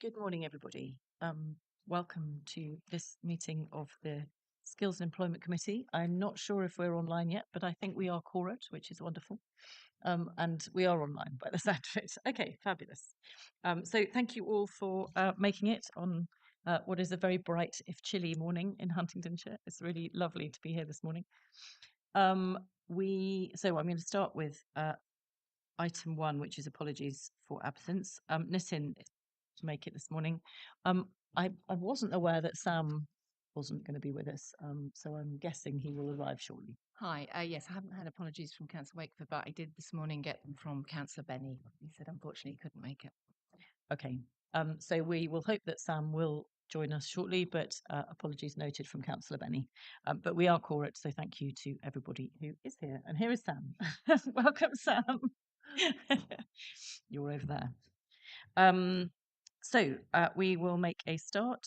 Good morning, everybody. Welcome to this meeting of the Skills and Employment Committee. I'm not sure if we're online yet, but I think we are quorate, which is wonderful. And we are online by the sound of it. Okay, fabulous. So thank you all for making it on what is a very bright, if chilly, morning in Huntingdonshire. It's really lovely to be here this morning. So I'm going to start with item 1, which is apologies for absence. Nitin to make it this morning. I wasn't aware that Sam wasn't going to be with us, so I'm guessing he will arrive shortly. Hi. Yes, I haven't had apologies from Councillor Wakeford, but I did this morning get them from Councillor Benny. He said unfortunately he couldn't make it. Okay. So we will hope that Sam will join us shortly, but apologies noted from Councillor Benny. But we are quorate, so thank you to everybody who is here. And here is Sam. Welcome, Sam. You're over there. So we will make a start.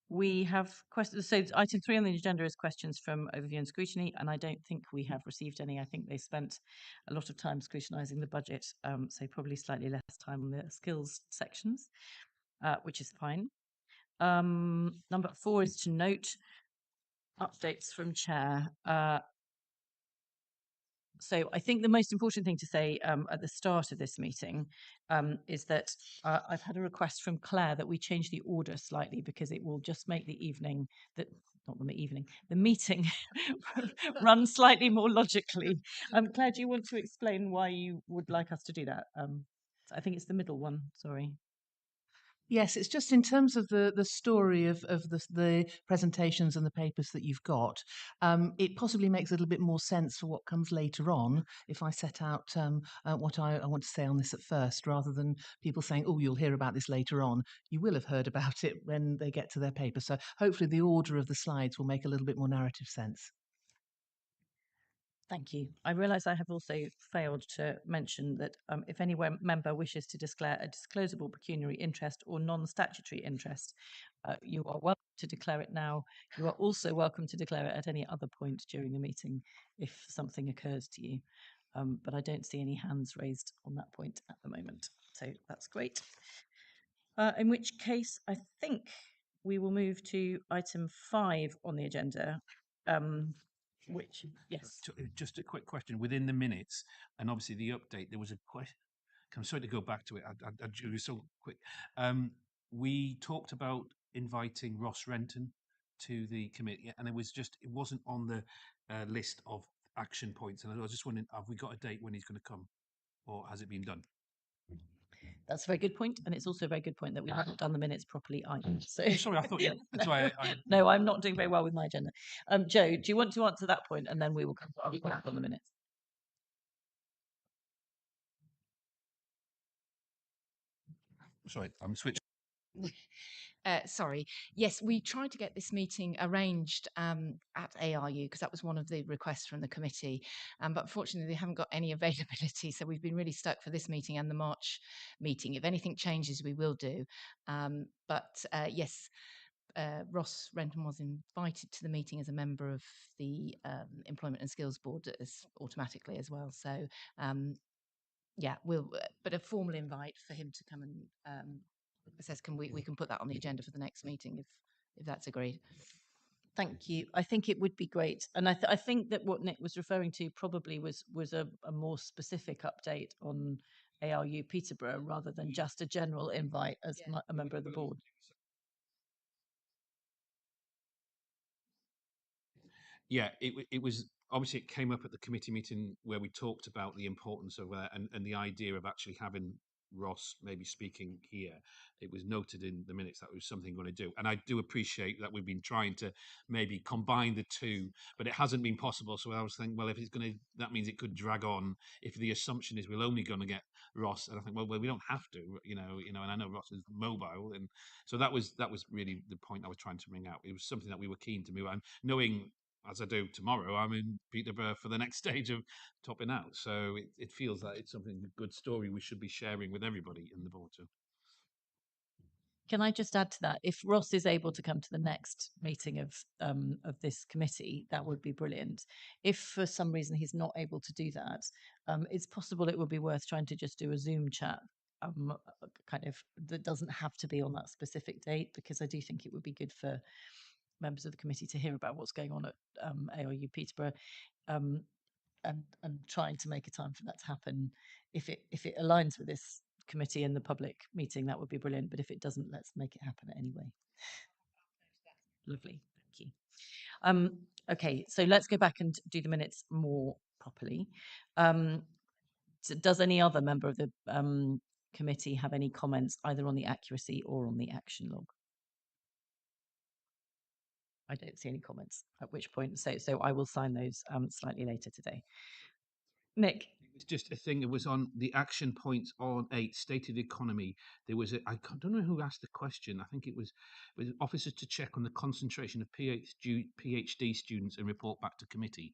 We have questions. So item 3 on the agenda is questions from overview and scrutiny, and I don't think we have received any. I think they spent a lot of time scrutinising the budget, so probably slightly less time on the skills sections, which is fine. Number 4 is to note updates from chair. So I think the most important thing to say at the start of this meeting is that I've had a request from Claire that we change the order slightly because it will just make the meeting run slightly more logically. Claire, do you want to explain why you would like us to do that? I think it's the middle one, sorry. Yes, it's just in terms of the story of the presentations and the papers that you've got. It possibly makes a little bit more sense for what comes later on if I set out what I want to say on this at first, rather than people saying, "Oh, you'll hear about this later on." You will have heard about it when they get to their paper. So hopefully, the order of the slides will make a little bit more narrative sense. Thank you. I realise I have also failed to mention that if any member wishes to declare a disclosable pecuniary interest or non-statutory interest, you are welcome to declare it now. You are also welcome to declare it at any other point during the meeting if something occurs to you. But I don't see any hands raised on that point at the moment. So that's great. In which case, I think we will move to item 5 on the agenda, which, yes. Just a quick question. Within the minutes, and obviously the update, there was a question. I'm sorry to go back to it. I do so quick. We talked about inviting Ross Renton to the committee, and it wasn't on the list of action points. And I was just wondering, have we got a date when he's going to come, or has it been done? That's a very good point, and it's also a very good point that we haven't done the minutes properly either. So sorry, I thought that's why No, I'm not doing very well with my agenda. Joe, do you want to answer that point, and then we will come back on the minutes? Sorry, I'm switching. Sorry. Yes, we tried to get this meeting arranged at ARU because that was one of the requests from the committee. But unfortunately, they haven't got any availability. So we've been really stuck for this meeting and the March meeting. If anything changes, we will do. Yes, Ross Renton was invited to the meeting as a member of the Employment and Skills Board automatically as well. So yeah, but a formal invite for him to come and assess. We can put that on the agenda for the next meeting if that's agreed. Thank you. I think it would be great, and I think that what Nick was referring to probably was a more specific update on ARU Peterborough rather than just a general invite as a member of the board. Yeah, it was obviously it came up at the committee meeting where we talked about the importance of and the idea of actually having Ross maybe speaking here. It was noted in the minutes that was something going to do, and I do appreciate that we've been trying to maybe combine the two, but it hasn't been possible. So I was thinking, well, if it's going to, that means it could drag on. If the assumption is we're only going to get Ross, and I think, well, we don't have to, and I know Ross is mobile, and so that was really the point I was trying to bring out. It was something that we were keen to move on, knowing, as I do tomorrow, I'm in Peterborough for the next stage of topping out. So it feels like it's something, a good story we should be sharing with everybody in the board too. Can I just add to that? If Ross is able to come to the next meeting of this committee, that would be brilliant. If for some reason he's not able to do that, it's possible it would be worth trying to just do a Zoom chat kind of that doesn't have to be on that specific date, because I do think it would be good for members of the committee to hear about what's going on at ARU Peterborough, and trying to make a time for that to happen. If it aligns with this committee and the public meeting, that would be brilliant. But if it doesn't, let's make it happen anyway. Lovely, thank you. Okay, so let's go back and do the minutes more properly. So does any other member of the committee have any comments either on the accuracy or on the action log? I don't see any comments, at which point, so I will sign those slightly later today. Nick? It's just a thing. It was on the action points on 8, state of the economy. There was I don't know who asked the question. I think it was officers to check on the concentration of PhD students and report back to committee.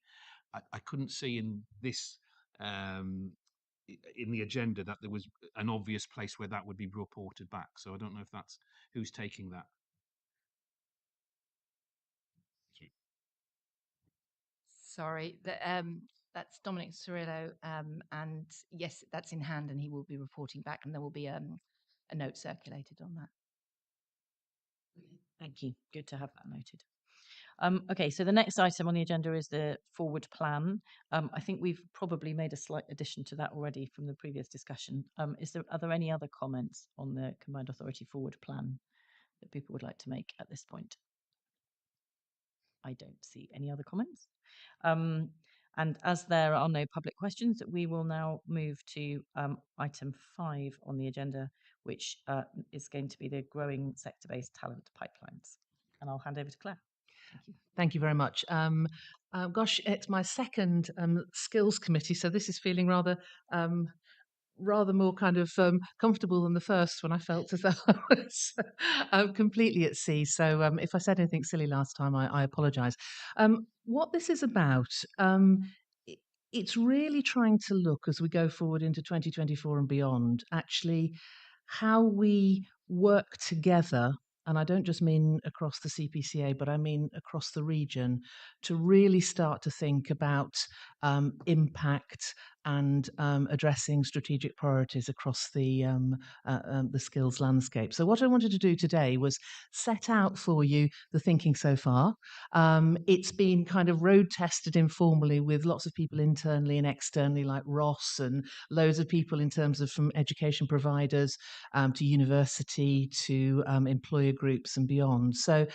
I couldn't see in this in the agenda that there was an obvious place where that would be reported back. So I don't know if that's who's taking that. Sorry, that's Dominic Cirillo, and yes, that's in hand, and he will be reporting back, and there will be a note circulated on that. Thank you. Good to have that noted. Okay, so the next item on the agenda is the forward plan. I think we've probably made a slight addition to that already from the previous discussion. Are there any other comments on the Combined Authority forward plan that people would like to make at this point? I don't see any other comments. And as there are no public questions, we will now move to item 5 on the agenda, which is going to be the growing sector-based talent pipelines. And I'll hand over to Claire. Thank you. Thank you very much. Gosh, it's my second skills committee, so this is feeling rather more kind of comfortable than the first, when I felt as though I was completely at sea. So if I said anything silly last time, I apologise. What this is about, it's really trying to look, as we go forward into 2024 and beyond, actually how we work together. And I don't just mean across the CPCA, but I mean across the region, to really start to think about impact and addressing strategic priorities across the skills landscape. So what I wanted to do today was set out for you the thinking so far. It's been kind of road tested informally with lots of people internally and externally, like Ross, and loads of people in terms of from education providers to university to employer groups and beyond. So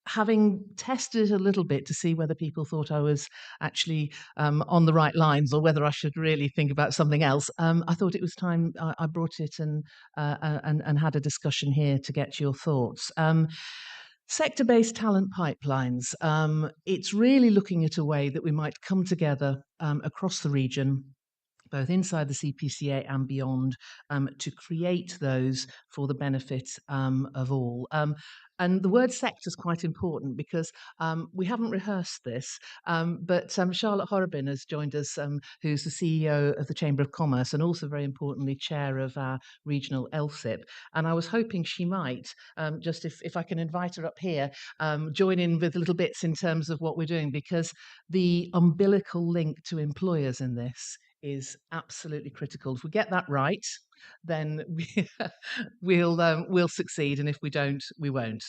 having tested a little bit to see whether people thought I was actually on the right lines, or whether I should really think about something else, I thought it was time I brought it and had a discussion here to get your thoughts. Sector-based talent pipelines. It's really looking at a way that we might come together across the region, both inside the CPCA and beyond, to create those for the benefit of all. And the word sector is quite important, because we haven't rehearsed this, but Charlotte Horrobin has joined us, who's the CEO of the Chamber of Commerce and also, very importantly, chair of our regional LSIP. And I was hoping she might, just if I can invite her up here, join in with little bits in terms of what we're doing, because the umbilical link to employers in this is absolutely critical. If we get that right, then we'll succeed, and if we don't, we won't.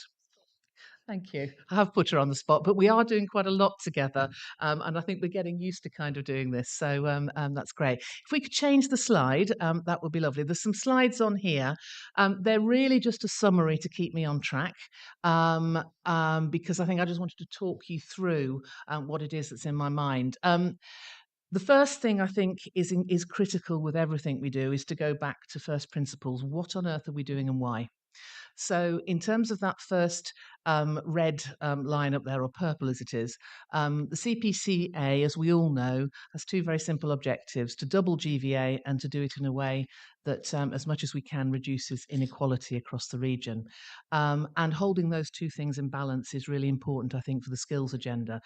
Thank you. I have put her on the spot, but we are doing quite a lot together, and I think we're getting used to kind of doing this. So that's great. If we could change the slide, that would be lovely. There's some slides on here. They're really just a summary to keep me on track, because I think I just wanted to talk you through what it is that's in my mind. The first thing I think is critical with everything we do is to go back to first principles. What on earth are we doing and why? So in terms of that first red line up there, or purple as it is, the CPCA, as we all know, has two very simple objectives: to double GVA and to do it in a way that, as much as we can, reduces inequality across the region. And holding those two things in balance is really important, I think, for the skills agenda.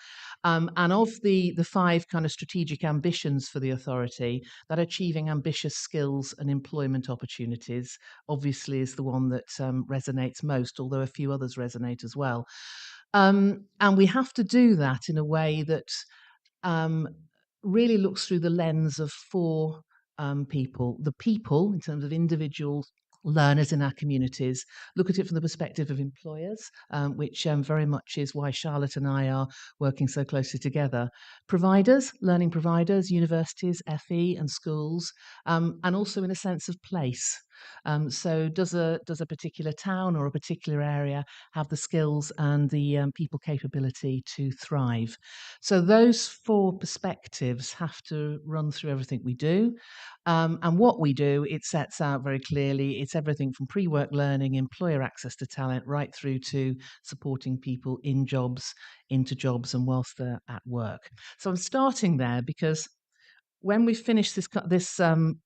And of the 5 kind of strategic ambitions for the authority, that achieving ambitious skills and employment opportunities obviously is the one that resonates most, although a few others resonate as well. And we have to do that in a way that really looks through the lens of 4 the people in terms of individual learners in our communities, look at it from the perspective of employers, which very much is why Charlotte and I are working so closely together. Providers, learning providers, universities, FE and schools, and also in a sense of place. So does a particular town or a particular area have the skills and the people capability to thrive? So those four perspectives have to run through everything we do. And what we do, it sets out very clearly. It's everything from pre-work learning, employer access to talent, right through to supporting people in jobs, into jobs, and whilst they're at work. So I'm starting there because when we finish this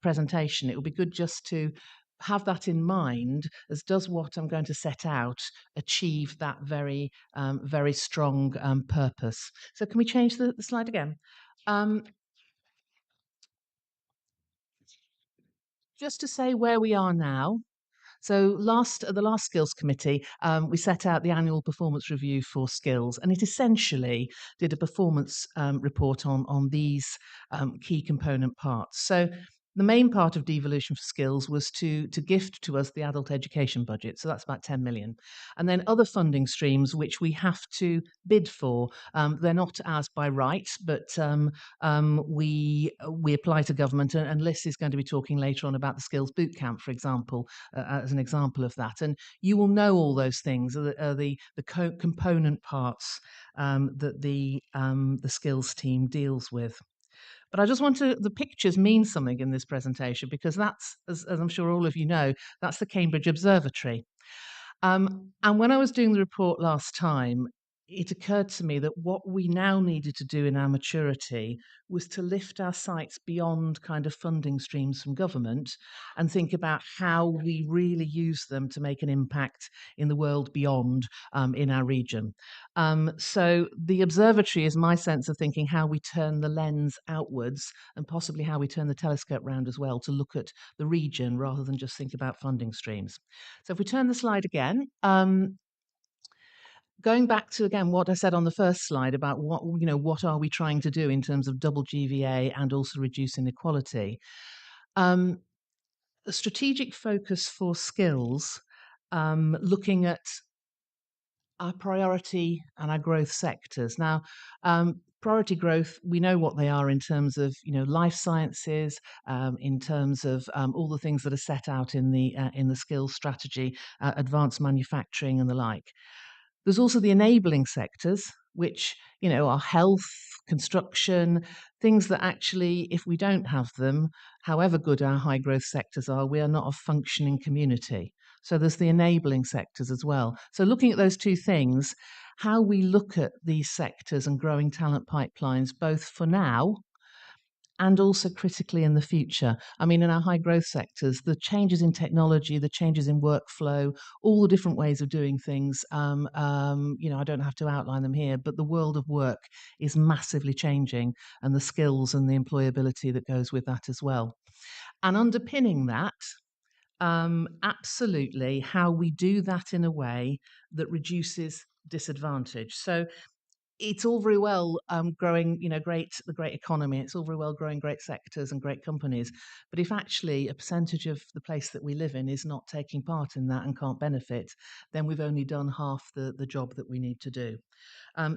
presentation, it will be good just to have that in mind, as does what I'm going to set out achieve that very very strong purpose. So can we change the slide again? Just to say where we are now. So the last skills committee, we set out the annual performance review for skills, and it essentially did a performance report on these key component parts. So the main part of devolution for skills was to gift to us the adult education budget, so that's about 10 million, and then other funding streams which we have to bid for. They're not ours by right, but we apply to government, and Liz is going to be talking later on about the skills bootcamp, for example, as an example of that. And you will know all those things are the component parts that the skills team deals with. But I just want the pictures mean something in this presentation, because that's, as I'm sure all of you know, that's the Cambridge Observatory. And when I was doing the report last time, it occurred to me that what we now needed to do in our maturity was to lift our sights beyond kind of funding streams from government and think about how we really use them to make an impact in the world beyond, in our region. So the observatory is my sense of thinking how we turn the lens outwards, and possibly how we turn the telescope round as well to look at the region rather than just think about funding streams. So if we turn the slide again, going back to again what I said on the first slide about what are we trying to do in terms of double GVA and also reduce inequality. A strategic focus for skills, looking at our priority and our growth sectors. Now, priority growth, we know what they are in terms of life sciences, in terms of all the things that are set out in the skills strategy, advanced manufacturing and the like. There's also the enabling sectors, which are health, construction, things that actually, if we don't have them, however good our high growth sectors are, we are not a functioning community. So there's the enabling sectors as well. So looking at those two things, how we look at these sectors and growing talent pipelines, both for now and also critically in the future. I mean, in our high growth sectors, the changes in technology, the changes in workflow, all the different ways of doing things, I don't have to outline them here, but the world of work is massively changing, and the skills and the employability that goes with that as well. And underpinning that, absolutely, how we do that in a way that reduces disadvantage. So it's all very well growing, the great economy. It's all very well growing great sectors and great companies. But if actually a percentage of the place that we live in is not taking part in that and can't benefit, then we've only done half the job that we need to do.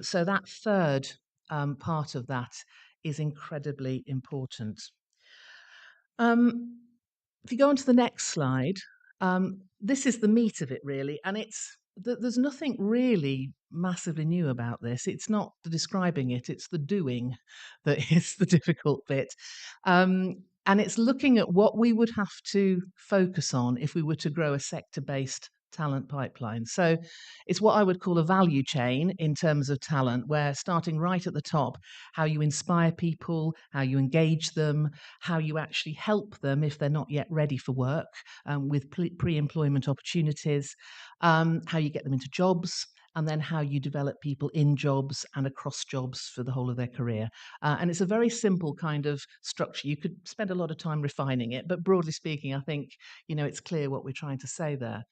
So that third part of that is incredibly important. If you go on to the next slide, this is the meat of it, really, and there's nothing really massively new about this. It's not the describing it, it's the doing that is the difficult bit. And it's looking at what we would have to focus on if we were to grow a sector-based talent pipeline. So it's what I would call a value chain in terms of talent, where starting right at the top, how you inspire people, how you engage them, how you actually help them if they're not yet ready for work, with pre-employment opportunities, how you get them into jobs, and then how you develop people in jobs and across jobs for the whole of their career. And it's a very simple kind of structure. You could spend a lot of time refining it, but broadly speaking, I think it's clear what we're trying to say there.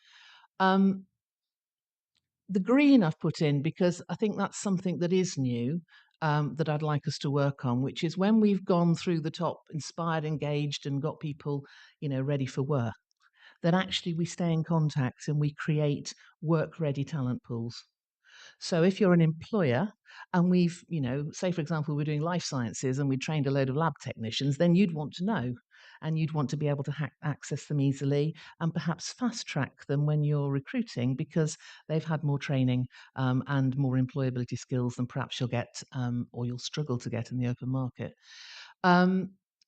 The green I've put in because I think that's something that is new. that I'd like us to work on, which is when we've gone through the top, inspired, engaged, and got people, ready for work, then actually we stay in contact and we create work-ready talent pools. So if you're an employer and we've, say for example, we're doing life sciences and we trained a load of lab technicians, then you'd want to know and you'd want to be able to access them easily and perhaps fast track them when you're recruiting because they've had more training and more employability skills than perhaps you'll get or you'll struggle to get in the open market.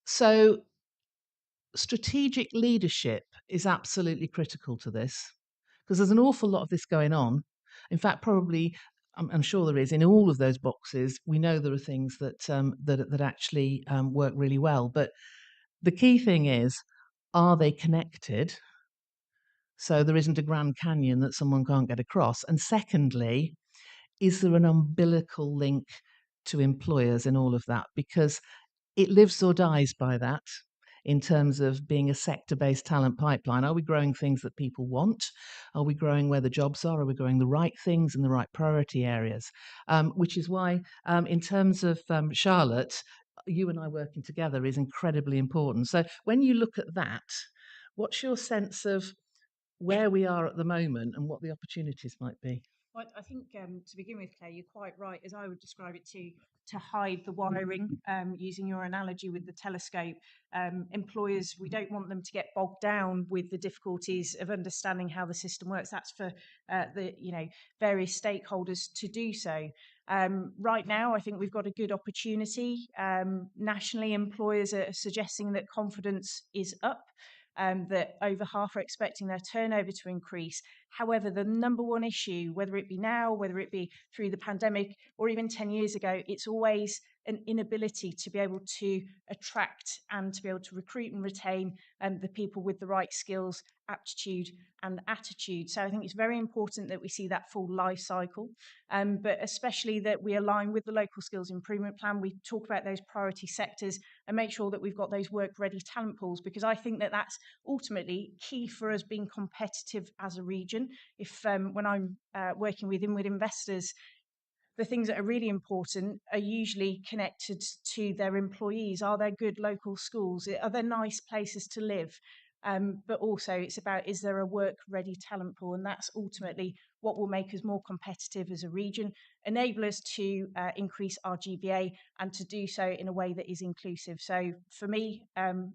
So strategic leadership is absolutely critical to this because there's an awful lot of this going on. In fact, probably, I'm sure there is in all of those boxes. We know there are things that actually work really well, but the key thing is, are they connected? So there isn't a Grand Canyon that someone can't get across. And secondly, is there an umbilical link to employers in all of that? Because it lives or dies by that in terms of being a sector-based talent pipeline. Are we growing things that people want? Are we growing where the jobs are? Are we growing the right things in the right priority areas? Which is why, in terms of Charlotte, you and I working together is incredibly important. So when you look at that, what's your sense of where we are at the moment and what the opportunities might be? Well, I think to begin with, Claire, you're quite right, as I would describe it, to hide the wiring, using your analogy with the telescope. Employers, we don't want them to get bogged down with the difficulties of understanding how the system works. That's for the various stakeholders to do so. Right now, I think we've got a good opportunity. Nationally, employers are suggesting that confidence is up. That over half are expecting their turnover to increase. However, the number one issue, whether it be now, whether it be through the pandemic, or even 10 years ago, it's always an inability to be able to attract and to be able to recruit and retain the people with the right skills, aptitude and attitude. So I think it's very important that we see that full life cycle, but especially that we align with the local skills improvement plan. We talk about those priority sectors and make sure that we've got those work-ready talent pools, because I think that that's ultimately key for us being competitive as a region. If when I'm working with inward investors, the things that are really important are usually connected to their employees. Are there good local schools? Are there nice places to live? But also it's about, is there a work-ready talent pool? And that's ultimately what will make us more competitive as a region, enable us to increase our GVA and to do so in a way that is inclusive. So for me,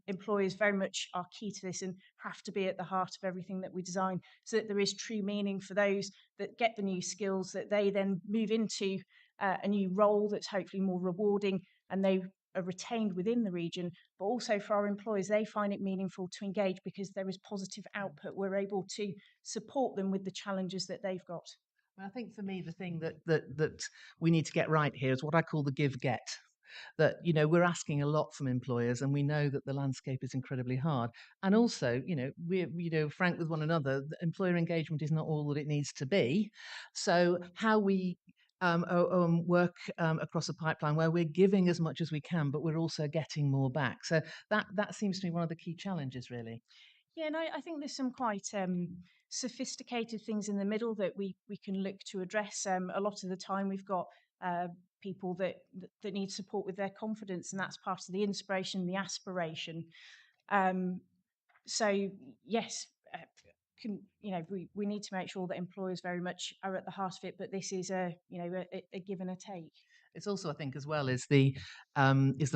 employers very much are key to this and have to be at the heart of everything that we design, so that there is true meaning for those that get the new skills, that they then move into a new role that's hopefully more rewarding and they are retained within the region. But also for our employers, they find it meaningful to engage because there is positive output. We're able to support them with the challenges that they've got. I think for me, the thing that we need to get right here is what I call the give-get. That we're asking a lot from employers, and we know that the landscape is incredibly hard. And also, we're frank with one another. Employer engagement is not all that it needs to be. So how we work across a pipeline where we're giving as much as we can, but we're also getting more back. So that seems to be one of the key challenges, really. Yeah, and I think there's some quite sophisticated things in the middle that we can look to address. A lot of the time we've got people that need support with their confidence, and that's part of the inspiration, the aspiration. So yes, we need to make sure that employers very much are at the heart of it, but this is a give and a take. It's also, I think, as well, is the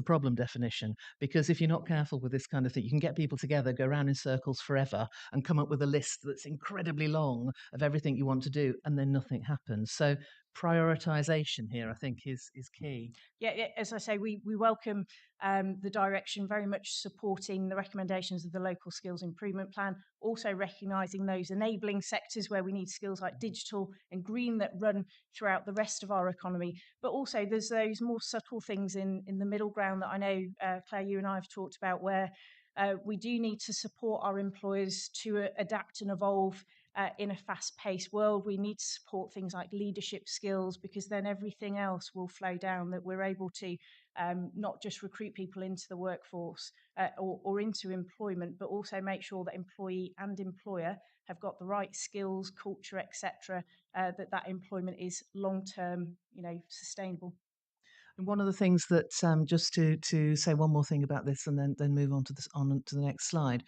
problem definition. Because if you're not careful with this kind of thing, you can get people together, go around in circles forever, and come up with a list that's incredibly long of everything you want to do, and then nothing happens. So prioritization here, I think, is key. Yeah, as I say, we welcome the direction, very much supporting the recommendations of the local skills improvement plan, also recognising those enabling sectors where we need skills like digital and green that run throughout the rest of our economy. But also there's those more subtle things in the middle ground that I know, Claire, you and I have talked about, where we do need to support our employers to adapt and evolve in a fast-paced world. We need to support things like leadership skills, because then everything else will flow down, that we're able to not just recruit people into the workforce or into employment, but also make sure that employee and employer have got the right skills, culture, etc., that employment is long-term, sustainable. And one of the things that, just to say one more thing about this, and then move on to the next slide.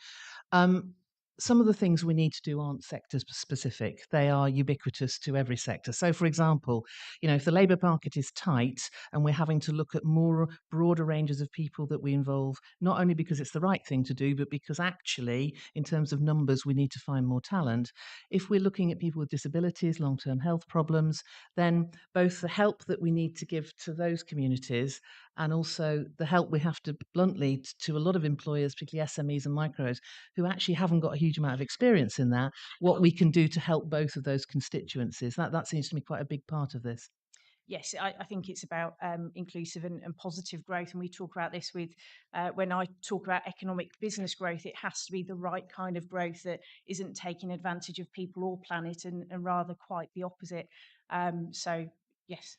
Um, some of the things we need to do aren't sector specific. They are ubiquitous to every sector. So, for example, if the labour market is tight and we're having to look at more broader ranges of people that we involve, not only because it's the right thing to do, but because actually, in terms of numbers, we need to find more talent. If we're looking at people with disabilities, long-term health problems, then both the help that we need to give to those communities and also the help we have to bluntly to a lot of employers, particularly SMEs and micros, who actually haven't got a huge amount of experience in that, what we can do to help both of those constituencies. That seems to me quite a big part of this. Yes, I think it's about inclusive and positive growth. And we talk about this with, when I talk about economic business growth, it has to be the right kind of growth that isn't taking advantage of people or planet and rather quite the opposite. So, yes.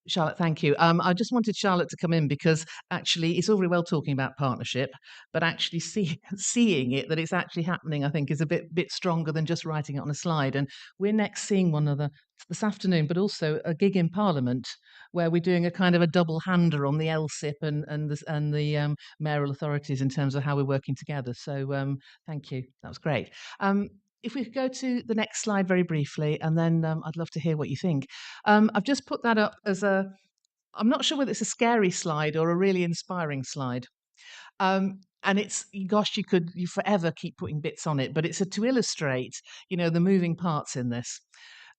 Charlotte, thank you. I just wanted Charlotte to come in because actually it's all very well talking about partnership, but actually seeing it, that it's actually happening, I think is a bit stronger than just writing it on a slide. And we're next seeing one other this afternoon, but also a gig in Parliament where we're doing a kind of a double hander on the LSIP and the mayoral authorities in terms of how we're working together. So thank you. That was great. If we could go to the next slide very briefly, and then I'd love to hear what you think. I've just put that up as I'm not sure whether it's a scary slide or a really inspiring slide. And it's, gosh, you forever keep putting bits on it, but it's to illustrate, the moving parts in this.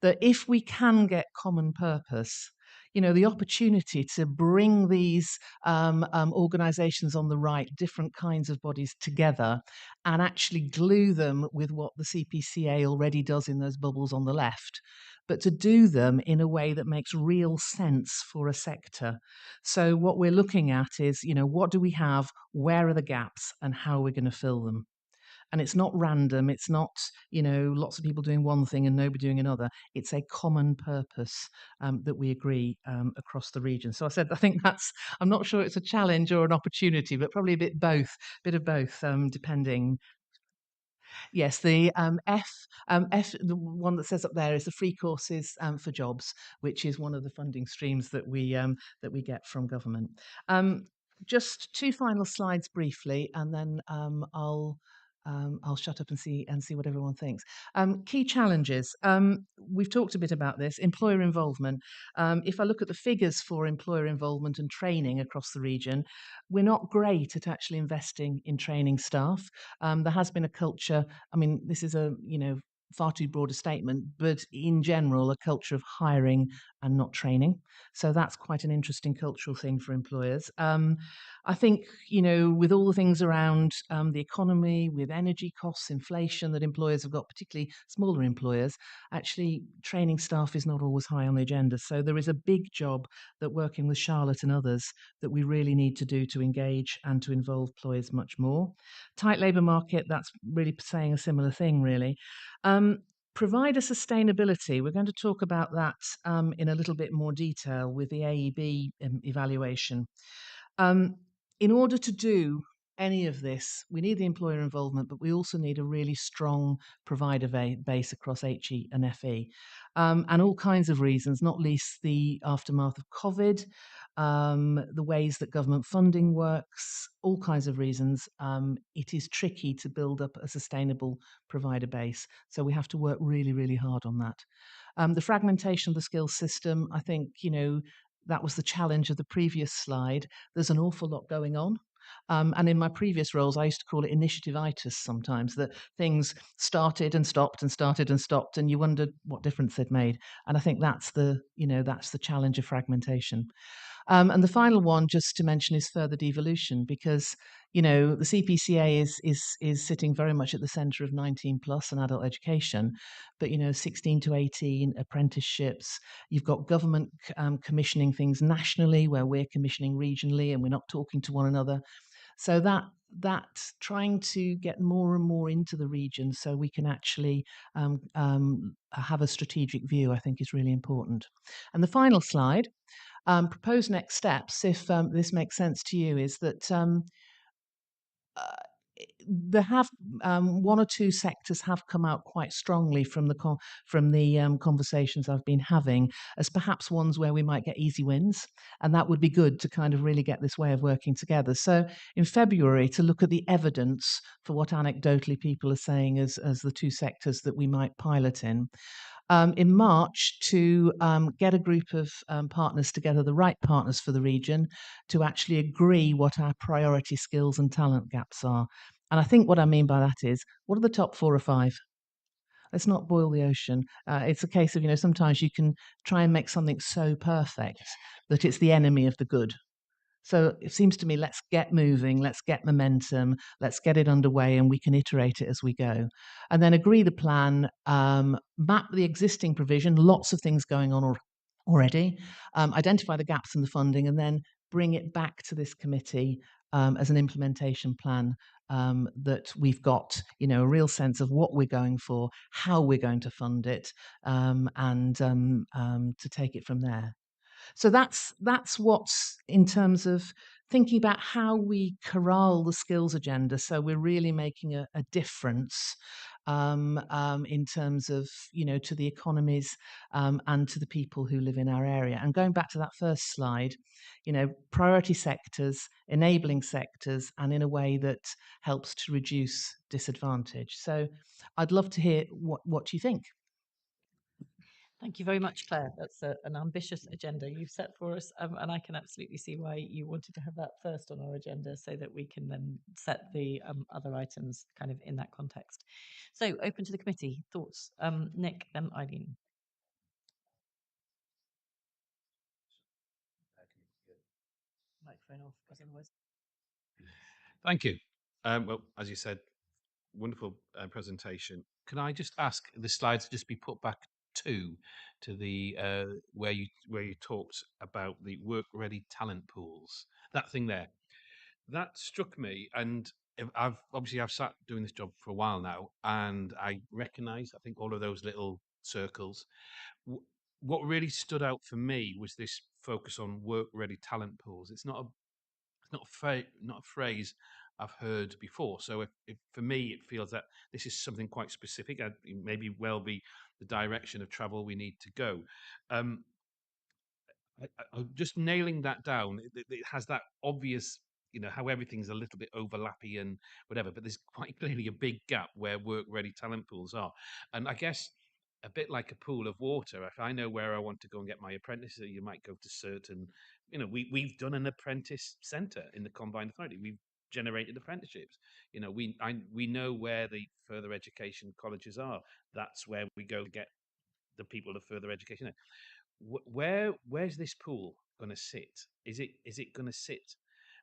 That if we can get common purpose, the opportunity to bring these organisations on the right, different kinds of bodies together, and actually glue them with what the CPCA already does in those bubbles on the left, but to do them in a way that makes real sense for a sector. So what we're looking at is, what do we have, where are the gaps, and how are we going to fill them? And it's not random. It's not, lots of people doing one thing and nobody doing another. It's a common purpose that we agree across the region. So I think I'm not sure it's a challenge or an opportunity, but probably a bit of both, depending. Yes, the the one that says up there is the free courses for jobs, which is one of the funding streams that we get from government. Just two final slides briefly, and then I'll shut up and see what everyone thinks. Key challenges. We've talked a bit about this. Employer involvement. If I look at the figures for employer involvement and training across the region, we're not great at actually investing in training staff. There has been a culture. I mean, this is a far too broad a statement, but in general, a culture of hiring and not training. So that's quite an interesting cultural thing for employers. I think, with all the things around the economy, with energy costs, inflation that employers have got, particularly smaller employers, actually training staff is not always high on the agenda. So there is a big job that working with Charlotte and others that we really need to do to engage and to involve employers much more. Tight labour market, that's really saying a similar thing, really. Provider sustainability, we're going to talk about that in a little bit more detail with the AEB evaluation. In order to do any of this, we need the employer involvement, but we also need a really strong provider base across HE and FE. And all kinds of reasons, not least the aftermath of COVID, the ways that government funding works, all kinds of reasons. It is tricky to build up a sustainable provider base. So we have to work really, really hard on that. The fragmentation of the skills system, I think, that was the challenge of the previous slide. There's an awful lot going on. And in my previous roles, I used to call it initiative-itis sometimes, that things started and stopped and started and stopped, and you wondered what difference they'd made. And I think that's the challenge of fragmentation. And the final one, just to mention, is further devolution, because the CPCA is sitting very much at the centre of 19 plus and adult education, but 16 to 18 apprenticeships. You've got government commissioning things nationally, where we're commissioning regionally, and we're not talking to one another. So that trying to get more and more into the region so we can actually have a strategic view, I think, is really important. And the final slide. Proposed next steps, if this makes sense to you, is that there have one or two sectors have come out quite strongly from the conversations I've been having as perhaps ones where we might get easy wins, and that would be good to kind of really get this way of working together. So in February, to look at the evidence for what anecdotally people are saying as the two sectors that we might pilot in March to get a group of partners together, the right partners for the region, to actually agree what our priority skills and talent gaps are. And I think what I mean by that is, what are the top 4 or 5? Let's not boil the ocean. It's a case of, sometimes you can try and make something so perfect that it's the enemy of the good. So it seems to me, let's get moving, let's get momentum, let's get it underway, and we can iterate it as we go. And then agree the plan, map the existing provision, lots of things going on already, identify the gaps in the funding, and then bring it back to this committee as an implementation plan that we've got, a real sense of what we're going for, how we're going to fund it, and to take it from there. So that's what's in terms of thinking about how we corral the skills agenda. So we're really making a difference in terms of to the economies and to the people who live in our area. And going back to that first slide, priority sectors, enabling sectors, and in a way that helps to reduce disadvantage. So I'd love to hear what you think. Thank you very much, Claire. That's an ambitious agenda you've set for us, and I can absolutely see why you wanted to have that first on our agenda so that we can then set the other items kind of in that context. So, open to the committee. Thoughts? Nick, then Eileen. Microphone off, because otherwise. Thank you. Well, as you said, wonderful presentation. Can I just ask the slides just be put back to the where you talked about the work ready talent pools? That thing there, that struck me, and I've sat doing this job for a while now, and I recognise I think all of those little circles. What really stood out for me was this focus on work ready talent pools. It's not a phrase I've heard before. So if for me it feels that this is something quite specific, maybe well be the direction of travel we need to go. Um, just nailing that down, it has that obvious, how everything's a little bit overlappy and whatever, but there's quite clearly a big gap where work ready talent pools are. And I guess a bit like a pool of water, if I know where I want to go and get my apprentice, you might go to certain, we've done an apprentice centre in the Combined Authority. We've generated apprenticeships. We know where the further education colleges are. That's where we go to get the people of further education. Where's this pool going to sit? Is it going to sit?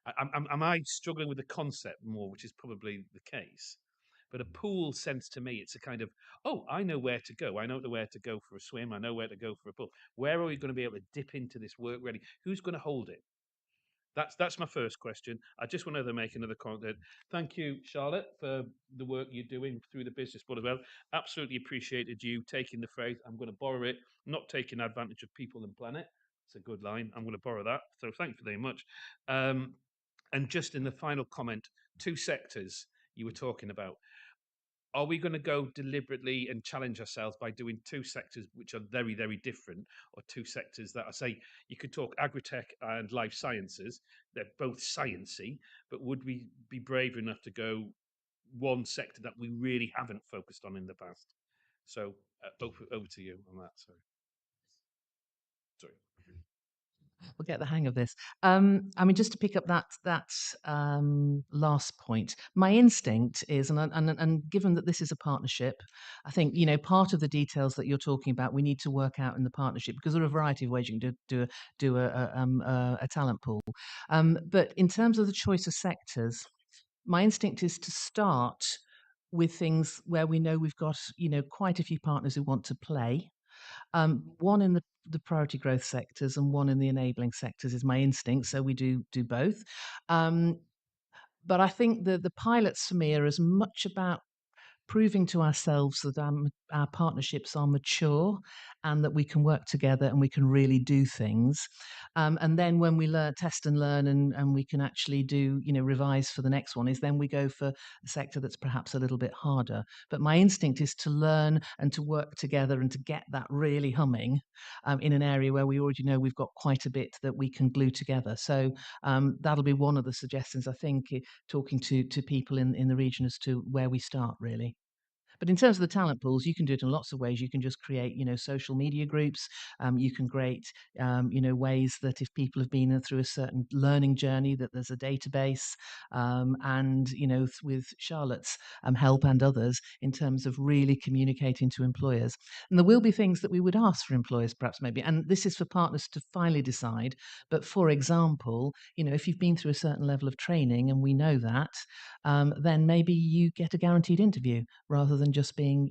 Am I struggling with the concept more, which is probably the case? But a pool sense to me, it's a kind of, oh, I know where to go. I know where to go for a swim. I know where to go for a pool. Where are we going to be able to dip into this work ready? Who's going to hold it? That's my first question. I just want to make another comment. Thank you, Charlotte, for the work you're doing through the business board as well. Absolutely appreciated you taking the phrase. I'm going to borrow it. Not taking advantage of people and planet. It's a good line. I'm going to borrow that. So thank you very much. And just in the final comment, 2 sectors you were talking about. Are we going to go deliberately and challenge ourselves by doing 2 sectors which are very, very different, or 2 sectors that I say you could talk agritech and life sciences? They're both sciencey, but would we be brave enough to go one sector that we really haven't focused on in the past? So, over to you on that. Sorry. We'll get the hang of this. Just to pick up that last point, my instinct is, and given that this is a partnership, I think part of the details that you're talking about we need to work out in the partnership, because there are a variety of ways you can do a talent pool. But in terms of the choice of sectors, my instinct is to start with things where we know we've got quite a few partners who want to play. One in the priority growth sectors and one in the enabling sectors is my instinct. So we do both. But I think the pilots for me are as much about proving to ourselves that our partnerships are mature and that we can work together and we can really do things. And then when we test and learn and we can actually do, revise for the next one, is then we go for a sector that's perhaps a little bit harder. But my instinct is to learn and to work together and to get that really humming in an area where we already know we've got quite a bit that we can glue together. So that'll be one of the suggestions, I think, talking to people in the region as to where we start, really. But in terms of the talent pools, you can do it in lots of ways. You can just create, social media groups. You can create, ways that if people have been through a certain learning journey, that there's a database. And, with Charlotte's help and others in terms of really communicating to employers. And there will be things that we would ask for employers, perhaps maybe. And this is for partners to finally decide. But for example, if you've been through a certain level of training, and we know that, then maybe you get a guaranteed interview rather than just being,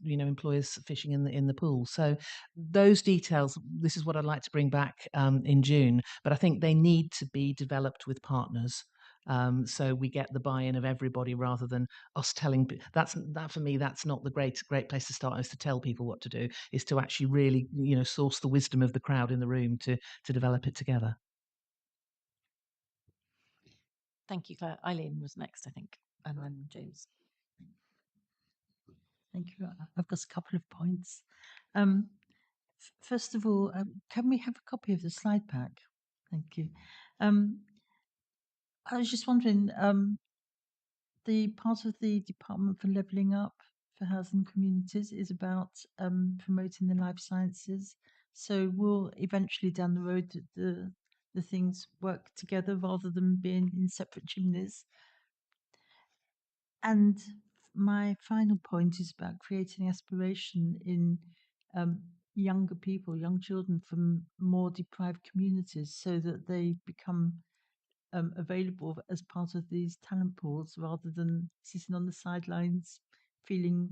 employers fishing in the pool. So those details, this is what I'd like to bring back in June. But I think they need to be developed with partners. So we get the buy-in of everybody rather than us telling. That for me, that's not the great place to start. Is to tell people what to do. Is to actually really, source the wisdom of the crowd in the room to develop it together. Thank you, Claire. Eileen was next, I think, and then James. Thank you. I've got a couple of points. First of all, can we have a copy of the slide pack? Thank you. I was just wondering, the part of the Department for Levelling Up for Housing Communities is about promoting the life sciences. So will eventually down the road the things work together rather than being in separate chimneys. And my final point is about creating aspiration in younger people, young children from more deprived communities, so that they become available as part of these talent pools rather than sitting on the sidelines, feeling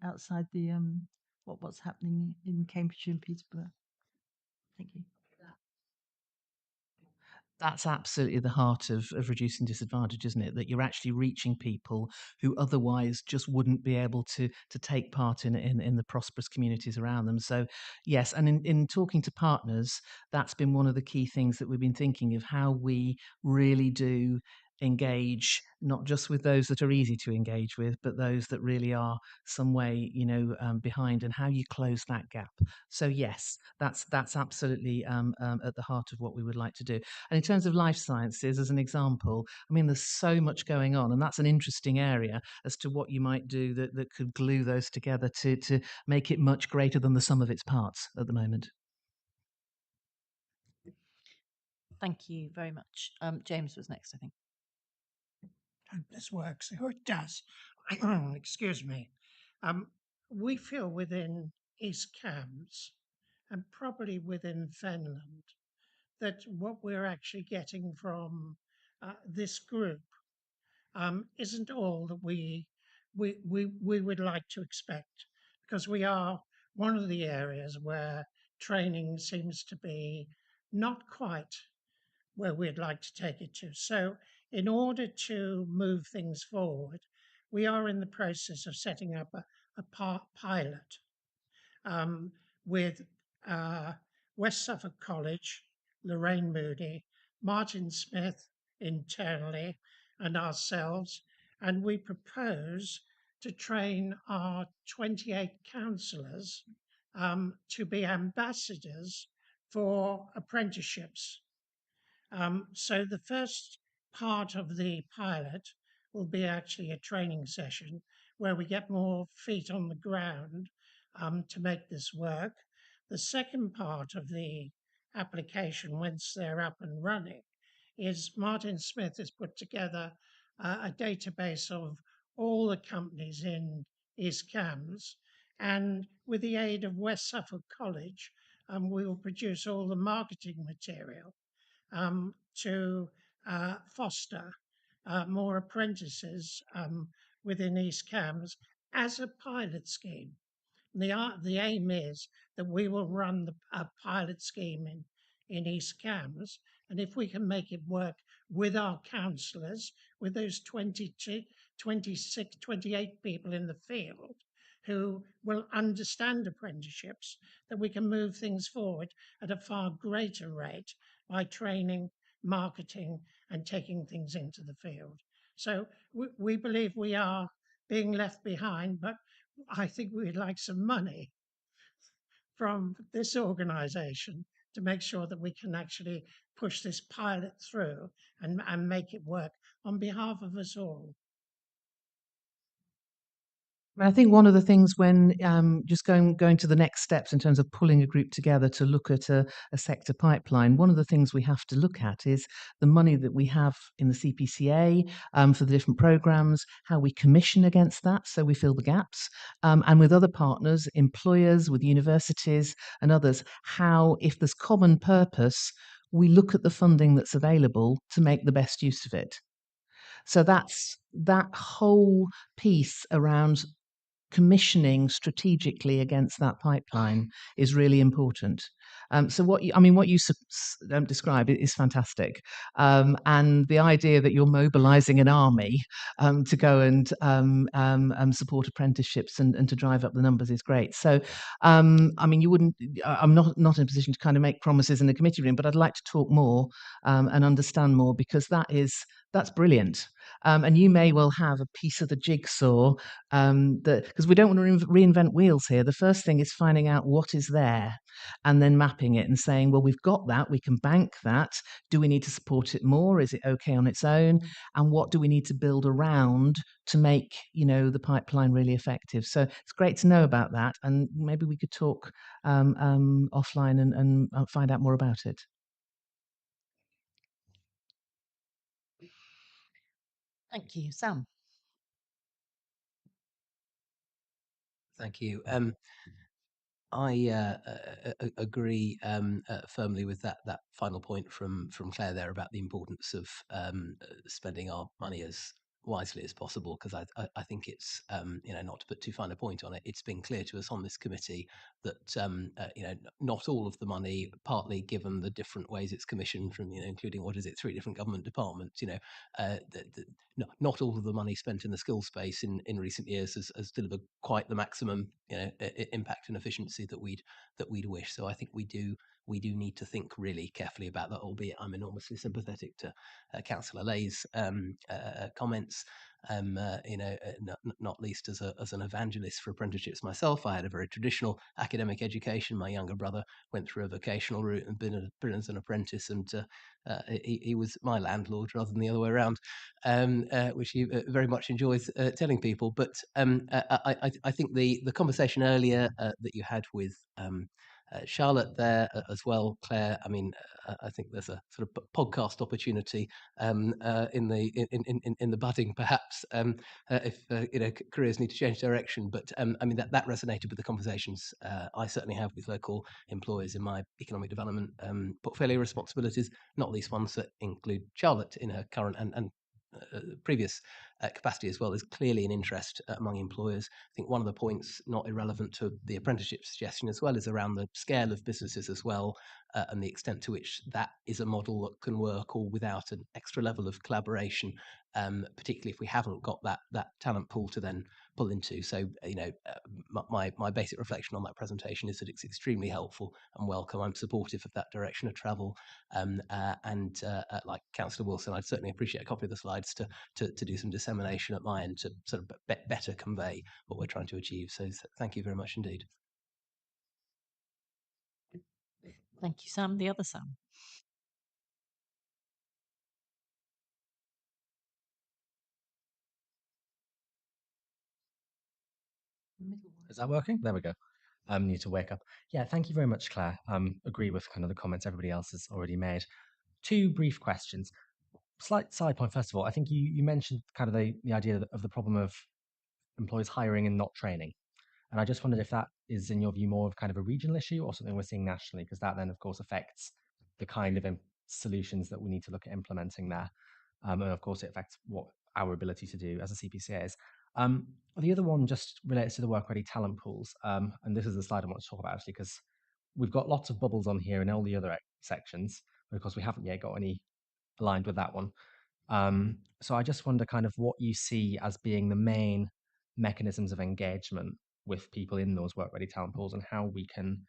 outside the what's happening in Cambridgeshire and Peterborough. Thank you. That's absolutely the heart of reducing disadvantage, isn't it? That you're actually reaching people who otherwise just wouldn't be able to take part in the prosperous communities around them. So yes, and in talking to partners, that's been one of the key things that we've been thinking of, how we really do engage not just with those that are easy to engage with, but those that really are some way behind, and how you close that gap. So yes, that's absolutely at the heart of what we would like to do. And in terms of life sciences, as an example, I mean, there's so much going on, and that's an interesting area as to what you might do that could glue those together to make it much greater than the sum of its parts at the moment. Thank you very much. James was next, I think. Hope this works. Oh, it does. Excuse me. We feel within East Cambs and probably within Fenland that what we're actually getting from this group isn't all that we would like to expect, because we are one of the areas where training seems to be not quite where we'd like to take it to. So, in order to move things forward, we are in the process of setting up a pilot with uh, West Suffolk College, Lorraine Moody, Martin Smith internally, and ourselves. And we propose to train our 28 counsellors to be ambassadors for apprenticeships. So the first part of the pilot will be actually a training session where we get more feet on the ground to make this work. The second part of the application, once they're up and running, is Martin Smith has put together a database of all the companies in East Cambs, and with the aid of West Suffolk College, we will produce all the marketing material to foster more apprentices within East Cambs as a pilot scheme. The aim is that we will run a pilot scheme in East Cambs, and if we can make it work with our counsellors, with those 22, 26, 28 people in the field who will understand apprenticeships, that we can move things forward at a far greater rate by training, marketing, and taking things into the field. So we believe we are being left behind, but I think we'd like some money from this organisation to make sure that we can actually push this pilot through and make it work on behalf of us all. I think one of the things when just going to the next steps in terms of pulling a group together to look at a sector pipeline, one of the things we have to look at is the money that we have in the CPCA for the different programs, how we commission against that so we fill the gaps, and with other partners, employers, with universities and others, how if there's common purpose, we look at the funding that's available to make the best use of it. So that's that whole piece around commissioning strategically against that pipeline is really important. So what you describe is fantastic, and the idea that you're mobilising an army to go and support apprenticeships and to drive up the numbers is great. So, you wouldn't. I'm not in a position to kind of make promises in the committee room, but I'd like to talk more and understand more because that's brilliant. And you may well have a piece of the jigsaw because we don't want to reinvent wheels here. The first thing is finding out what is there and then mapping it and saying, well, we've got that, we can bank that. Do we need to support it more? Is it okay on its own? And what do we need to build around to make, the pipeline really effective? So it's great to know about that. And maybe we could talk offline and find out more about it. Thank you, Sam. Thank you. I agree firmly with that final point from Claire there about the importance of spending our money as wisely as possible, because I think it's not to put too fine a point on it, it's been clear to us on this committee that not all of the money, partly given the different ways it's commissioned from including 3 different government departments, not all of the money spent in the skills space in recent years has delivered quite the maximum impact and efficiency that we'd wish. So I think we do need to think really carefully about that, albeit I'm enormously sympathetic to Councillor Lay's comments. Not least as an evangelist for apprenticeships myself. I had a very traditional academic education. My younger brother went through a vocational route and been as an apprentice, and he was my landlord rather than the other way around, which he very much enjoys telling people. But I think the conversation earlier that you had with Charlotte there as well, Claire. I think there's a sort of podcast opportunity in the budding, perhaps, if careers need to change direction. But that resonated with the conversations I certainly have with local employers in my economic development portfolio responsibilities, not least ones that include Charlotte in her current and previous capacity as well. Is clearly an interest among employers. I think one of the points not irrelevant to the apprenticeship suggestion as well is around the scale of businesses as well, and the extent to which that is a model that can work all without an extra level of collaboration, particularly if we haven't got that talent pool to then pull into. So my basic reflection on that presentation is that it's extremely helpful and welcome. I'm supportive of that direction of travel, and like Councillor Wilson, I'd certainly appreciate a copy of the slides to do some dissemination at my end to sort of better convey what we're trying to achieve. So thank you very much indeed. Thank you, Sam. The other Sam. Is that working? There we go. Need to wake up. Yeah, thank you very much, Claire. Agree with kind of the comments everybody else has already made. 2 brief questions. Slight side point, first of all. I think you mentioned kind of the idea of the problem of employers hiring and not training. And I just wondered if that is, in your view, more of kind of a regional issue or something we're seeing nationally, because that then, of course, affects the kind of solutions that we need to look at implementing there. And of course, it affects what our ability to do as a CPCA is. The other one just relates to the work-ready talent pools. And this is the slide I want to talk about, actually, because we've got lots of bubbles on here in all the other sections, but of course, we haven't yet got any aligned with that one. So I just wonder kind of what you see as being the main mechanisms of engagement with people in those work ready talent pools, and how we can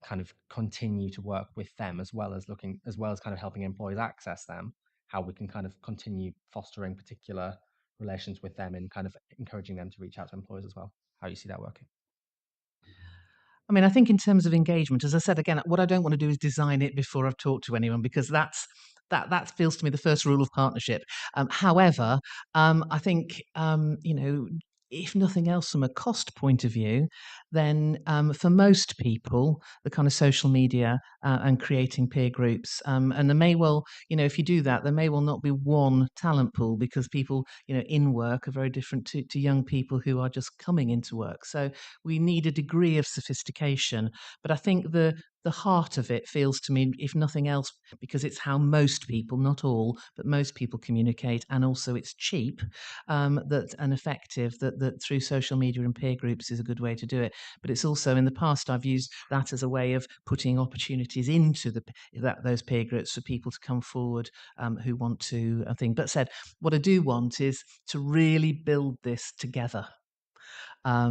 kind of continue to work with them, as well as kind of helping employees access them, how we can kind of continue fostering particular relations with them and kind of encouraging them to reach out to employers as well. How you see that working? I mean, I think in terms of engagement, as I said again, what I don't want to do is design it before I've talked to anyone, because that feels to me the first rule of partnership. However, I think if nothing else from a cost point of view, then for most people, the kind of social media and creating peer groups, and there may well, if you do that, there may well not be one talent pool, because people, in work are very different to young people who are just coming into work. So we need a degree of sophistication. But I think the heart of it feels to me, if nothing else, because it's how most people, not all, but most people communicate, and also it's cheap, that and effective, that through social media and peer groups is a good way to do it. But it's also, in the past, I've used that as a way of putting opportunities into those peer groups for people to come forward, who want to, I think. But said, what I do want is to really build this together. I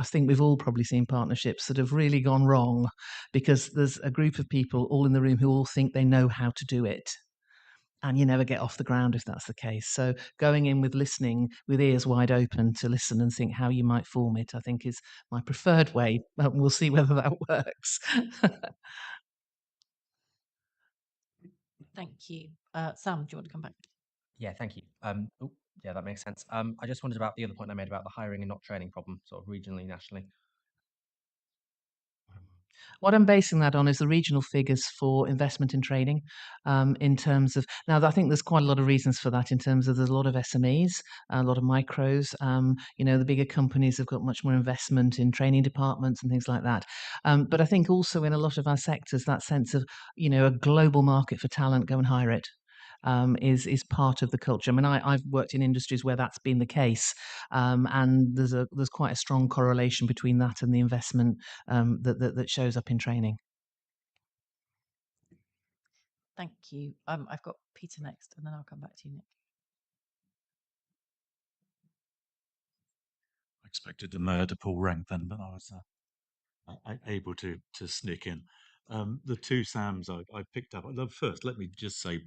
think we've all probably seen partnerships that have really gone wrong because there's a group of people all in the room who all think they know how to do it. And you never get off the ground if that's the case. So going in with listening, with ears wide open to listen and think how you might form it, I think is my preferred way. We'll see whether that works. Thank you. Sam, do you want to come back? Yeah, thank you. Yeah, that makes sense. I just wondered about the other point I made about the hiring and not training problem, sort of regionally, nationally. What I'm basing that on is the regional figures for investment in training, in terms of now. I think there's quite a lot of reasons for that. In terms of there's a lot of SMEs, a lot of micros. The bigger companies have got much more investment in training departments and things like that. But I think also in a lot of our sectors, that sense of a global market for talent, go and hire it. Is part of the culture. I mean, I've worked in industries where that's been the case, and there's quite a strong correlation between that and the investment that shows up in training. Thank you. I've got Peter next, and then I'll come back to you, Nick. I expected the mayor to pull rank then, but I was able to sneak in. The two Sams I picked up. First, let me just say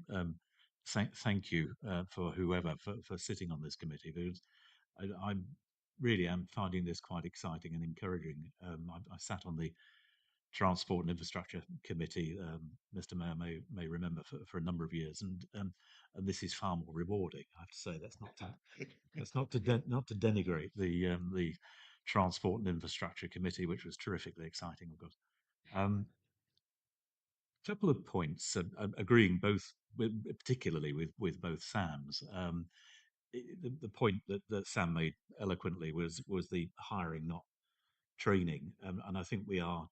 thank you for whoever for sitting on this committee, because I really am finding this quite exciting and encouraging. I sat on the Transport and Infrastructure Committee, Mr. Mayor may remember, for a number of years, and this is far more rewarding. I have to say that's not to denigrate the Transport and Infrastructure Committee, which was terrifically exciting, of course. Couple of points, agreeing particularly with both Sams. The point that Sam made eloquently was the hiring, not training, and I think we are,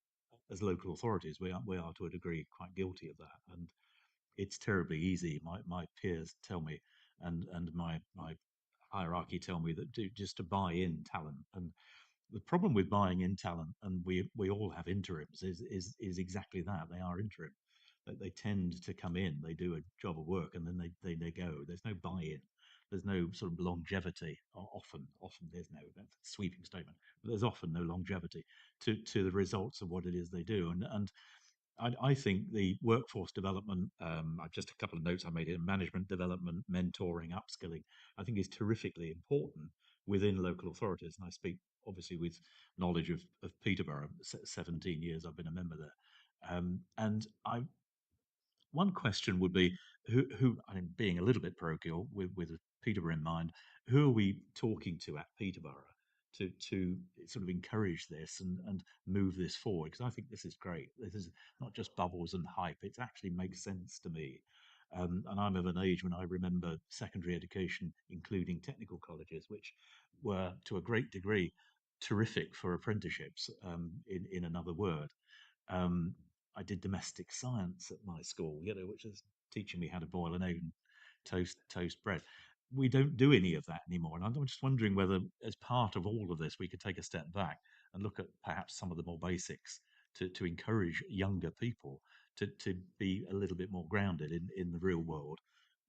as local authorities, we are to a degree quite guilty of that, and it's terribly easy. My peers tell me, and my hierarchy tell me that just to buy in talent. And the problem with buying in talent, and we all have interims, is exactly that. They are interim. That they tend to come in, they do a job of work, and then they go. There's no buy-in. There's no sort of longevity. Often there's no, that's a sweeping statement, but there's often no longevity to the results of what it is they do. And I think the workforce development, just a couple of notes I made here: management development, mentoring, upskilling, I think is terrifically important within local authorities. And I speak obviously with knowledge of Peterborough. 17 years I've been a member there. And one question would be, who I mean, being a little bit parochial with Peterborough in mind, who are we talking to at Peterborough to sort of encourage this and move this forward? Because I think this is great. This is not just bubbles and hype. It actually makes sense to me. And I'm of an age when I remember secondary education, including technical colleges, which were to a great degree terrific for apprenticeships, in another word. Um, I did domestic science at my school, which is teaching me how to boil an egg and toast bread. We don't do any of that anymore, and I'm just wondering whether, as part of all of this, we could take a step back and look at perhaps some of the more basics to encourage younger people to be a little bit more grounded in the real world,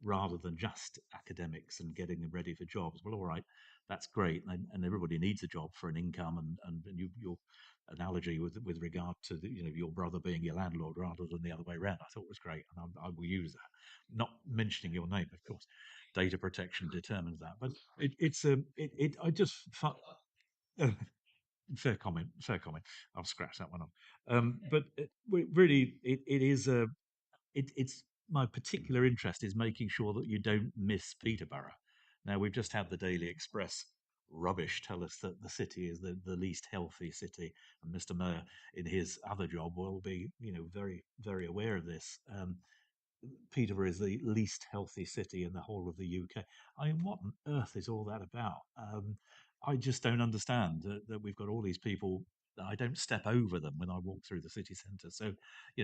rather than just academics and getting them ready for jobs. Well, all right, that's great, and everybody needs a job for an income, and your analogy with regard to your brother being your landlord rather than the other way around, I thought was great, and I will use that. Not mentioning your name, of course. Data protection determines that, but I just fair comment, fair comment. I'll scratch that one off. But really, it is it's my particular interest is making sure that you don't miss Peterborough. Now, we've just had the Daily Express rubbish tell us that the city is the least healthy city, and Mr. Mayor, in his other job, will be very very aware of this. Peterborough is the least healthy city in the whole of the UK. I mean, what on earth is all that about? I just don't understand that we've got all these people. I don't step over them when I walk through the city centre. So,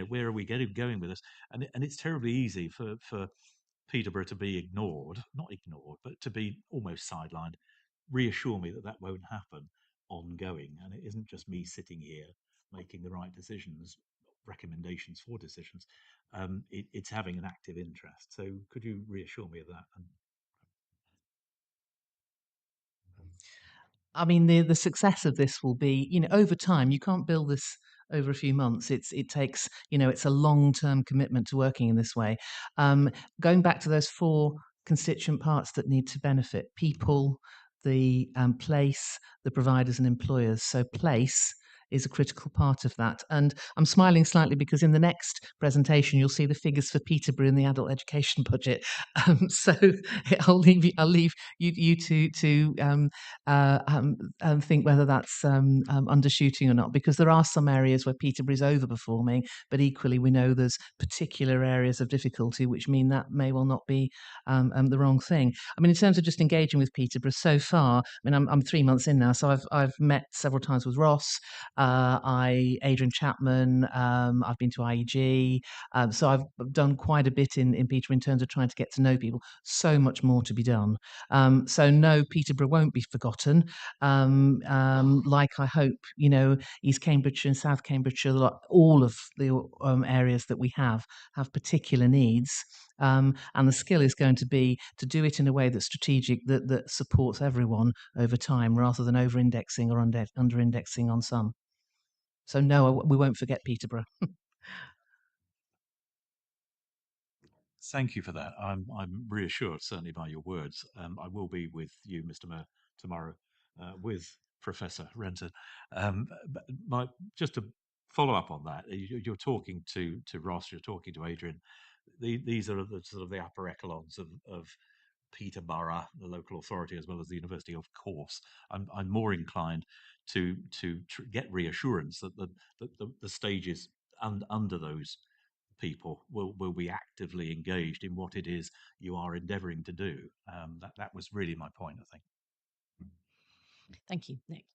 where are we going with this? And it's terribly easy for Peterborough to be ignored, not ignored, but to be almost sidelined. Reassure me that that won't happen ongoing, and it isn't just me sitting here making the right decisions, recommendations for decisions. It's having an active interest. So could you reassure me of that? I mean, the success of this will be, over time. You can't build this over a few months. It takes, it's a long term commitment to working in this way. Going back to those four constituent parts that need to benefit: people, the place, the providers, and employers. So place is a critical part of that. And I'm smiling slightly because in the next presentation you'll see the figures for Peterborough in the adult education budget. So I'll leave you to think whether that's undershooting or not, because there are some areas where Peterborough is overperforming, but equally we know there's particular areas of difficulty which mean that may well not be the wrong thing. I mean, in terms of just engaging with Peterborough so far, I mean, I'm 3 months in now, so I've met several times with Ross, Adrian Chapman, I've been to IEG, so I've done quite a bit in Peterborough in terms of trying to get to know people. So much more to be done. So no, Peterborough won't be forgotten. Like I hope, East Cambridgeshire and South Cambridgeshire, all of the areas that we have particular needs. And the skill is going to be to do it in a way that's strategic, that supports everyone over time, rather than over-indexing or under-indexing on some. So no, we won't forget Peterborough. Thank you for that. I'm reassured, certainly by your words. I will be with you, Mr. Mayor, tomorrow with Professor Renton. Just to follow up on that, you're talking to Ross, you're talking to Adrian. These are the sort of the upper echelons of Peterborough, the local authority, as well as the university. Of course, I'm more inclined to get reassurance that the stages under those people will be actively engaged in what it is you are endeavouring to do. That was really my point, I think. Thank you, Nick.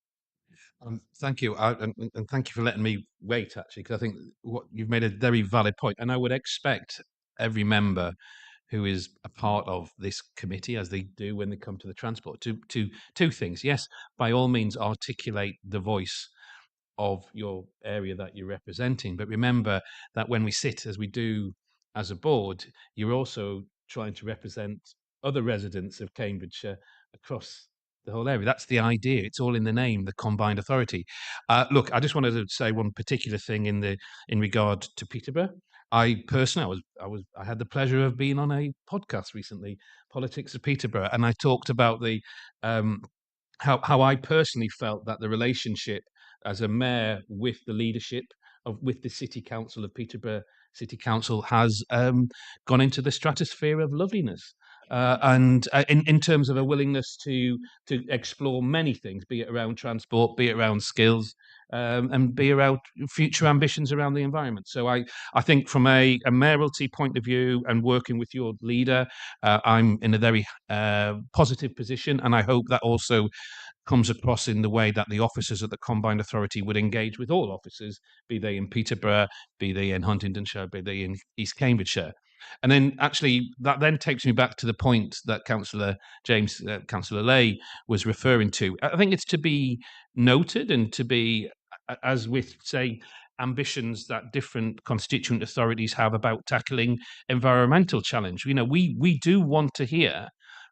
Thank you, and thank you for letting me wait, actually, because I think what you've made a very valid point, and I would expect every member who is a part of this committee, as they do when they come to the transport, to two things. Yes, by all means, articulate the voice of your area that you're representing, but remember that when we sit, as we do as a board, you're also trying to represent other residents of Cambridgeshire across the whole area. That's the idea. It's all in the name, the combined authority. Look, I just wanted to say one particular thing in regard to Peterborough. I personally, I had the pleasure of being on a podcast recently, Politics of Peterborough, and I talked about the how I personally felt that the relationship as a mayor with the leadership with the City Council of Peterborough City Council has gone into the stratosphere of loveliness. And in terms of a willingness to explore many things, be it around transport, be it around skills, and be around future ambitions around the environment. So I think from a mayoralty point of view and working with your leader, I'm in a very positive position, and I hope that also comes across in the way that the officers of the Combined Authority would engage with all officers, be they in Peterborough, be they in Huntingdonshire, be they in East Cambridgeshire. And then actually that then takes me back to the point that Councillor James, Councillor Lay was referring to. I think it's to be noted and to be, as with, say, ambitions that different constituent authorities have about tackling environmental challenge. You know, we do want to hear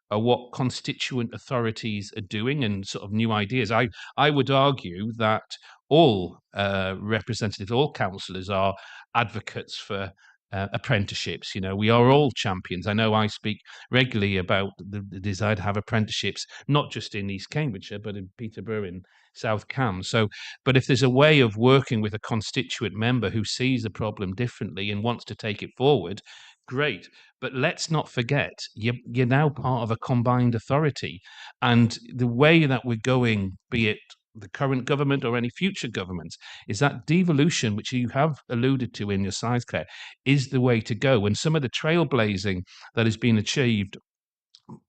what constituent authorities are doing and sort of new ideas. I would argue that all representatives, all councillors are advocates for apprenticeships. You know, we are all champions. I know I speak regularly about the desire to have apprenticeships, not just in East Cambridgeshire, but in Peterborough, in South Cam. So, but if there's a way of working with a constituent member who sees the problem differently and wants to take it forward, great. But let's not forget, you're now part of a combined authority. And the way that we're going, be it the current government or any future governments, is that devolution, which you have alluded to in your slides, Claire, is the way to go. And some of the trailblazing that has been achieved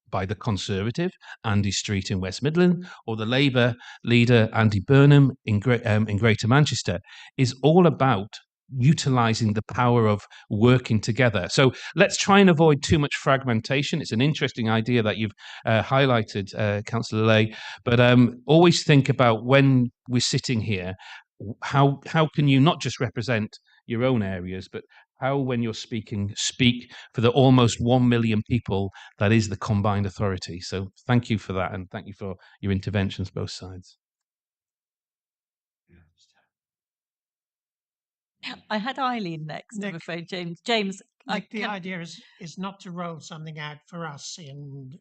by the Conservative, Andy Street in West Midland, or the Labour leader, Andy Burnham in Greater Manchester, is all about utilising the power of working together. So let's try and avoid too much fragmentation. It's an interesting idea that you've highlighted, Councillor Lay, but always think about when we're sitting here, how can you not just represent your own areas, but how, when you're speaking, speak for the almost 1 million people that is the combined authority. So thank you for that, and thank you for your interventions, both sides. I had Eileen next, Nick, I'm afraid, James. James, the idea is not to roll something out for us in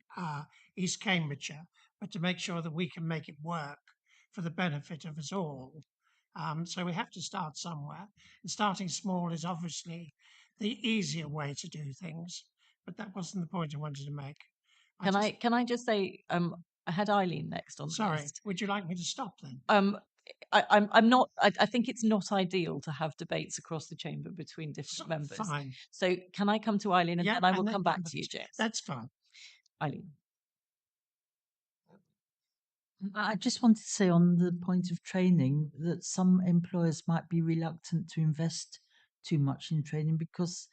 East Cambridgeshire, but to make sure that we can make it work for the benefit of us all. So we have to start somewhere, and starting small is obviously the easier way to do things. But that wasn't the point I wanted to make. Can I just say, I had Eileen next on the Sorry, list. would you like me to stop then? I'm not. I think it's not ideal to have debates across the chamber between different members. Fine. So can I come to Eileen and then I will come back to you, James? That's fine. Eileen. I just wanted to say on the point of training that some employers might be reluctant to invest too much in training because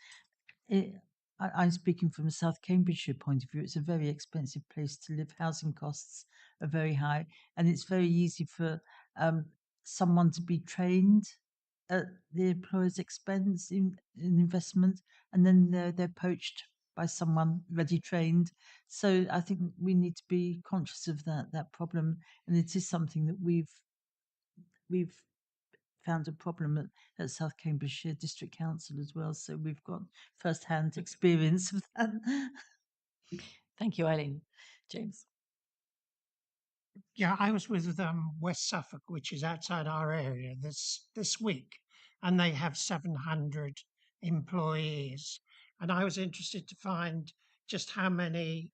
I'm speaking from a South Cambridgeshire point of view. It's a very expensive place to live. Housing costs are very high, and it's very easy for someone to be trained at the employer's expense in investment, and then they're poached by someone ready trained. So I think we need to be conscious of that problem, and it is something that we've found a problem at South Cambridgeshire District Council as well. So we've got first-hand experience of that. Thank you, Eileen. James. Yeah, I was with West Suffolk, which is outside our area, this week, and they have 700 employees. And I was interested to find just how many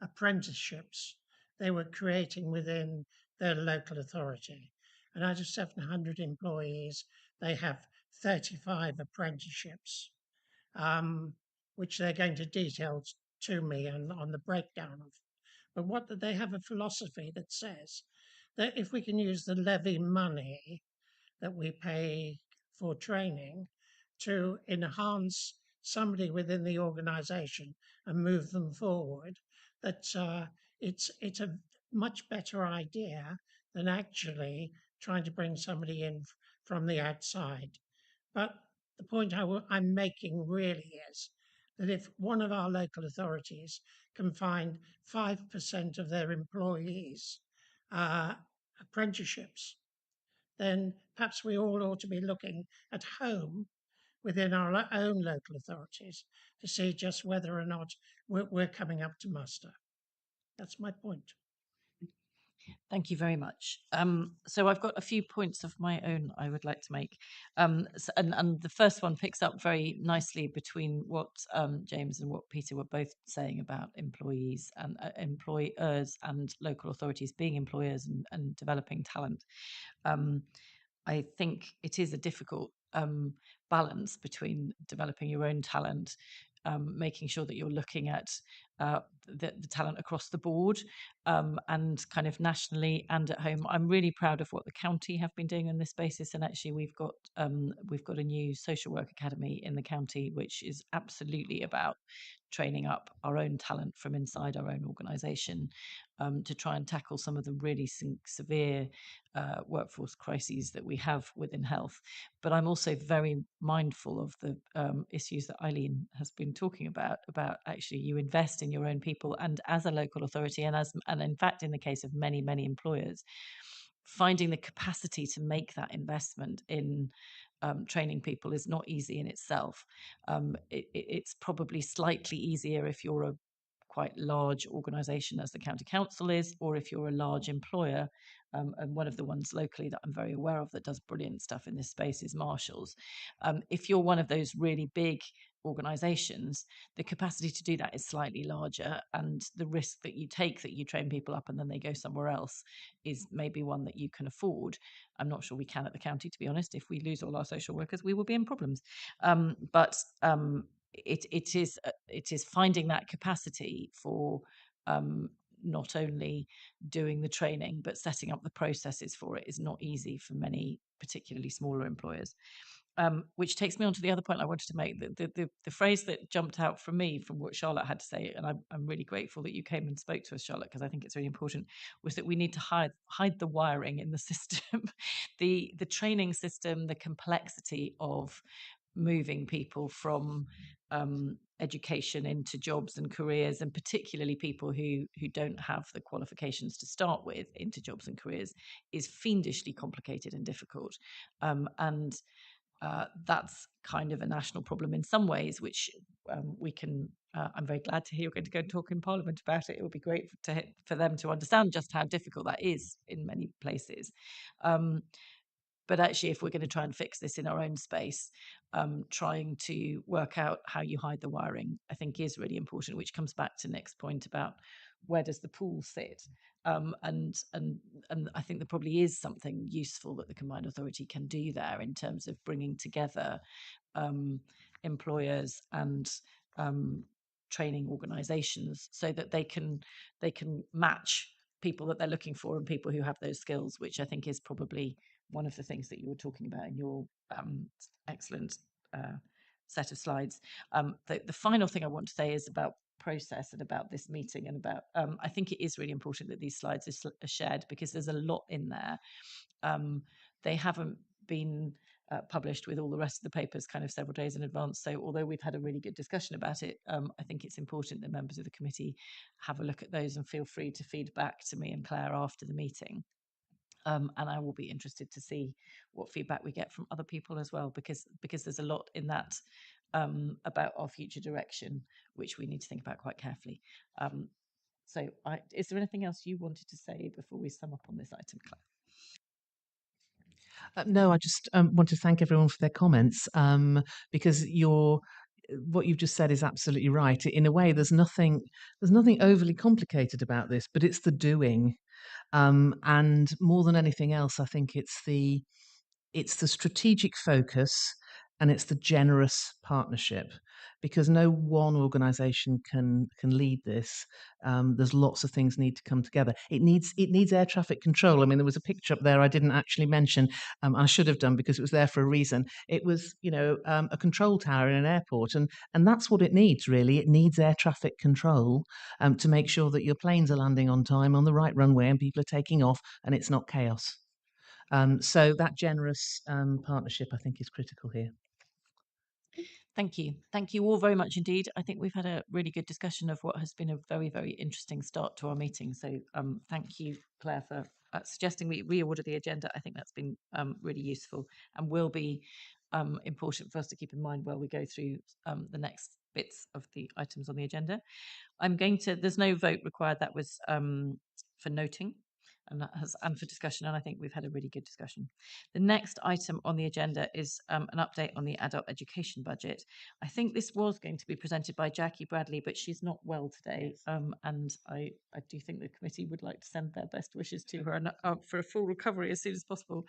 apprenticeships they were creating within their local authority. And out of 700 employees, they have 35 apprenticeships, which they're going to detail to me on the breakdown of. But what they have a philosophy that says that if we can use the levy money that we pay for training to enhance somebody within the organisation and move them forward, that it's a much better idea than actually trying to bring somebody in from the outside. But the point I'm making really is that if one of our local authorities can find 5% of their employees apprenticeships, then perhaps we all ought to be looking at home within our own local authorities to see just whether or not we're coming up to muster. That's my point. Thank you very much. So I've got a few points of my own I would like to make. And the first one picks up very nicely between what James and what Peter were both saying about employees and employers and local authorities being employers and developing talent. I think it is a difficult balance between developing your own talent, making sure that you're looking at the talent across the board, and kind of nationally and at home. I'm really proud of what the county have been doing on this basis, and actually we've got a new social work academy in the county, which is absolutely about training up our own talent from inside our own organisation, to try and tackle some of the really severe workforce crises that we have within health. But I'm also very mindful of the issues that Eileen has been talking about actually you invest in your own people, and as a local authority, and in fact in the case of many employers, finding the capacity to make that investment in training people is not easy in itself. It's probably slightly easier if you're a quite large organisation, as the county council is, or if you're a large employer. And one of the ones locally that I'm very aware of that does brilliant stuff in this space is Marshalls. If you're one of those really big organisations, the capacity to do that is slightly larger, and the risk that you take, that you train people up and then they go somewhere else, is maybe one that you can afford. I'm not sure we can at the county, to be honest. If we lose all our social workers, we will be in problems. But it is finding that capacity for not only doing the training but setting up the processes for it is not easy for many, particularly smaller employers. Which takes me on to the other point I wanted to make. The phrase that jumped out from me from what Charlotte had to say, and I'm really grateful that you came and spoke to us, Charlotte, because I think it's really important, was that we need to hide the wiring in the system. The training system, the complexity of moving people from education into jobs and careers, and particularly people who don't have the qualifications to start with into jobs and careers, is fiendishly complicated and difficult. And that's kind of a national problem in some ways, which we can. I'm very glad to hear you're going to go and talk in Parliament about it. It would be great for them to understand just how difficult that is in many places. But actually, if we're going to try and fix this in our own space, trying to work out how you hide the wiring, I think, is really important, which comes back to Nick's point about where does the pool sit. And I think there probably is something useful that the combined authority can do there in terms of bringing together employers and training organisations so that they can match people that they're looking for and people who have those skills, which I think is probably one of the things that you were talking about in your excellent set of slides. The final thing I want to say is about process and about this meeting, and about I think it is really important that these slides are shared, because there's a lot in there. They haven't been published with all the rest of the papers kind of several days in advance. So although we've had a really good discussion about it, I think it's important that members of the committee have a look at those and feel free to feed back to me and Claire after the meeting. And I will be interested to see what feedback we get from other people as well, because there's a lot in that about our future direction, which we need to think about quite carefully. So is there anything else you wanted to say before we sum up on this item, Claire? No, I just want to thank everyone for their comments, because what you've just said is absolutely right. In a way, there's nothing overly complicated about this, but it's the doing. And more than anything else, I think it's the strategic focus, and it's the generous partnership, because no one organisation can lead this. There's lots of things need to come together. It needs air traffic control. I mean, there was a picture up there I didn't actually mention. I should have done, because it was there for a reason. It was, a control tower in an airport, and that's what it needs, really. It needs air traffic control to make sure that your planes are landing on time on the right runway and people are taking off, and it's not chaos. So that generous partnership, I think, is critical here. Thank you. Thank you all very much indeed. I think we've had a really good discussion of what has been a very, very interesting start to our meeting. So thank you, Claire, for suggesting we reorder the agenda. I think that's been really useful, and will be important for us to keep in mind while we go through the next bits of the items on the agenda. There's no vote required. That was for noting and for discussion, and I think we've had a really good discussion. The next item on the agenda is an update on the adult education budget. I think this was going to be presented by Jackie Bradley, but she's not well today, and I do think the committee would like to send their best wishes to her and for a full recovery as soon as possible.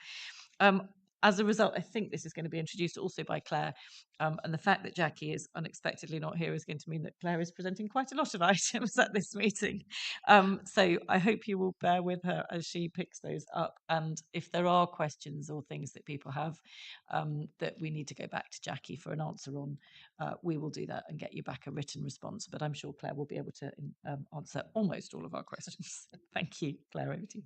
as a result, I think this is going to be introduced also by Claire. And the fact that Jackie is unexpectedly not here is going to mean that Claire is presenting quite a lot of items at this meeting. So I hope you will bear with her as she picks those up. And if there are questions or things that people have that we need to go back to Jackie for an answer on, we will do that and get you back a written response. But I'm sure Claire will be able to answer almost all of our questions. Thank you. Claire, over to you.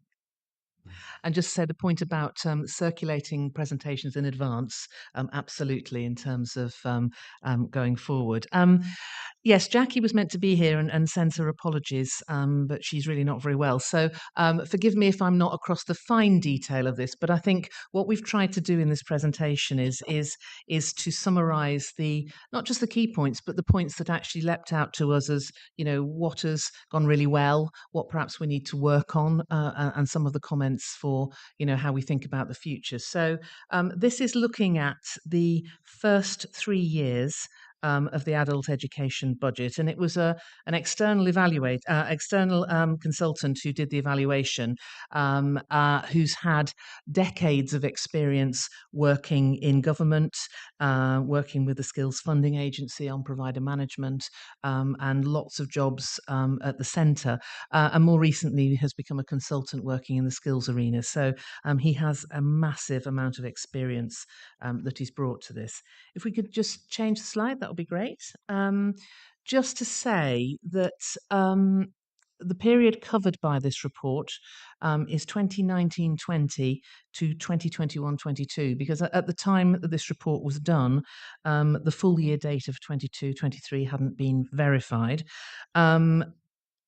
And just say the point about circulating presentations in advance, absolutely, in terms of going forward. Yes, Jackie was meant to be here and sends her apologies, but she's really not very well. So forgive me if I'm not across the fine detail of this, but I think what we've tried to do in this presentation is to summarise not just the key points, but the points that actually leapt out to us as, you know, what has gone really well, what perhaps we need to work on, and some of the comments for, you know, how we think about the future. So this is looking at the first 3 years of the adult education budget, and it was an external consultant who did the evaluation, who's had decades of experience working in government, working with the Skills Funding Agency on provider management, and lots of jobs at the centre, and more recently has become a consultant working in the skills arena. So he has a massive amount of experience that he's brought to this. If we could just change the slide, that would be great. Just to say that the period covered by this report is 2019-20 to 2021-22, because at the time that this report was done, the full year date of 22-23 hadn't been verified.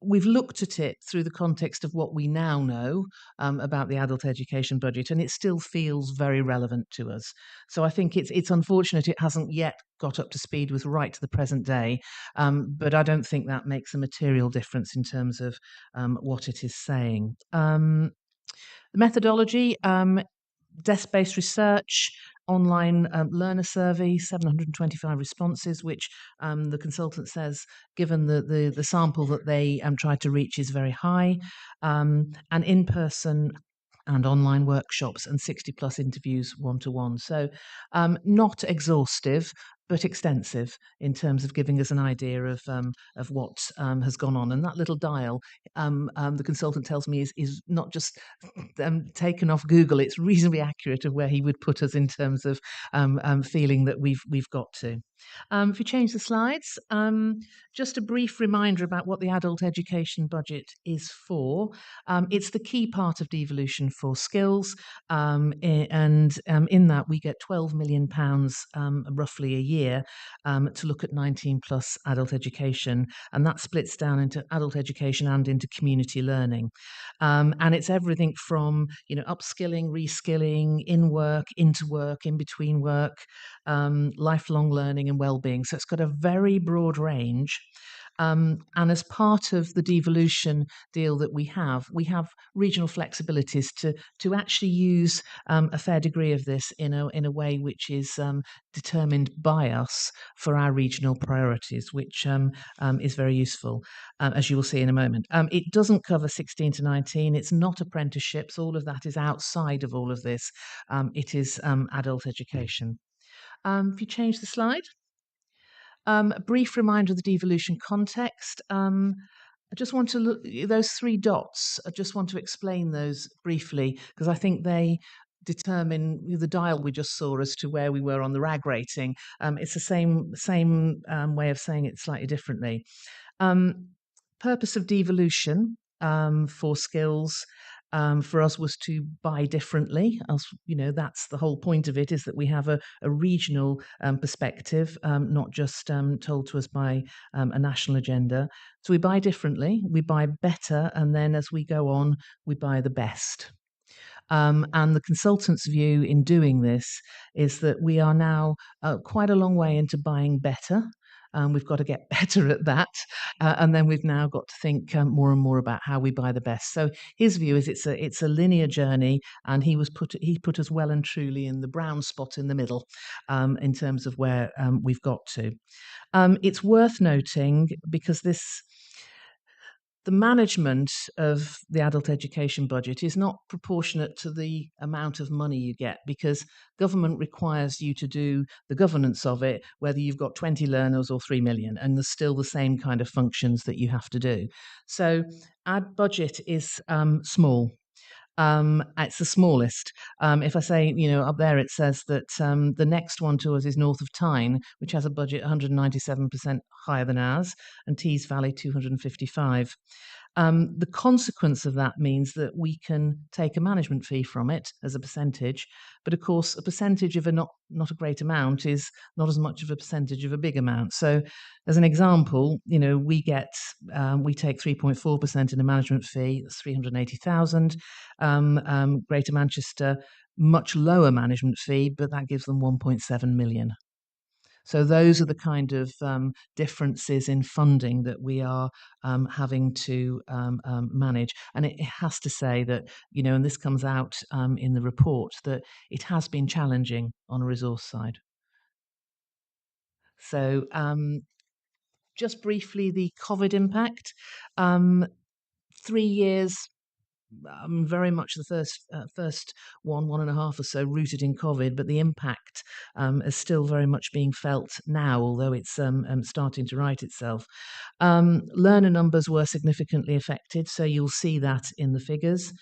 We've looked at it through the context of what we now know about the adult education budget, and it still feels very relevant to us. So I think it's unfortunate it hasn't yet got up to speed with right to the present day, but I don't think that makes a material difference in terms of what it is saying. The methodology, desk-based research, online learner survey, 725 responses, which the consultant says, given the sample that they tried to reach, is very high, and in-person and online workshops and 60 plus interviews one-to-one. So not exhaustive, but extensive in terms of giving us an idea of what has gone on. And that little dial, the consultant tells me, is not just taken off Google. It's reasonably accurate of where he would put us in terms of feeling that we've got to. If you change the slides, just a brief reminder about what the adult education budget is for. It's the key part of devolution for skills, and in that we get £12 million roughly a year to look at 19 plus adult education, and that splits down into adult education and into community learning. And it's everything from, you know, upskilling, reskilling, in work, into work, in between work, lifelong learning and well-being. So it's got a very broad range. And as part of the devolution deal that we have regional flexibilities to actually use a fair degree of this in a way which is determined by us for our regional priorities, which is very useful, as you will see in a moment. It doesn't cover 16 to 19. It's not apprenticeships. All of that is outside of all of this. It is adult education. If you change the slide. A brief reminder of the devolution context. I just want to look, those 3 dots, I just want to explain those briefly, because I think they determine the dial we just saw as to where we were on the RAG rating. It's the same way of saying it slightly differently. Purpose of devolution for skills for us was to buy differently. As you know, that's the whole point of it, is that we have a regional perspective, not just told to us by a national agenda. So we buy differently, we buy better, and then as we go on, we buy the best. And the consultant's view in doing this is that we are now quite a long way into buying better. We've got to get better at that. And then we've now got to think more and more about how we buy the best. So his view is it's a linear journey, and he put us well and truly in the brown spot in the middle in terms of where we've got to. It's worth noting, because the management of the adult education budget is not proportionate to the amount of money you get, because government requires you to do the governance of it, whether you've got 20 learners or 3 million, and there's still the same kind of functions that you have to do. So our budget is small. It's the smallest. If I say, up there it says that the next one to us is north of Tyne, which has a budget 197% higher than ours, and Tees Valley 255. The consequence of that means that we can take a management fee from it as a percentage, but of course, a percentage of a not a great amount is not as much of a percentage of a big amount. So, as an example, we take 3.4% in a management fee. That's 380,000. Greater Manchester, much lower management fee, but that gives them 1.7 million. So those are the kind of differences in funding that we are having to manage. And it has to say that, and this comes out in the report, that it has been challenging on a resource side. So just briefly, the COVID impact. 3 years, very much the first 1.5 or so rooted in COVID, but the impact is still very much being felt now, although it's starting to right itself. Learner numbers were significantly affected, so you'll see that in the figures.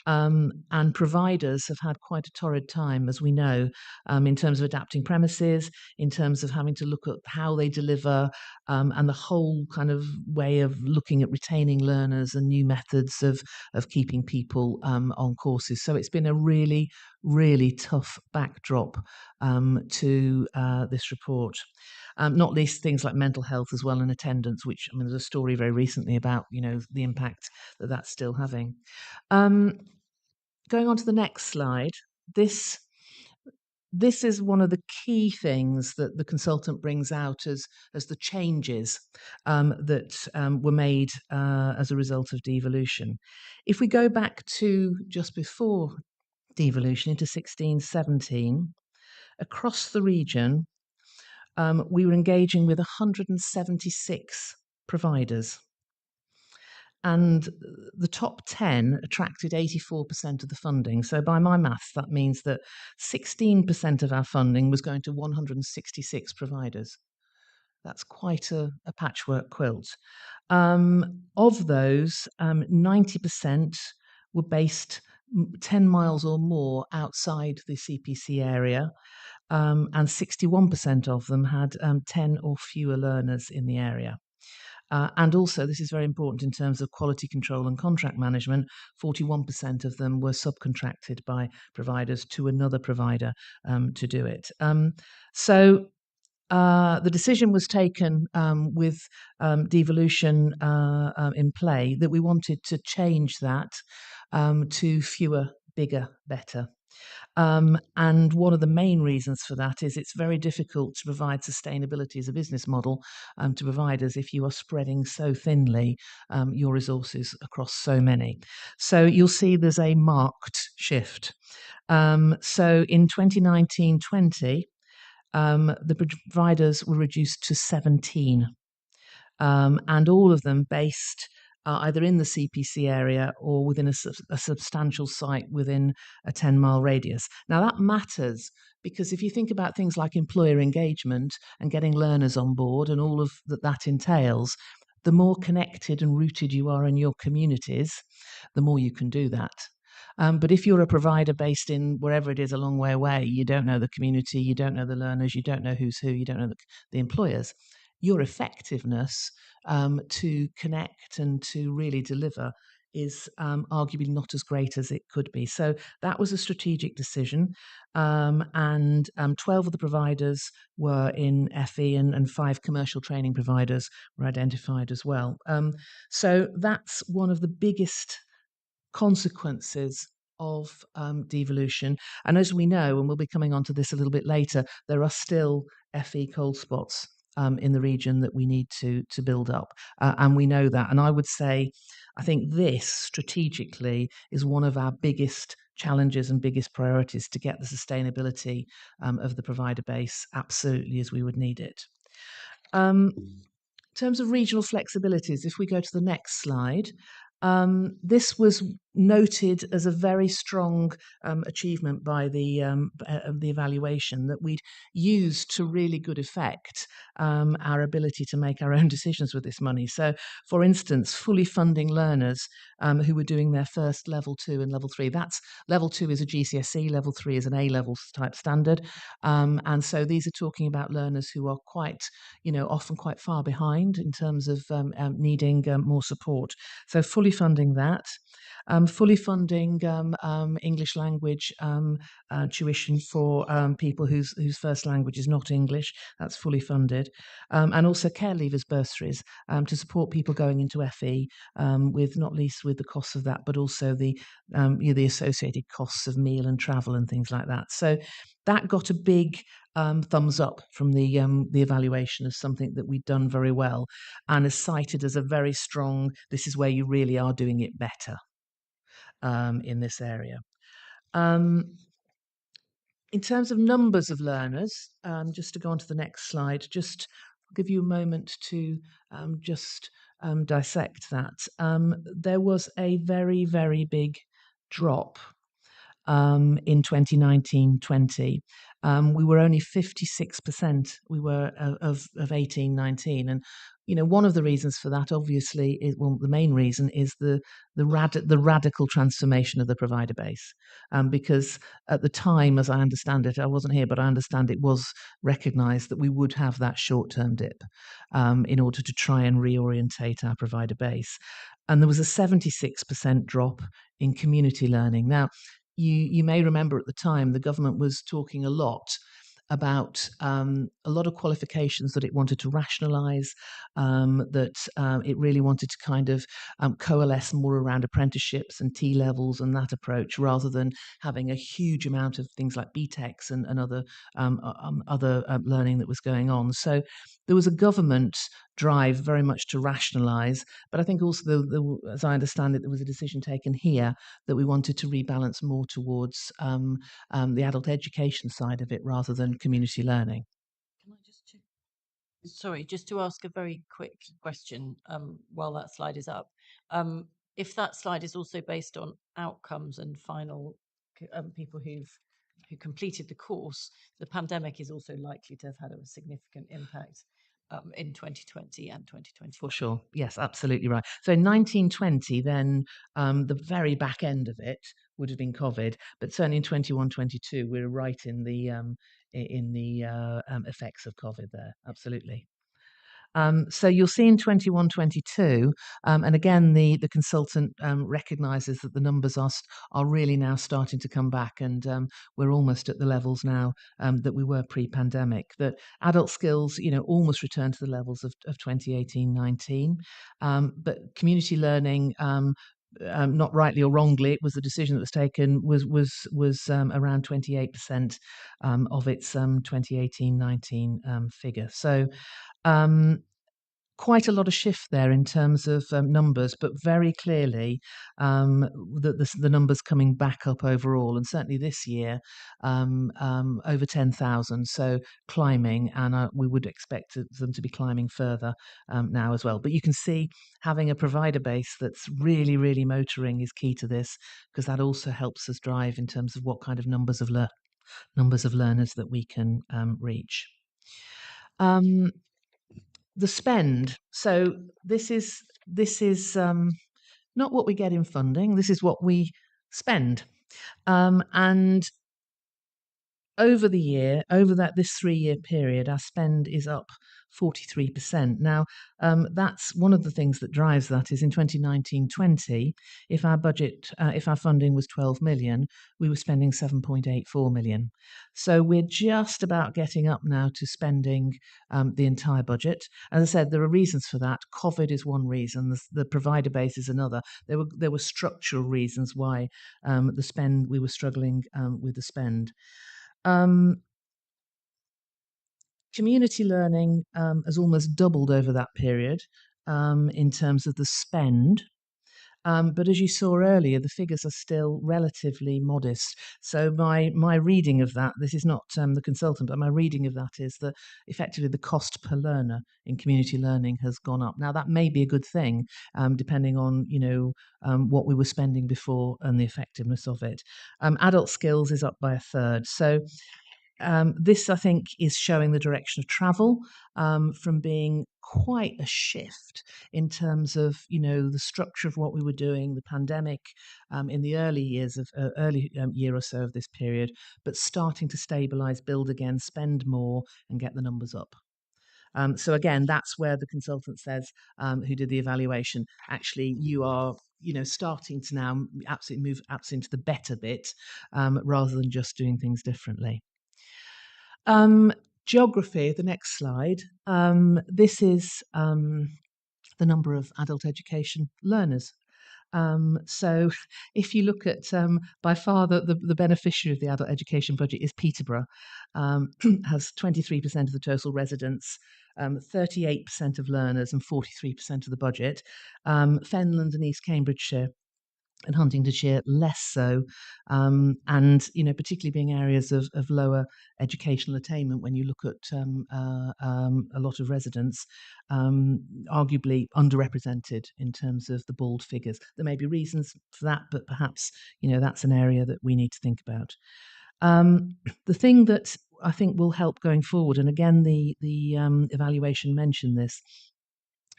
And providers have had quite a torrid time, as we know, in terms of adapting premises, in terms of having to look at how they deliver, and the whole kind of way of looking at retaining learners and new methods of keeping people on courses. So it's been a really, really tough backdrop to this report. Not least things like mental health as well, and attendance, which, there's a story very recently about, the impact that that's still having. Going on to the next slide, this is one of the key things that the consultant brings out as the changes that were made as a result of devolution. If we go back to just before devolution into 16-17, across the region, we were engaging with 176 providers. And the top 10 attracted 84% of the funding. So by my maths, that means that 16% of our funding was going to 166 providers. That's quite a patchwork quilt. Of those, 90% were based 10 miles or more outside the CPC area, and 61% of them had 10 or fewer learners in the area. And also, this is very important in terms of quality control and contract management, 41% of them were subcontracted by providers to another provider to do it. So the decision was taken with devolution in play that we wanted to change that to fewer, bigger, better. And one of the main reasons for that is it's very difficult to provide sustainability as a business model to providers if you are spreading so thinly your resources across so many. So you'll see there's a marked shift. So in 2019-20, the providers were reduced to 17, and all of them based either in the CPC area or within a substantial site within a 10-mile radius. Now, that matters because if you think about things like employer engagement and getting learners on board and all of that entails, the more connected and rooted you are in your communities, the more you can do that. But if you're a provider based in wherever it is a long way away, you don't know the community, you don't know the learners, you don't know who's who, you don't know the employers, your effectiveness to connect and to really deliver is arguably not as great as it could be. So that was a strategic decision. And 12 of the providers were in FE, and 5 commercial training providers were identified as well. So that's one of the biggest consequences of devolution. And as we know, and we'll be coming on to this a little bit later, there are still FE cold spots in the region that we need to build up. And we know that. And I would say, I think this strategically is one of our biggest challenges and biggest priorities to get the sustainability of the provider base absolutely as we would need it. In terms of regional flexibilities, if we go to the next slide, this was noted as a very strong achievement by the evaluation, that we'd used to really good effect our ability to make our own decisions with this money. So, for instance, fully funding learners who were doing their first level 2 and level 3. That's level 2 is a GCSE, level 3 is an A-level type standard, and so these are talking about learners who are quite, often quite far behind in terms of needing more support. So fully funding that. Fully funding English language tuition for people whose first language is not English. That's fully funded. And also care leavers bursaries to support people going into FE, with not least with the costs of that, but also the associated costs of meal and travel and things like that. So that got a big thumbs up from the evaluation as something that we'd done very well, and is cited as a very strong, this is where you really are doing it better in this area. In terms of numbers of learners, just to go on to the next slide, just give you a moment to just dissect that. There was a very, very big drop in 2019-20. We were only 56%. We were of 18-19, and one of the reasons for that, obviously, is, well, the main reason is the radical transformation of the provider base. Because at the time, as I understand it, I wasn't here, but I understand it was recognised that we would have that short-term dip in order to try and reorientate our provider base. And there was a 76% drop in community learning. Now, you may remember at the time the government was talking a lot about a lot of qualifications that it wanted to rationalise, that it really wanted to kind of coalesce more around apprenticeships and T-levels and that approach, rather than having a huge amount of things like BTECs and other learning that was going on. So there was a government drive very much to rationalise, but I think also, as I understand it, there was a decision taken here that we wanted to rebalance more towards the adult education side of it rather than community learning. Can I just check? Sorry, just to ask a very quick question while that slide is up. If that slide is also based on outcomes and final people who completed the course, the pandemic is also likely to have had a significant impact in 2020 and 2021. For sure. Yes, absolutely right. So in 1920, then the very back end of it would have been COVID, but certainly in 21-22, we're right in the effects of COVID there. Absolutely. So you'll see in 21-22, and again, the consultant recognises that the numbers are really now starting to come back, and we're almost at the levels now that we were pre-pandemic. That adult skills, almost returned to the levels of 2018-19, but community learning. Not rightly or wrongly, it was the decision that was taken was around 28% of its 2018-19 figure. So quite a lot of shift there in terms of numbers, but very clearly the numbers coming back up overall, and certainly this year over 10,000, so climbing, and we would expect them to be climbing further now as well. But you can see having a provider base that's really, really motoring is key to this, because that also helps us drive in terms of what kind of numbers of learners that we can reach. The spend. So this is not what we get in funding. This is what we spend, and over the year, over this 3-year period, our spend is up 43%. Now, that's one of the things that drives that is in 2019-20, if our budget, if our funding was 12 million, we were spending 7.84 million. So we're just about getting up now to spending the entire budget. As I said, there are reasons for that. COVID is one reason. The provider base is another. There were structural reasons why the spend, we were struggling with the spend. Community learning has almost doubled over that period in terms of the spend. But as you saw earlier, the figures are still relatively modest. So my reading of that, this is not the consultant, but my reading of that is that effectively the cost per learner in community learning has gone up. Now that may be a good thing, depending on what we were spending before and the effectiveness of it. Adult skills is up by a third. So this, I think, is showing the direction of travel, from being quite a shift in terms of, the structure of what we were doing, the pandemic, in the early years of year or so of this period, but starting to stabilize, build again, spend more, and get the numbers up. So again, that's where the consultant says, who did the evaluation, actually, you are starting to now absolutely move into the better bit, rather than just doing things differently. Geography, the next slide. This is the number of adult education learners. So if you look at, by far the beneficiary of the adult education budget is Peterborough, has 23% of the total residents, 38% of learners and 43% of the budget. Fenland and East Cambridgeshire and Huntingdonshire less so, and particularly being areas of lower educational attainment. When you look at a lot of residents, arguably underrepresented in terms of the bald figures. There may be reasons for that, but perhaps that's an area that we need to think about. The thing that I think will help going forward, and again the evaluation mentioned this,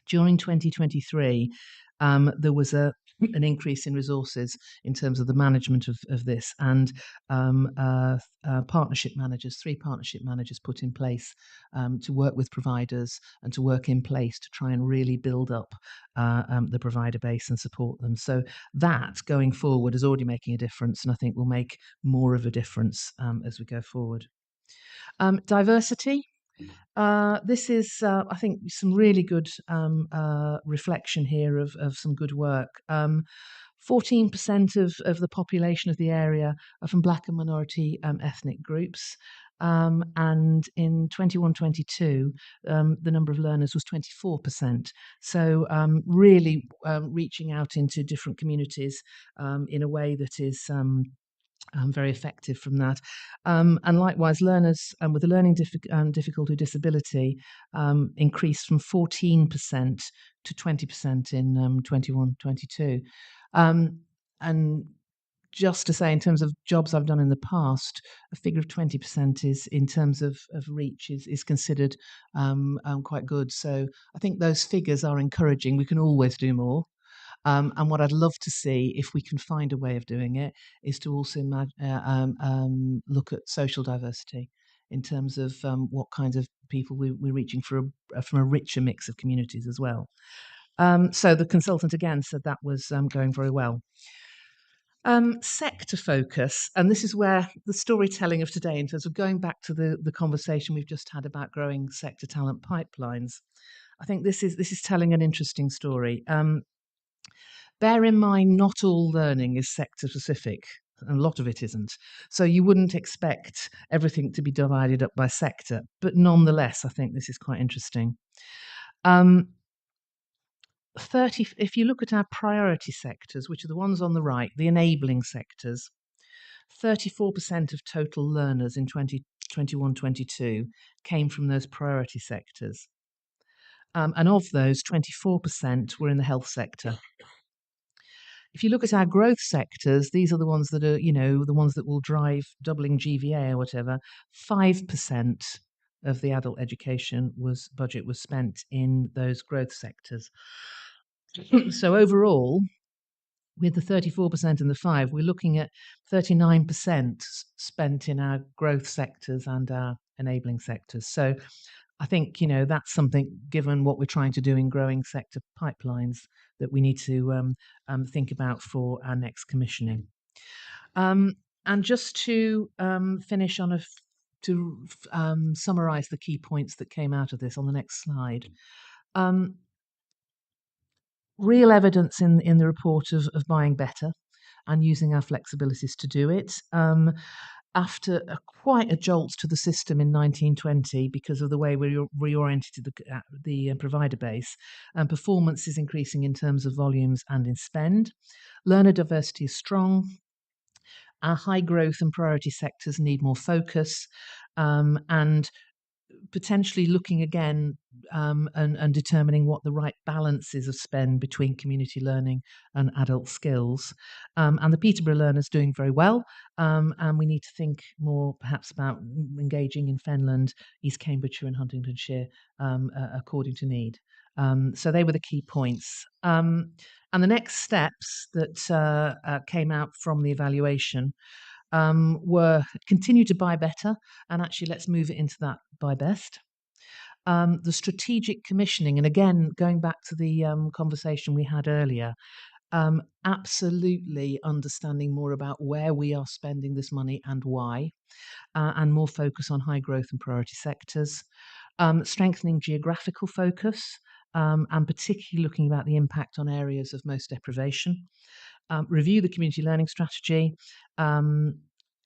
during 2023, there was an increase in resources in terms of the management of this, and partnership managers, 3 partnership managers put in place to work with providers and to work in place to try and really build up the provider base and support them. So that going forward is already making a difference, and I think will make more of a difference as we go forward. Diversity. This is, I think, some really good reflection here of some good work. 14% of the population of the area are from black and minority ethnic groups. And in 21-22, the number of learners was 24%. So really reaching out into different communities in a way that is very effective from that. And likewise, learners with a learning difficulty or disability increased from 14% to 20% in 21-22. And just to say, in terms of jobs I've done in the past, a figure of 20% is, in terms of reach, is considered quite good. So I think those figures are encouraging. We can always do more. And what I'd love to see, if we can find a way of doing it, is to also look at social diversity in terms of what kinds of people we're reaching from a richer mix of communities as well. So the consultant again said that was going very well. Sector focus, and this is where the storytelling of today, in terms of going back to the conversation we've just had about growing sector talent pipelines, I think this is telling an interesting story. Bear in mind, not all learning is sector specific, and a lot of it isn't. So you wouldn't expect everything to be divided up by sector, but nonetheless, I think this is quite interesting. 30, if you look at our priority sectors, which are the ones on the right, the enabling sectors, 34% of total learners in 2021-22 came from those priority sectors. And of those, 24% were in the health sector. If you look at our growth sectors, these are the ones that are, the ones that will drive doubling GVA or whatever. 5% of the adult education budget was spent in those growth sectors. So overall, with the 34% and the 5%, we're looking at 39% spent in our growth sectors and our enabling sectors. So I think, that's something, given what we're trying to do in growing sector pipelines, that we need to think about for our next commissioning. And just to finish on summarise the key points that came out of this on the next slide. Real evidence in the report of buying better and using our flexibilities to do it. quite a jolt to the system in 1920 because of the way we reoriented the provider base, and performance is increasing in terms of volumes and in spend. Learner diversity is strong. Our high growth and priority sectors need more focus, and potentially looking again and determining what the right balance is of spend between community learning and adult skills. And the Peterborough learners doing very well, and we need to think more perhaps about engaging in Fenland, East Cambridgeshire and Huntingdonshire according to need. So they were the key points. And the next steps that came out from the evaluation were continue to buy better, and actually let's move it into that buy best. The strategic commissioning, and again, going back to the conversation we had earlier, absolutely understanding more about where we are spending this money and why, and more focus on high growth and priority sectors. Strengthening geographical focus, and particularly looking about the impact on areas of most deprivation. Review the community learning strategy, and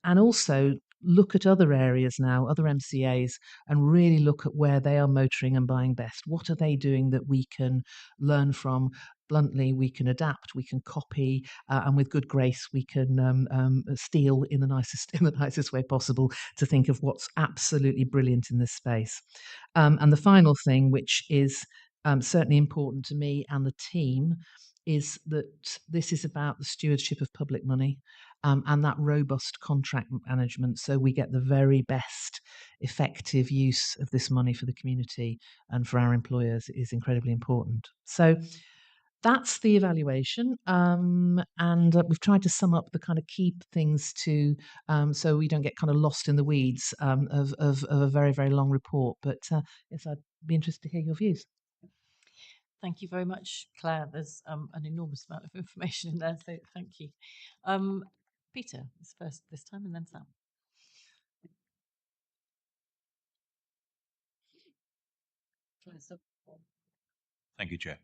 also look at other areas now, other MCAs, and really look at where they are motoring and buying best. What are they doing that we can learn from? Bluntly, we can adapt, we can copy, and with good grace, we can steal in the nicest way possible to think of what's absolutely brilliant in this space. And the final thing, which is certainly important to me and the team, is that this is about the stewardship of public money, and that robust contract management, so we get the very best effective use of this money for the community and for our employers is incredibly important. So that's the evaluation, and we've tried to sum up the kind of key things to so we don't get kind of lost in the weeds of a very, very long report. But yes, I'd be interested to hear your views. Thank you very much, Claire. There's an enormous amount of information in there, so thank you. Peter is first this time, and then Sam. Thank you, Chair.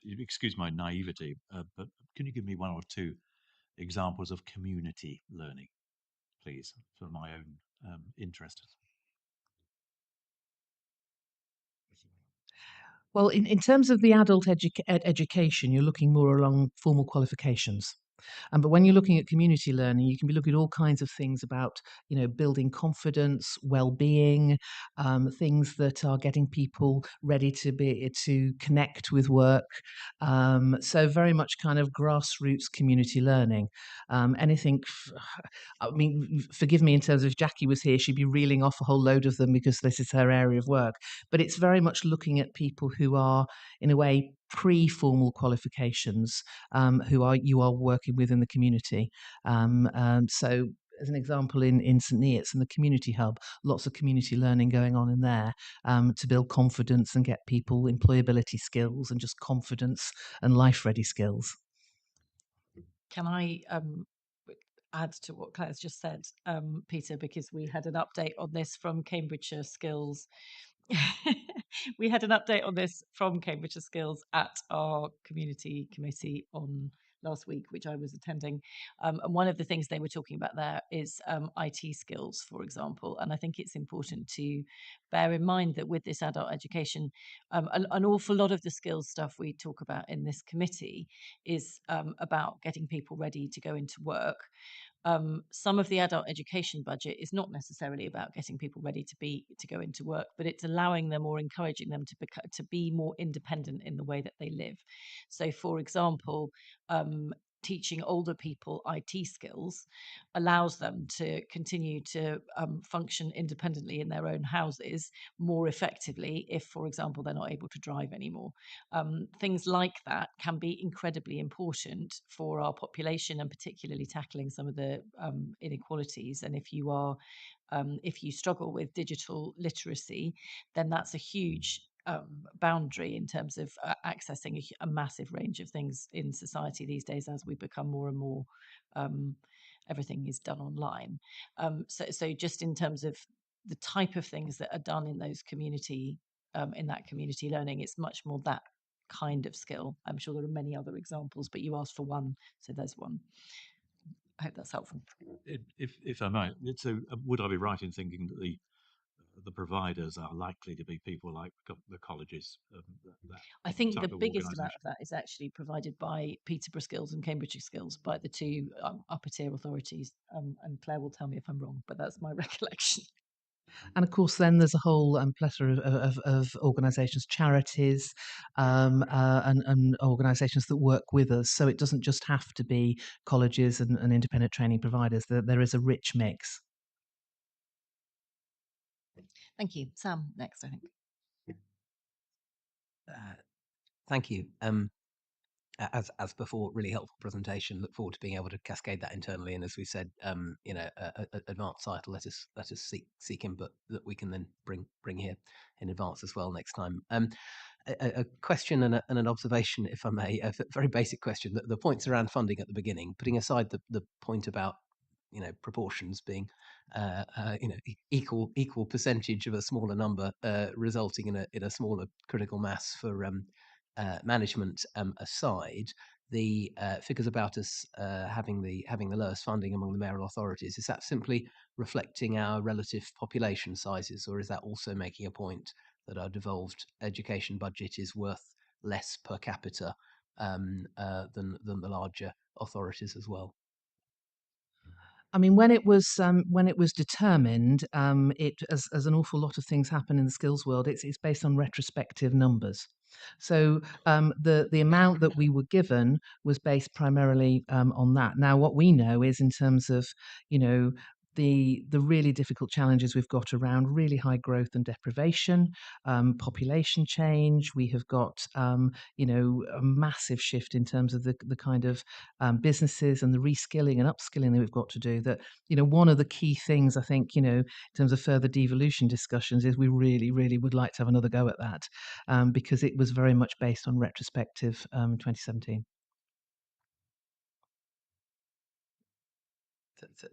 Excuse my naivety, but can you give me one or two examples of community learning, please, for my own interest? Well, in terms of the adult education, you're looking more along formal qualifications. But when you're looking at community learning, you can be looking at all kinds of things about, building confidence, well-being, things that are getting people ready to connect with work. So very much kind of grassroots community learning. Anything. I mean, forgive me in terms of if Jackie was here, she'd be reeling off a whole load of them because this is her area of work. But it's very much looking at people who are, in a way, pre-formal qualifications, who you are working with in the community. So as an example, in St Neots, in the community hub, lots of community learning going on in there, to build confidence and get people employability skills and just confidence and life-ready skills. Can I add to what Claire's just said, Peter, because we had an update on this from Cambridgeshire Skills. We had an update on this from Cambridgeshire Skills at our community committee on last week, which I was attending. And one of the things they were talking about there is IT skills, for example. And I think it's important to bear in mind that with this adult education, an awful lot of the skills stuff we talk about in this committee is about getting people ready to go into work. Some of the adult education budget is not necessarily about getting people ready to go into work, but it's allowing them or encouraging them to be more independent in the way that they live. So, for example, teaching older people IT skills allows them to continue to function independently in their own houses more effectively if, for example, they're not able to drive anymore. Things like that can be incredibly important for our population, and particularly tackling some of the inequalities. And if you struggle with digital literacy, then that's a huge boundary in terms of accessing a massive range of things in society these days as we become more and more everything is done online. So just in terms of the type of things that are done in those community in that community learning, it's much more that kind of skill. I'm sure there are many other examples, but you asked for one, so there's one. I hope that's helpful. If I might, so would I be right in thinking that the providers are likely to be people like the colleges? I think the type of biggest amount organisation? of that is actually provided by Peterborough Skills and Cambridge Skills, by the two upper tier authorities. And Claire will tell me if I'm wrong, but that's my recollection. And of course, then there's a whole plethora of organisations, charities, and organisations that work with us. So it doesn't just have to be colleges and independent training providers. There is a rich mix. Thank you. Sam, next, I think. Thank you. As before, really helpful presentation. Look forward to being able to cascade that internally. And as we said, advanced title. Let us seek input that we can then bring here in advance as well next time. A question and an observation, if I may. A very basic question. The points around funding at the beginning, putting aside the point about proportions being equal percentage of a smaller number resulting in a smaller critical mass for management aside, the figures about us having the lowest funding among the mayoral authorities, is that simply reflecting our relative population sizes, or is that also making a point that our devolved education budget is worth less per capita than the larger authorities as well? I mean, when it was determined, it as an awful lot of things happen in the skills world, it's based on retrospective numbers. So the amount that we were given was based primarily on that. Now, what we know is in terms of the really difficult challenges we've got around really high growth and deprivation, population change. We have got a massive shift in terms of the kind of businesses and the reskilling and upskilling that we've got to do. That one of the key things I think in terms of further devolution discussions is we really would like to have another go at that because it was very much based on retrospective 2017.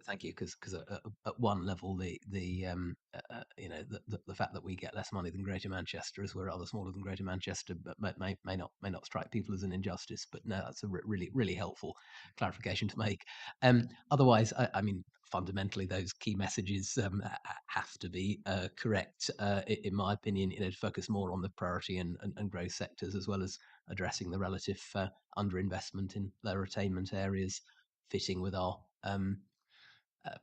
Thank you, because at one level, the fact that we get less money than Greater Manchester, as we're rather smaller than Greater Manchester, but may not strike people as an injustice. But no, that's a really helpful clarification to make. Otherwise, I mean, fundamentally, those key messages have to be correct, in my opinion. To focus more on the priority and growth sectors, as well as addressing the relative underinvestment in lower attainment areas, fitting with our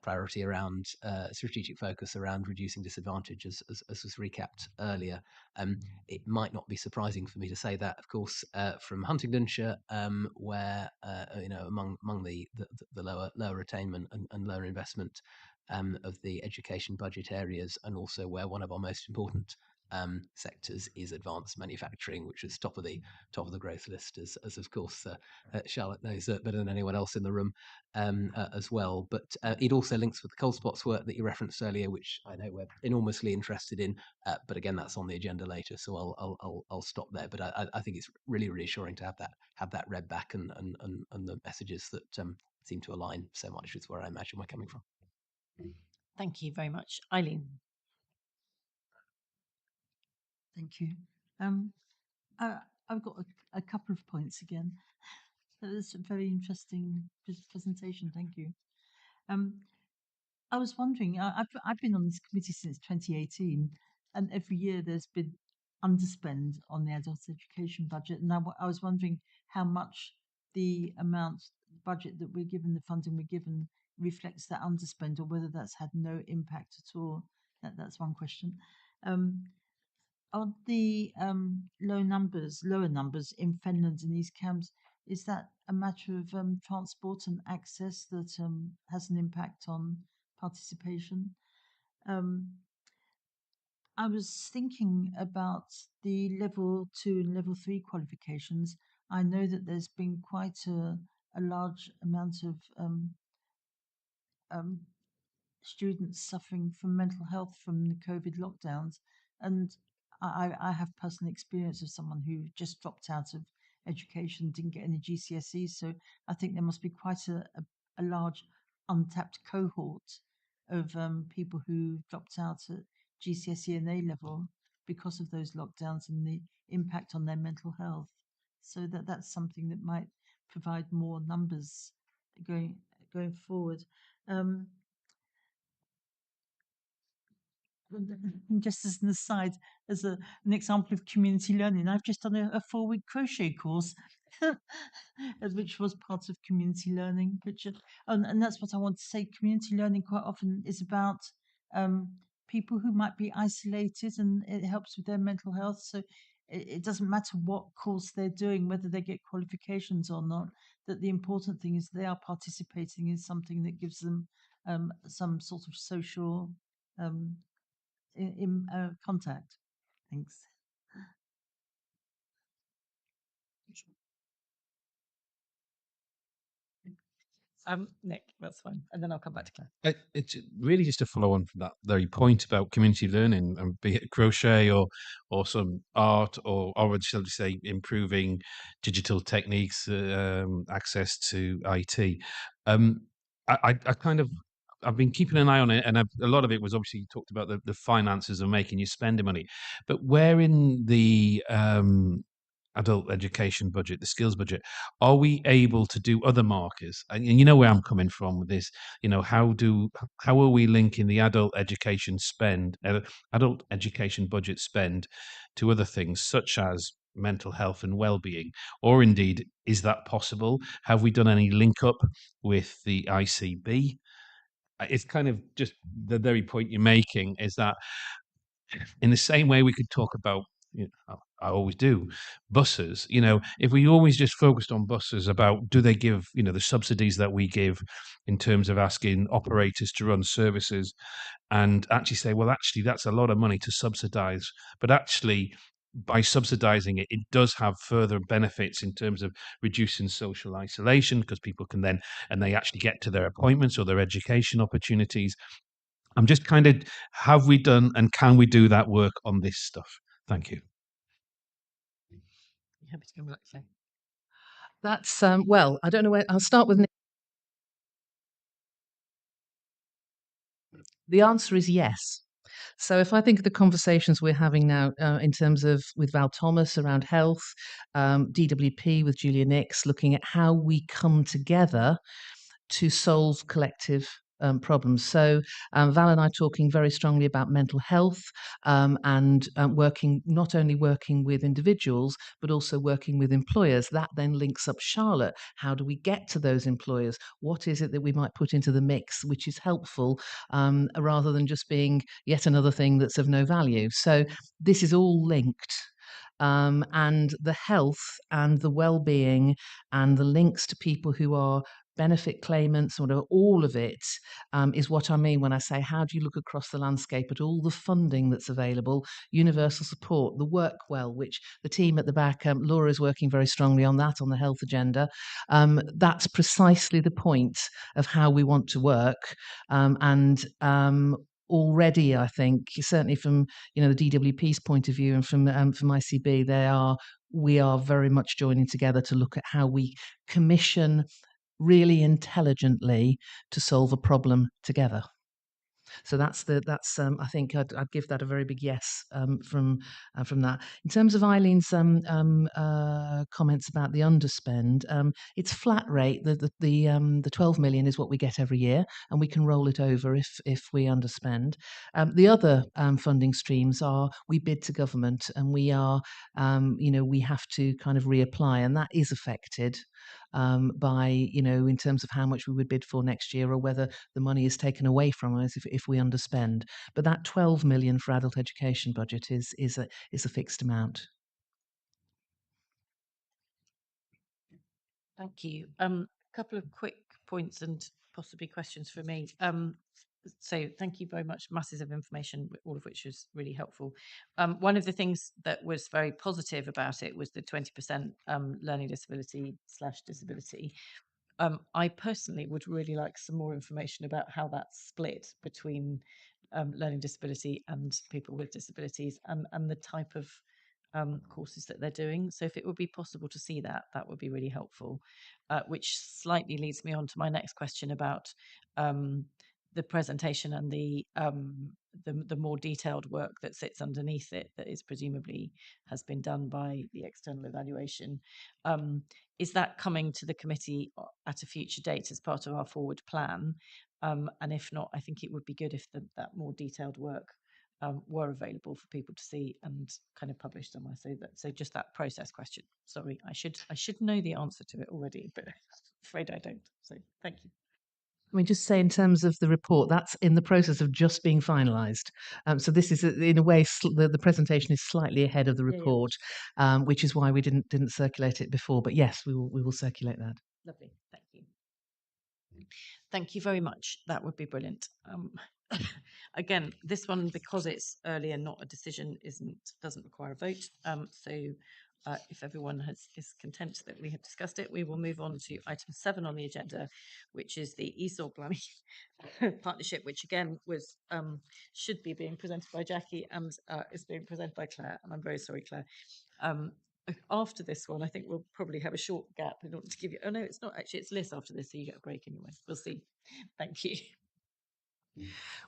priority around strategic focus around reducing disadvantage, as was recapped earlier. It might not be surprising for me to say that, of course, from Huntingdonshire, where among the lower attainment and lower investment of the education budget areas, and also where one of our most important sectors is advanced manufacturing, which is top of the growth list, as of course Charlotte knows better than anyone else in the room as well. But it also links with the cold spots work that you referenced earlier, which I know we're enormously interested in. But again, that's on the agenda later, so I'll stop there. But I think it's really reassuring to have that read back and the messages that seem to align so much with where I imagine we're coming from. Thank you very much. Eileen. Thank you. I've got a couple of points again. That was a very interesting presentation. Thank you. I was wondering, I've been on this committee since 2018, and every year there's been underspend on the adult education budget. And I was wondering how much the budget that we're given, the funding we're given, reflects that underspend, or whether that's had no impact at all. That's one question. On the lower numbers in Fenland in these camps, is that a matter of transport and access that has an impact on participation? I was thinking about the level 2 and level 3 qualifications. I know that there's been quite a large amount of students suffering from mental health from the COVID lockdowns. And I have personal experience of someone who just dropped out of education, didn't get any GCSEs. So I think there must be quite a large untapped cohort of people who dropped out at GCSE and A level because of those lockdowns and the impact on their mental health. So that's something that might provide more numbers going going forward. And just as an aside, as an example of community learning, I've just done a 4-week crochet course, which was part of community learning. And that's what I want to say. Community learning quite often is about people who might be isolated, and it helps with their mental health. So it doesn't matter what course they're doing, whether they get qualifications or not. That the important thing is they are participating in something that gives them some sort of social in contact. Thanks. Nick, that's fine, and then I'll come back to Claire. It's really just to follow on from that very point about community learning, and be it crochet or some art, or shall we say improving digital techniques, access to IT. I kind of, I've been keeping an eye on it, and a lot of it was obviously you talked about the finances of making you spending money, but where in the adult education budget, the skills budget, are we able to do other markers? And you know where I'm coming from with this. You know, how are we linking the adult education spend, adult education budget spend, to other things such as mental health and well-being, or indeed, is that possible? Have we done any link up with the ICB? It's kind of just the very point you're making, is that in the same way we could talk about, I always do, buses. You know, if we always just focused on buses, about do they give, the subsidies that we give in terms of asking operators to run services, and actually say, well, actually that's a lot of money to subsidize, but actually by subsidizing it, it does have further benefits in terms of reducing social isolation, because people can then, and they actually get to their appointments or their education opportunities. I'm just kind of, have we done and can we do that work on this stuff? Thank you. Happy to come back, Claire. That's well, I don't know where I'll start with. The answer is yes. So if I think of the conversations we're having now in terms of with Val Thomas around health, DWP with Julia Nix, looking at how we come together to solve collective problems. So Val and I talking very strongly about mental health and working, not only working with individuals, but also working with employers. That then links up Charlotte. How do we get to those employers? What is it that we might put into the mix which is helpful rather than just being yet another thing that's of no value? So this is all linked. And the health and the well-being and the links to people who are benefit claimants, sort of all of it is what I mean when I say, how do you look across the landscape at all the funding that's available, universal support, the work well, which the team at the back, Laura is working very strongly on that, on the health agenda. That's precisely the point of how we want to work. Already, I think, certainly from the DWP's point of view and from ICB, we are very much joining together to look at how we commission really intelligently to solve a problem together. So that's I think I'd give that a very big yes from that. In terms of Eileen's comments about the underspend, it's flat rate. The 12 million is what we get every year, and we can roll it over if we underspend. The other funding streams are we bid to government, and we are we have to kind of reapply, and that is affected by in terms of how much we would bid for next year, or whether the money is taken away from us if we underspend. But that 12 million for adult education budget is a fixed amount. Thank you. Couple of quick points and possibly questions for me. So thank you very much. Masses of information, all of which was really helpful. One of the things that was very positive about it was the 20% learning disability/disability. I personally would really like some more information about how that's split between learning disability and people with disabilities, and the type of courses that they're doing. So if it would be possible to see that, that would be really helpful. Which slightly leads me on to my next question about the presentation and the more detailed work that sits underneath it, that is presumably has been done by the external evaluation. is that coming to the committee at a future date as part of our forward plan? And if not, I think it would be good if that more detailed work were available for people to see and kind of published somewhere. So just that process question. Sorry, I should know the answer to it already, but I'm afraid I don't. So thank you. I mean, just say in terms of the report, that's in the process of just being finalised. So this is, in a way, the presentation is slightly ahead of the Yeah, report, which is why we didn't circulate it before. But yes, we will circulate that. Lovely, thank you. Thank you very much. That would be brilliant. Again, this one, because it's early and not a decision, doesn't require a vote. If everyone is content that we have discussed it, we will move on to item 7 on the agenda, which is the ESOL planning partnership, which again should be being presented by Jackie and is being presented by Claire. And I'm very sorry, Claire. After this one, I think we'll probably have a short gap in order to give you. Oh no, it's not actually. It's Liz after this, so you get a break anyway. We'll see. Thank you.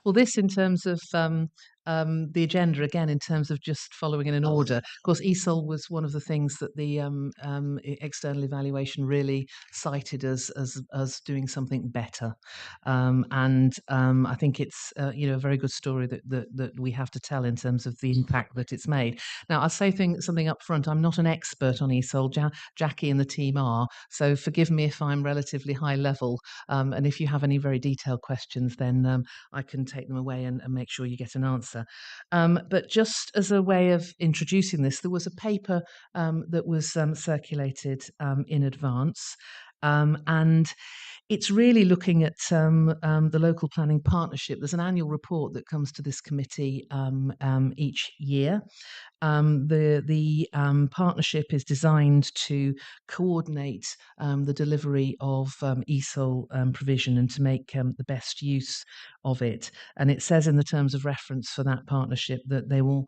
Well, this in terms of the agenda, again, in terms of just following in an order. Of course, ESOL was one of the things that the external evaluation really cited as doing something better. I think it's a very good story that we have to tell in terms of the impact that it's made. Now, I'll say something up front. I'm not an expert on ESOL. Jackie and the team are, so forgive me if I'm relatively high level. And if you have any very detailed questions, then I can take them away and make sure you get an answer. But just as a way of introducing this, there was a paper that was circulated in advance. And it's really looking at the local planning partnership. There's an annual report that comes to this committee each year. The partnership is designed to coordinate the delivery of ESOL provision and to make the best use of it. And it says in the terms of reference for that partnership that they will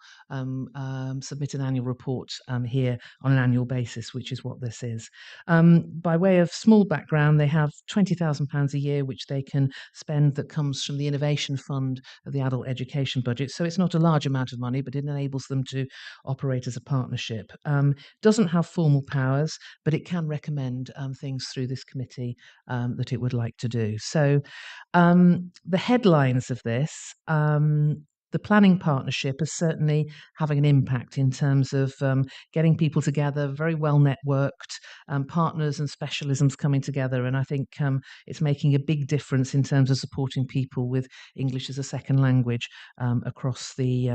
submit an annual report here on an annual basis, which is what this is. By way of small background, they have £20,000 a year, which they can spend, that comes from the Innovation Fund of the Adult Education Budget. So it's not a large amount of money, but it enables them to operate as a partnership. Doesn't have formal powers, but it can recommend things through this committee that it would like to do. So the headlines of this, the planning partnership is certainly having an impact in terms of getting people together, very well networked, partners and specialisms coming together. And I think it's making a big difference in terms of supporting people with English as a second language across the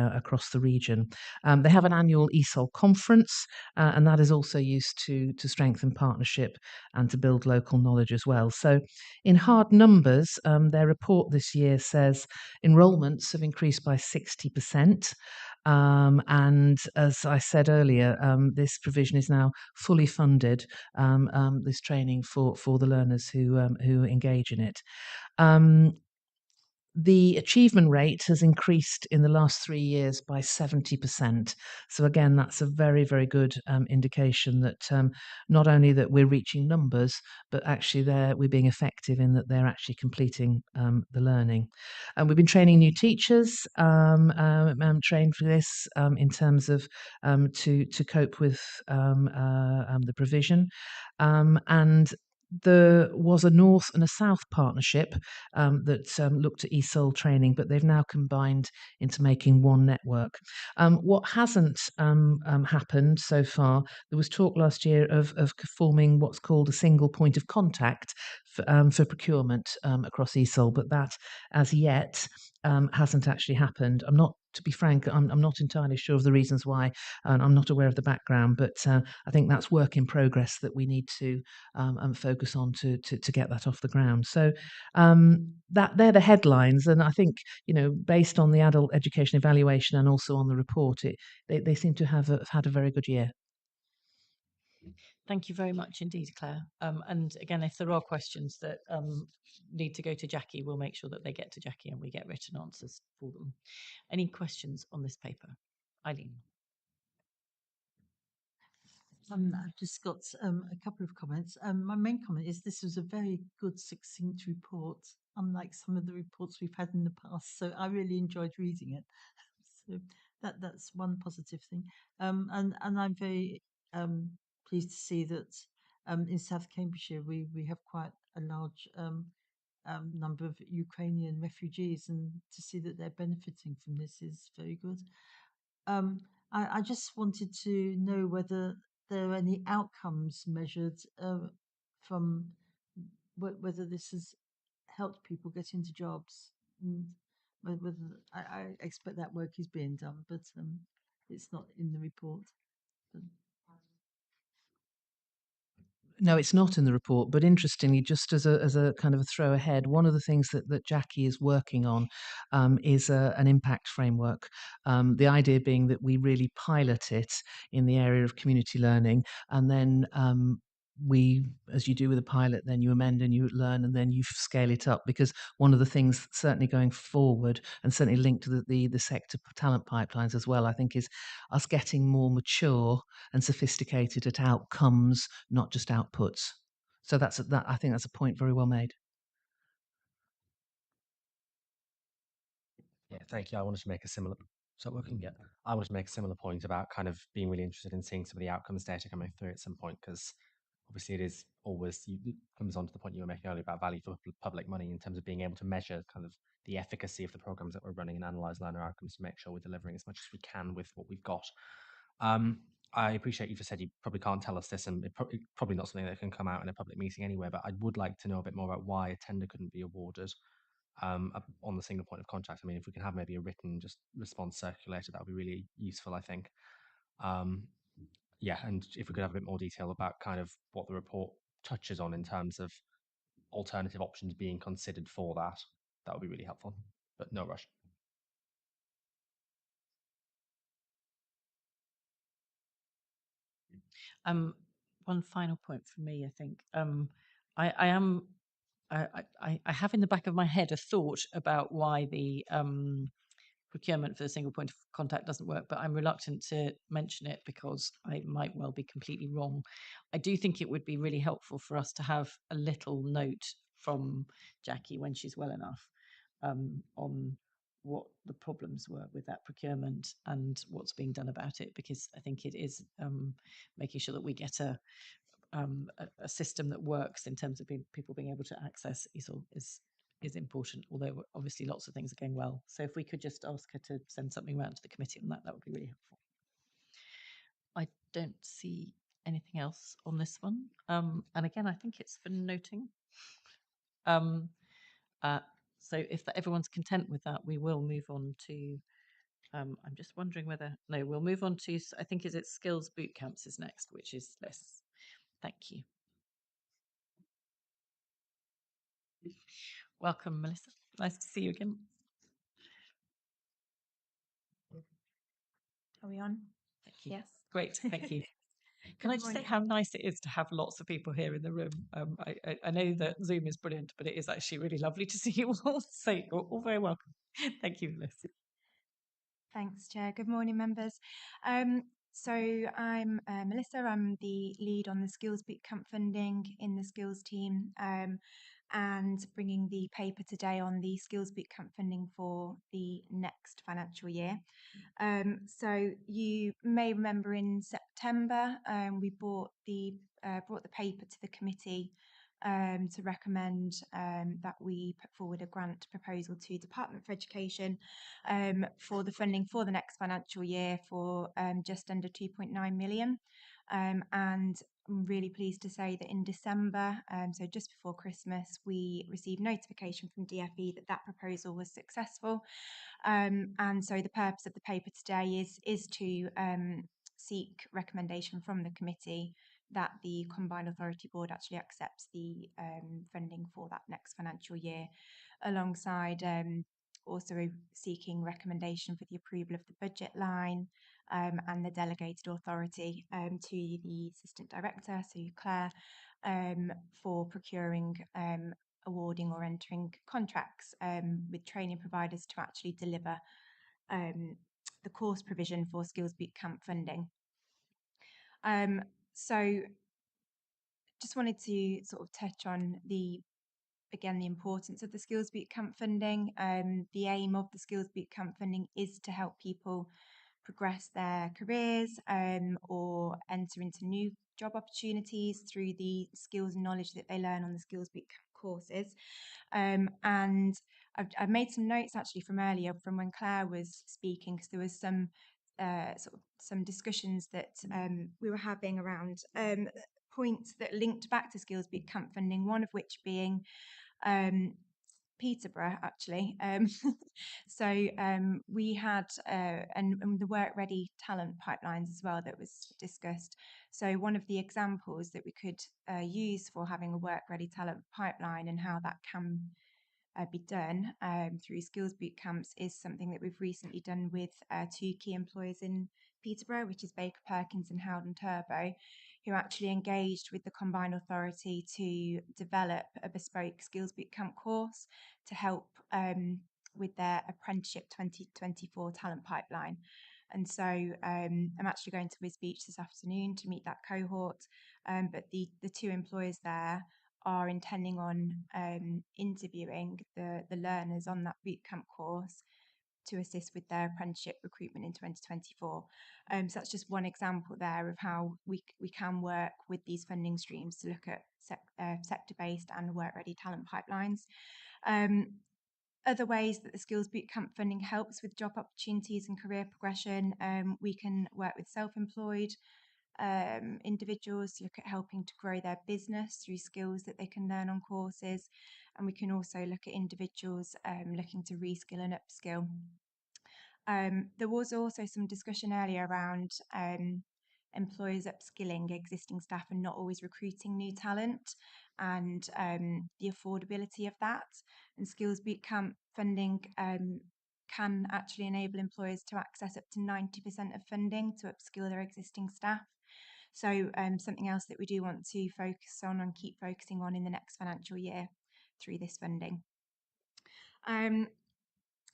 region. They have an annual ESOL conference, and that is also used to strengthen partnership and to build local knowledge as well. So in hard numbers, their report this year says enrolments have increased by 60%. And as I said earlier, this provision is now fully funded, this training for the learners who engage in it. The achievement rate has increased in the last 3 years by 70%. So again, that's a very, very good indication that not only that we're reaching numbers, but actually we're being effective in that they're actually completing the learning. And we've been training new teachers, trained for this in terms of to cope with the provision. And there was a North and a South partnership that looked at ESOL training, but they've now combined into making one network. What hasn't happened so far, there was talk last year of forming what's called a single point of contact for procurement across ESOL, but that as yet hasn't actually happened. To be frank, I'm not entirely sure of the reasons why, and I'm not aware of the background, but I think that's work in progress that we need to focus on to get that off the ground. So that they're the headlines, and I think based on the adult education evaluation and also on the report, they seem to have had a very good year. Thank you very much indeed, Claire. And again, if there are questions that need to go to Jackie, we'll make sure that they get to Jackie and we get written answers for them. Any questions on this paper? Eileen. I've just got a couple of comments. My main comment is this was a very good, succinct report, unlike some of the reports we've had in the past. So I really enjoyed reading it. So that's one positive thing. And I'm very pleased to see that In South Cambridgeshire, we have quite a large number of Ukrainian refugees, and to see that they're benefiting from this is very good. I just wanted to know whether there are any outcomes measured from whether this has helped people get into jobs. And whether I expect that work is being done, but it's not in the report. But, No, it's not in the report, but interestingly, just as a kind of a throw ahead, one of the things that Jackie is working on is an impact framework. The idea being that we really pilot it in the area of community learning, and then we, as you do with a pilot, then you amend and you learn and then you scale it up. Because one of the things certainly going forward, and certainly linked to the sector talent pipelines as well, I think, is us getting more mature and sophisticated at outcomes, not just outputs. So that I think that's a point very well made. Yeah, thank you. I wanted to make a similar. Is that working? Yeah. I wanted to make a similar point about kind of being really interested in seeing some of the outcomes data coming through at some point, because obviously it is always, it comes on to the point you were making earlier about value for public money in terms of being able to measure kind of the efficacy of the programs that we're running and analyze learner outcomes to make sure we're delivering as much as we can with what we've got. I appreciate you've said you probably can't tell us this, and it's probably not something that can come out in a public meeting anywhere, but I would like to know a bit more about why a tender couldn't be awarded on the single point of contact. I mean, if we can have maybe a written just response circulated, that would be really useful, I think. Yeah, and if we could have a bit more detail about kind of what the report touches on in terms of alternative options being considered for that, that would be really helpful. But no rush. One final point for me, I think. I am. I have in the back of my head a thought about why the procurement for the single point of contact doesn't work, but I'm reluctant to mention it because I might well be completely wrong. I do think it would be really helpful for us to have a little note from Jackie when she's well enough on what the problems were with that procurement and what's being done about it, because I think it is making sure that we get a system that works in terms of people being able to access ESOL is important, although obviously lots of things are going well. So if we could just ask her to send something around to the committee on that, that would be really helpful. I don't see anything else on this one. And again, I think it's for noting. So if everyone's content with that, we will move on to, I'm just wondering whether, no, we'll move on to, I think is it skills boot camps is next, which is this. Thank you. Welcome, Melissa. Nice to see you again. Are we on? Thank you. Yes. Great. Thank you. Can I just say how nice it is to have lots of people here in the room? I know that Zoom is brilliant, but it is actually really lovely to see you all. So you're all very welcome. Thank you, Melissa. Thanks, Chair. Good morning, members. So I'm Melissa. I'm the lead on the Skills Bootcamp funding in the Skills team, and bringing the paper today on the Skills Bootcamp funding for the next financial year. So you may remember in September we brought the paper to the committee to recommend that we put forward a grant proposal to Department for Education for the funding for the next financial year for just under 2.9 million. And I'm really pleased to say that in December, so just before Christmas, we received notification from DFE that that proposal was successful. And so the purpose of the paper today is to seek recommendation from the committee that the Combined Authority Board actually accepts the funding for that next financial year, alongside also seeking recommendation for the approval of the budget line and the delegated authority to the Assistant Director, so Claire, for procuring, awarding or entering contracts with training providers to actually deliver the course provision for Skills Bootcamp funding. So just wanted to sort of touch on the importance of the Skills Bootcamp funding. The aim of the Skills Bootcamp funding is to help people progress their careers or enter into new job opportunities through the skills and knowledge that they learn on the Skills Bootcamp courses. And I've made some notes actually from earlier, from when Claire was speaking, because there was some some discussions that we were having around points that linked back to Skills Bootcamp funding, one of which being Peterborough, actually. So we had, and the work ready talent pipelines as well that was discussed. So one of the examples that we could use for having a work ready talent pipeline and how that can be done through skills boot camps is something that we've recently done with two key employers in Peterborough, which is Baker Perkins and Howden Turbo, who actually engaged with the Combined Authority to develop a bespoke skills boot camp course to help with their apprenticeship 2024 talent pipeline. And so I'm actually going to Wiz Beach this afternoon to meet that cohort, but the two employers there are intending on interviewing the learners on that bootcamp course to assist with their apprenticeship recruitment in 2024. So that's just one example there of how we can work with these funding streams to look at sector-based and work-ready talent pipelines. Other ways that the Skills Bootcamp funding helps with job opportunities and career progression, we can work with self-employed individuals to look at helping to grow their business through skills that they can learn on courses. And we can also look at individuals looking to reskill and upskill. There was also some discussion earlier around employers upskilling existing staff and not always recruiting new talent, and the affordability of that. And Skills Bootcamp funding can actually enable employers to access up to 90% of funding to upskill their existing staff. So something else that we do want to focus on and keep focusing on in the next financial year through this funding.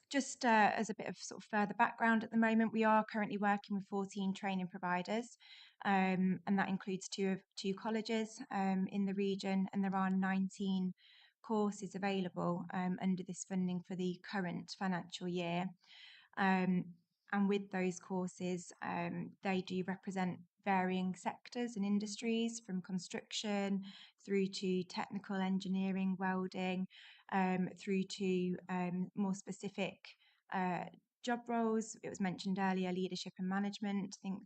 Just as a bit of sort of further background, at the moment we are currently working with 14 training providers, and that includes two colleges in the region, and there are 19 courses available under this funding for the current financial year. And with those courses, they do represent varying sectors and industries, from construction through to technical engineering, welding, through to more specific job roles. It was mentioned earlier, leadership and management, I think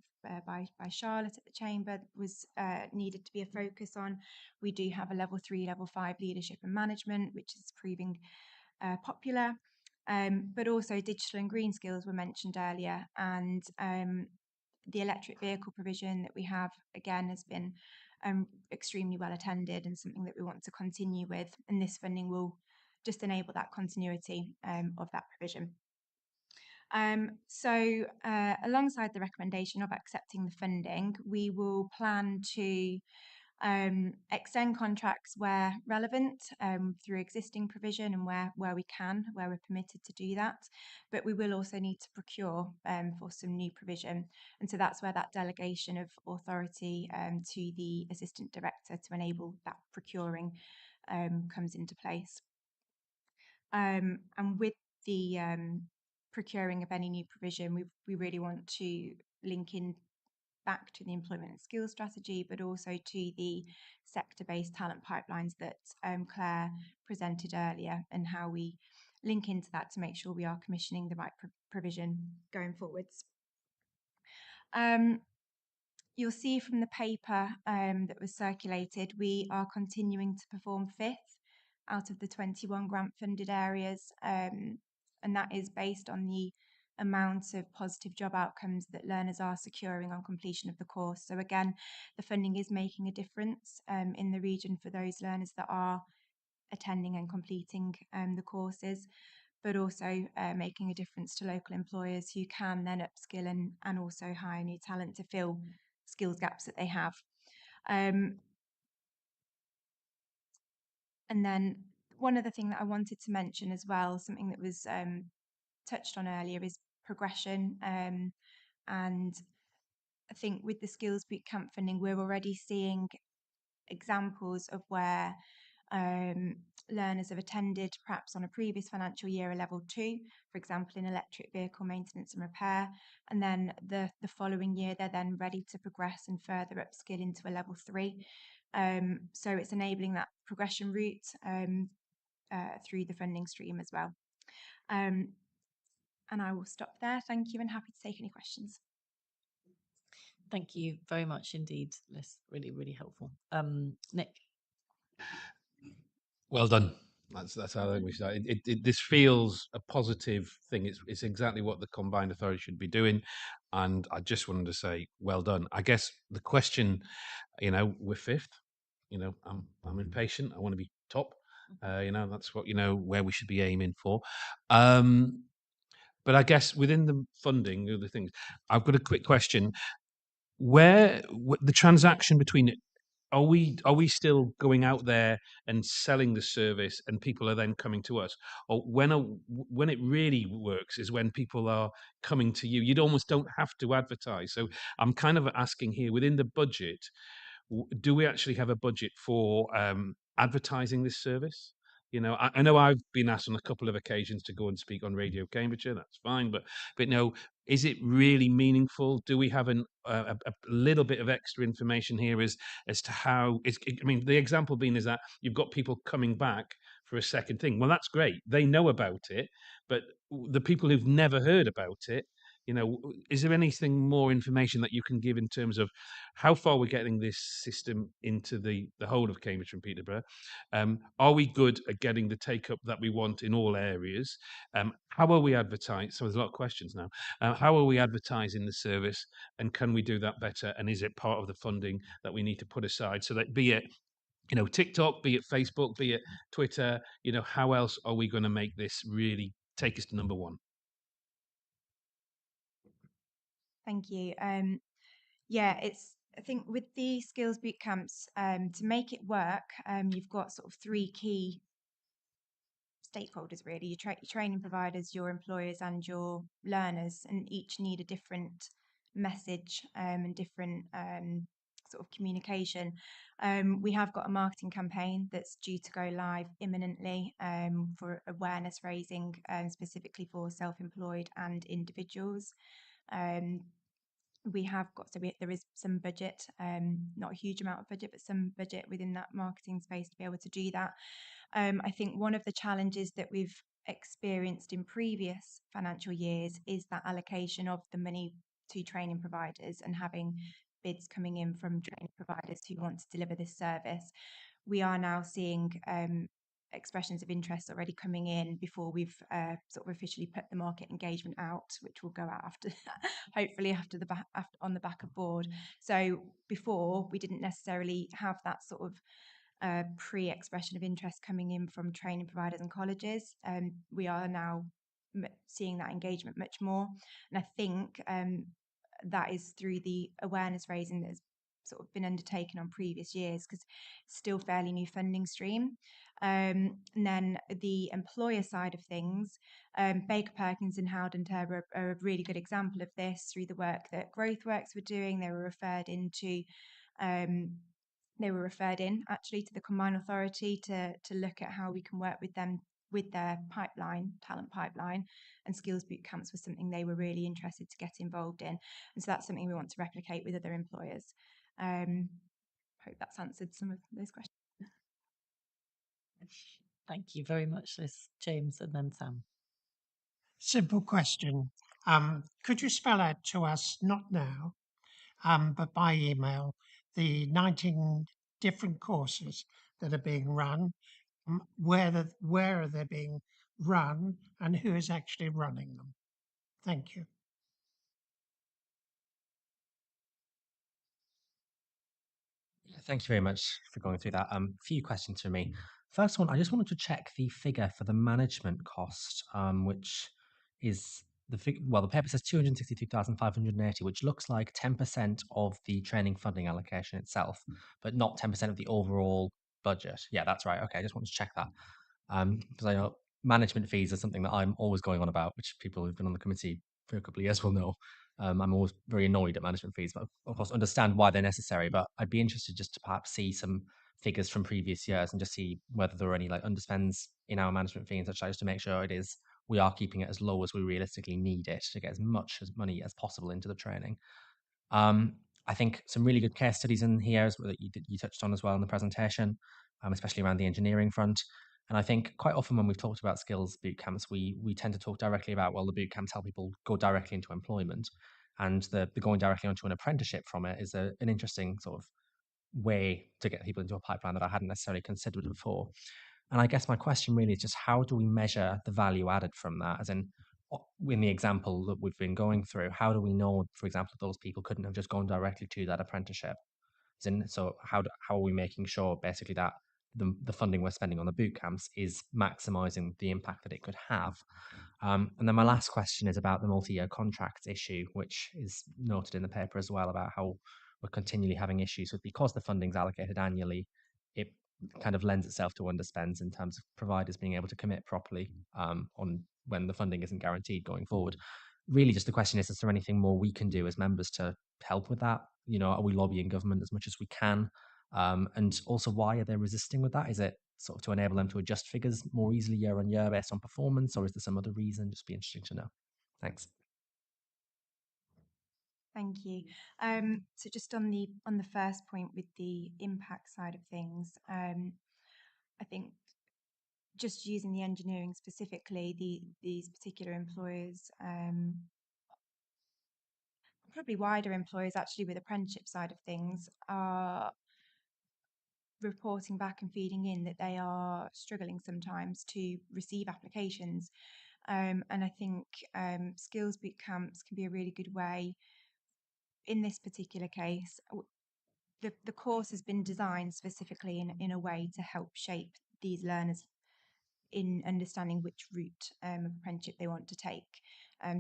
by Charlotte at the Chamber, was needed to be a focus on. We do have a level 3, level 5 leadership and management, which is proving popular. But also digital and green skills were mentioned earlier, and the electric vehicle provision that we have, again, has been extremely well attended and something that we want to continue with, and this funding will just enable that continuity of that provision. So alongside the recommendation of accepting the funding, we will plan to extend contracts where relevant through existing provision and where we can, where we're permitted to do that. But we will also need to procure for some new provision. And so that's where that delegation of authority to the Assistant Director to enable that procuring comes into place. And with the procuring of any new provision, we really want to link in back to the employment and skills strategy, but also to the sector-based talent pipelines that Claire presented earlier, and how we link into that to make sure we are commissioning the right provision going forwards. You'll see from the paper that was circulated, we are continuing to perform 5th out of the 21 grant funded areas, and that is based on the amount of positive job outcomes that learners are securing on completion of the course. So again, the funding is making a difference in the region for those learners that are attending and completing the courses, but also making a difference to local employers who can then upskill and also hire new talent to fill skills gaps that they have. And then one other thing that I wanted to mention as well, something that was touched on earlier, is progression. And I think with the Skills Bootcamp funding, we're already seeing examples of where learners have attended perhaps on a previous financial year a level 2, for example, in electric vehicle maintenance and repair, and then the following year they're then ready to progress and further upskill into a level 3. So it's enabling that progression route through the funding stream as well. And I will stop there. Thank you, and happy to take any questions. Thank you very much indeed, Liz. Really, really helpful. Nick. Well done. That's how I think we start. This feels a positive thing. It's exactly what the combined authority should be doing, and I just wanted to say well done. I guess the question, we're fifth. I'm impatient. I want to be top. That's what where we should be aiming for. But I guess within the funding, the things, I've got a quick question. Where the transaction between are we still going out there and selling the service and people are then coming to us, or when it really works is when people are coming to you? You almost don't have to advertise. So I'm kind of asking here, within the budget, do we actually have a budget for advertising this service? I know I've been asked on a couple of occasions to go and speak on Radio Cambridgeshire. That's fine, but no, is it really meaningful? Do we have a little bit of extra information here as to how? I mean, the example being is that you've got people coming back for a second thing. Well, that's great. They know about it, but the people who've never heard about it, is there anything more information that you can give in terms of how far we're getting this system into the whole of Cambridge and Peterborough? Are we good at getting the take up that we want in all areas? How are we advertising? So there's a lot of questions now. How are we advertising the service, and can we do that better? And is it part of the funding that we need to put aside, so that, be it TikTok, be it Facebook, be it Twitter, how else are we going to make this really take us to number one? Thank you. I think with the skills boot camps, to make it work, you've got sort of 3 key stakeholders really: your training providers, your employers, and your learners, and each need a different message and different sort of communication. We have got a marketing campaign that's due to go live imminently for awareness raising, specifically for self-employed and individuals. We have got, there is some budget, not a huge amount of budget, but some budget within that marketing space to be able to do that. I think one of the challenges that we've experienced in previous financial years is that allocation of the money to training providers and having bids coming in from training providers who want to deliver this service. We are now seeing expressions of interest already coming in before we've sort of officially put the market engagement out, which will go out after hopefully on the back of board. So before, we didn't necessarily have that sort of pre-expression of interest coming in from training providers and colleges. We are now seeing that engagement much more, and I think that is through the awareness raising that's sort of been undertaken on previous years, because it's still fairly new funding stream. And then the employer side of things, Baker Perkins and Howden Turber are a really good example of this through the work that GrowthWorks were doing. They were referred in actually to the Combined Authority to look at how we can work with them with their talent pipeline, and skills boot camps was something they were really interested to get involved in. And so that's something we want to replicate with other employers. Hope that's answered some of those questions. Thank you very much, Liz. James, and then Sam. Simple question. Could you spell out to us, not now, but by email, the 19 different courses that are being run, where are they being run, and who is actually running them? Thank you. Thank you very much for going through that. A few questions from me. First one, I just wanted to check the figure for the management cost, which is the paper says 262,580, which looks like 10% of the training funding allocation itself, but not 10% of the overall budget. Yeah, that's right. Okay, I just wanted to check that. Because I know management fees are something that I'm always going on about, which people who've been on the committee for a couple of years will know. I'm always very annoyed at management fees, but of course understand why they're necessary. But I'd be interested just to perhaps see some figures from previous years and just see whether there are any like underspends in our management fee and such, just to make sure we are keeping it as low as we realistically need it to get as much as money as possible into the training. I think some really good case studies in here that you touched on as well in the presentation, especially around the engineering front. And I think quite often when we've talked about skills boot camps, we tend to talk directly about, well, the boot camps help people go directly into employment, and the going directly onto an apprenticeship from it is an interesting sort of way to get people into a pipeline that I hadn't necessarily considered before. And I guess my question really is just how do we measure the value added from that? As in the example that we've been going through, how do we know, for example, those people couldn't have just gone directly to that apprenticeship? So how are we making sure basically that the funding we're spending on the boot camps is maximising the impact that it could have? And then my last question is about the multi-year contracts issue, which is noted in the paper as well, about how we're continually having issues with, because the funding's allocated annually, it kind of lends itself to underspends in terms of providers being able to commit properly on when the funding isn't guaranteed going forward. Really, just the question is there anything more we can do as members to help with that? You know, are we lobbying government as much as we can? And also, why are they resisting with that? Is it sort of to enable them to adjust figures more easily year on year based on performance, or is there some other reason? Just be interesting to know. Thanks. Thank you. So just on the first point with the impact side of things, I think just using the engineering specifically, these particular employers, probably wider employers actually with apprenticeship side of things, are reporting back and feeding in that they are struggling sometimes to receive applications. And I think skills boot camps can be a really good way. In this particular case, the course has been designed specifically in a way to help shape these learners in understanding which route of apprenticeship they want to take.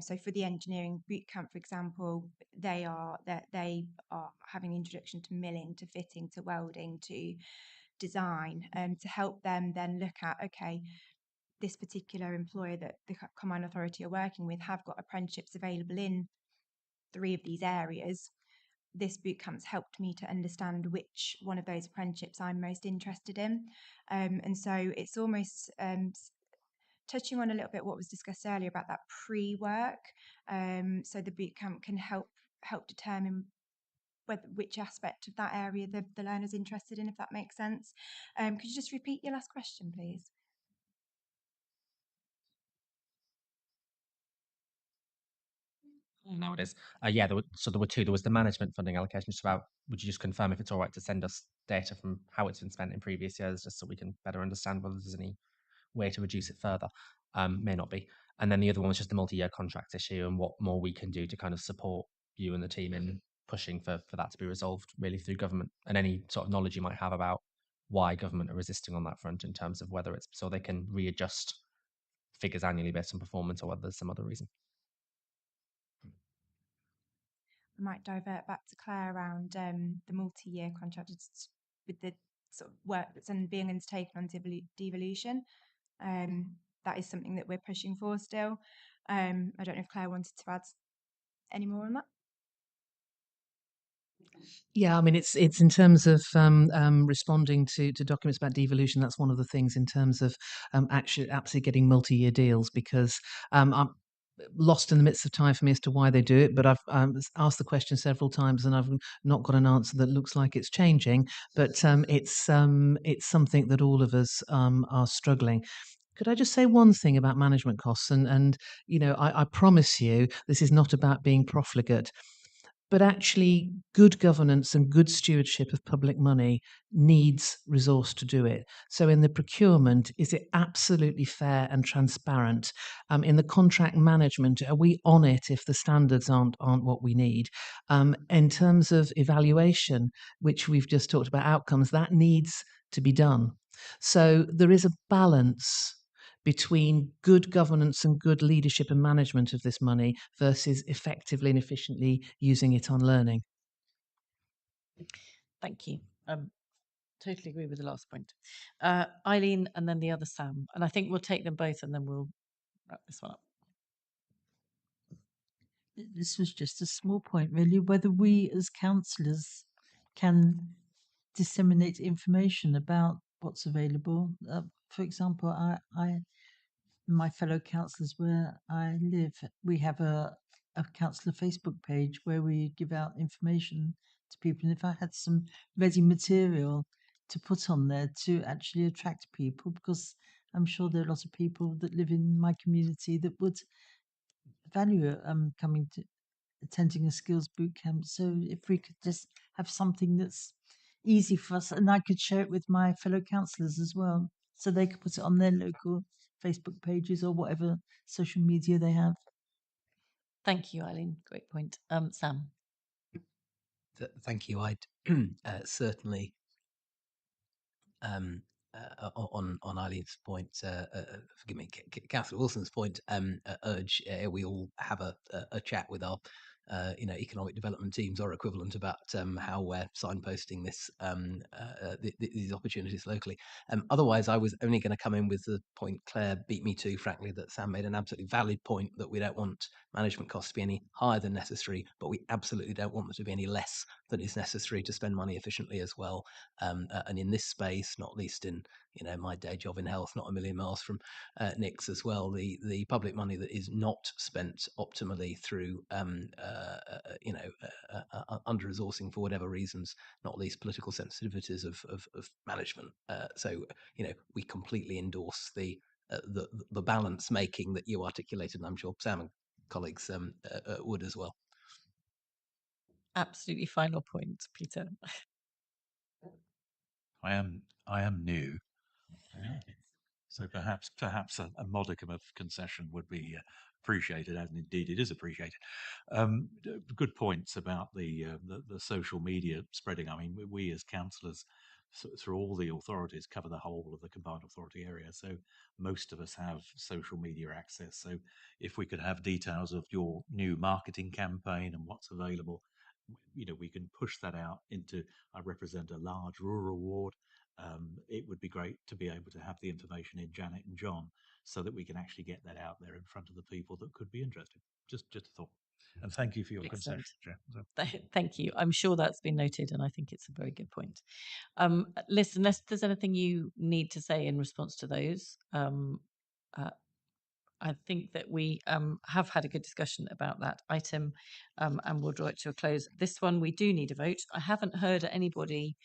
So for the engineering bootcamp, for example, they are having introduction to milling, to fitting, to welding, to design, to help them then look at, okay, this particular employer that the Combined Authority are working with have got apprenticeships available in 3 of these areas. This bootcamp's helped me to understand which one of those apprenticeships I'm most interested in. And so it's almost touching on a little bit what was discussed earlier about that pre-work. So the bootcamp can help determine which aspect of that area the learner's interested in, if that makes sense. Could you just repeat your last question, please? No, it is. Yeah, there were two. There was the management funding allocation. Just about, would you just confirm if it's all right to send us data from how it's been spent in previous years, just so we can better understand whether there's any way to reduce it further? May not be. And then the other one was just the multi-year contract issue and what more we can do to kind of support you and the team in pushing for that to be resolved really through government, and any sort of knowledge you might have about why government are resisting on that front in terms of whether it's so they can readjust figures annually based on performance, or whether there's some other reason. I might divert back to Claire around the multi-year contract with the sort of work that's being undertaken on devolution. That is something that we're pushing for still. I don't know if Claire wanted to add any more on that. Yeah, I mean, it's in terms of responding to documents about devolution. That's one of the things in terms of actually absolutely getting multi-year deals, because I'm lost in the midst of time for me as to why they do it. But I've asked the question several times and I've not got an answer that looks like it's changing. But it's something that all of us are struggling. Could I just say one thing about management costs? And you know, I promise you, this is not about being profligate. But actually, good governance and good stewardship of public money needs resource to do it. So, in the procurement, is it absolutely fair and transparent? In the contract management, are we on it if the standards aren't what we need? In terms of evaluation, which we've just talked about, outcomes, that needs to be done. So, there is a balance between good governance and good leadership and management of this money versus effectively and efficiently using it on learning. Thank you. Totally agree with the last point. Eileen and then the other Sam. And I think we'll take them both and then we'll wrap this one up. This was just a small point, really, whether we as councillors can disseminate information about what's available. For example, my fellow councillors where I live, we have a councillor Facebook page where we give out information to people. And if I had some ready material to put on there to actually attract people, because I'm sure there are a lot of people that live in my community that would value coming to attending a skills boot camp. So if we could just have something that's easy for us, and I could share it with my fellow councillors as well, so they could put it on their local Facebook pages or whatever social media they have. Thank you, Eileen. Great point. Sam. Thank you. I'd certainly on Eileen's point, forgive me, Councillor Wilson's point, urge we all have a chat with our economic development teams or equivalent about how we're signposting these opportunities locally. Otherwise, I was only going to come in with the point Claire beat me to, frankly, that Sam made an absolutely valid point that we don't want management costs to be any higher than necessary, but we absolutely don't want them to be any less than is necessary to spend money efficiently as well. And in this space, not least in my day job in health, not a million miles from Nick's as well, the public money that is not spent optimally through under resourcing for whatever reasons, not least political sensitivities of management. So we completely endorse the balance making that you articulated, and I'm sure Sam and colleagues would as well. Absolutely final point, Peter. I am new, so perhaps a modicum of concession would be appreciated, and indeed it is appreciated. Good points about the social media spreading. I mean, we as councillors through all the authorities cover the whole of the combined authority area, so most of us have social media access. So if we could have details of your new marketing campaign and what's available, we can push that out into. I represent a large rural ward. It would be great to be able to have the information in Janet and John, so that we can actually get that out there in front of the people that could be interested. Just a thought. And thank you for your Excellent. concession, Chair. Thank you. I'm sure that's been noted, and I think it's a very good point. Liz, unless there's anything you need to say in response to those, I think that we have had a good discussion about that item, and we'll draw it to a close. This one, we do need a vote. I haven't heard anybody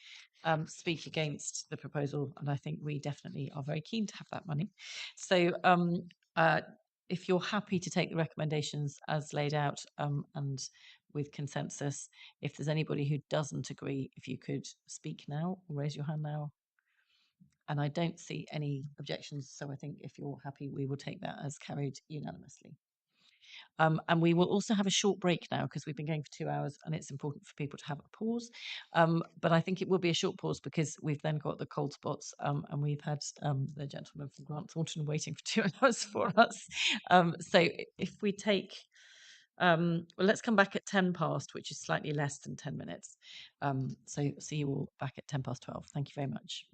speak against the proposal, and I think we definitely are very keen to have that money. So if you're happy to take the recommendations as laid out and with consensus, if there's anybody who doesn't agree, if you could speak now or raise your hand now. And I don't see any objections, so I think if you're happy, we will take that as carried unanimously. And we will also have a short break now because we've been going for 2 hours and it's important for people to have a pause. But I think it will be a short pause because we've then got the cold spots and we've had the gentleman from Grant Thornton waiting for 2 hours for us. So if we take, well, let's come back at 10 past, which is slightly less than 10 minutes. So see you all back at 10 past 12. Thank you very much.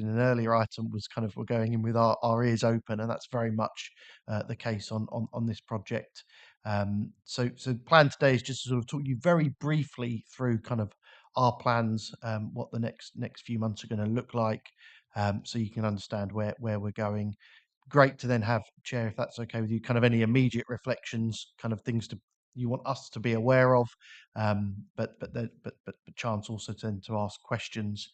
in an earlier item was kind of we're going in with our ears open, and that's very much the case on this project. So the plan today is just to sort of talk you very briefly through kind of our plans, what the next few months are going to look like, so you can understand where we're going. Great to then have, Chair, if that's okay with you, kind of any immediate reflections, kind of things you want us to be aware of, but chance also to ask questions.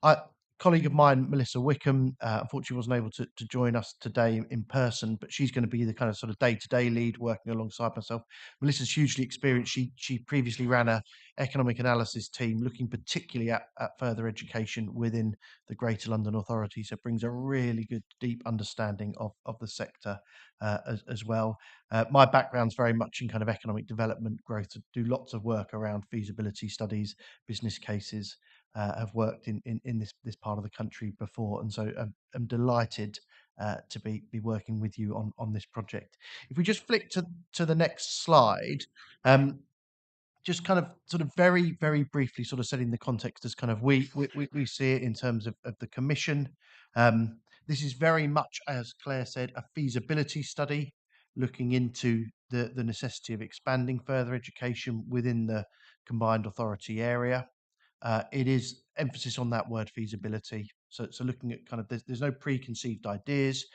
I colleague of mine, Melissa Wickham, unfortunately wasn't able to join us today in person, but she's going to be the kind of sort of day-to-day lead working alongside myself. Melissa's hugely experienced. She previously ran a economic analysis team looking particularly at further education within the Greater London Authority, so brings a really good deep understanding of the sector as well. My background's very much in kind of economic development growth, to do lots of work around feasibility studies, business cases. Have worked in this part of the country before, and so I'm delighted to be working with you on this project. If we just flick to the next slide, just kind of sort of very briefly sort of setting the context as kind of we see it in terms of the commission. This is very much, as Claire said, a feasibility study looking into the necessity of expanding further education within the combined authority area. It is emphasis on that word feasibility. So looking at kind of there's no preconceived ideas.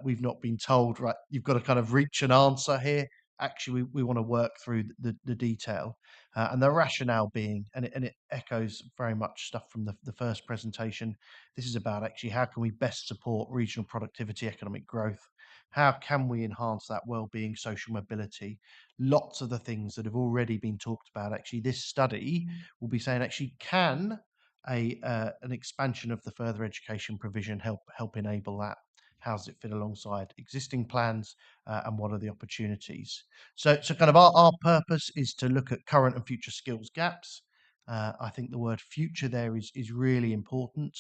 We've not been told, right, you've got to kind of reach an answer here. Actually, we want to work through the detail, and the rationale being, and it echoes very much stuff from the first presentation. This is about actually how can we best support regional productivity, economic growth. How can we enhance that well-being, social mobility? Lots of the things that have already been talked about. Actually, this study will be saying, actually, can an expansion of the further education provision help enable that? How does it fit alongside existing plans, and what are the opportunities? So kind of our purpose is to look at current and future skills gaps. I think the word future there is really important.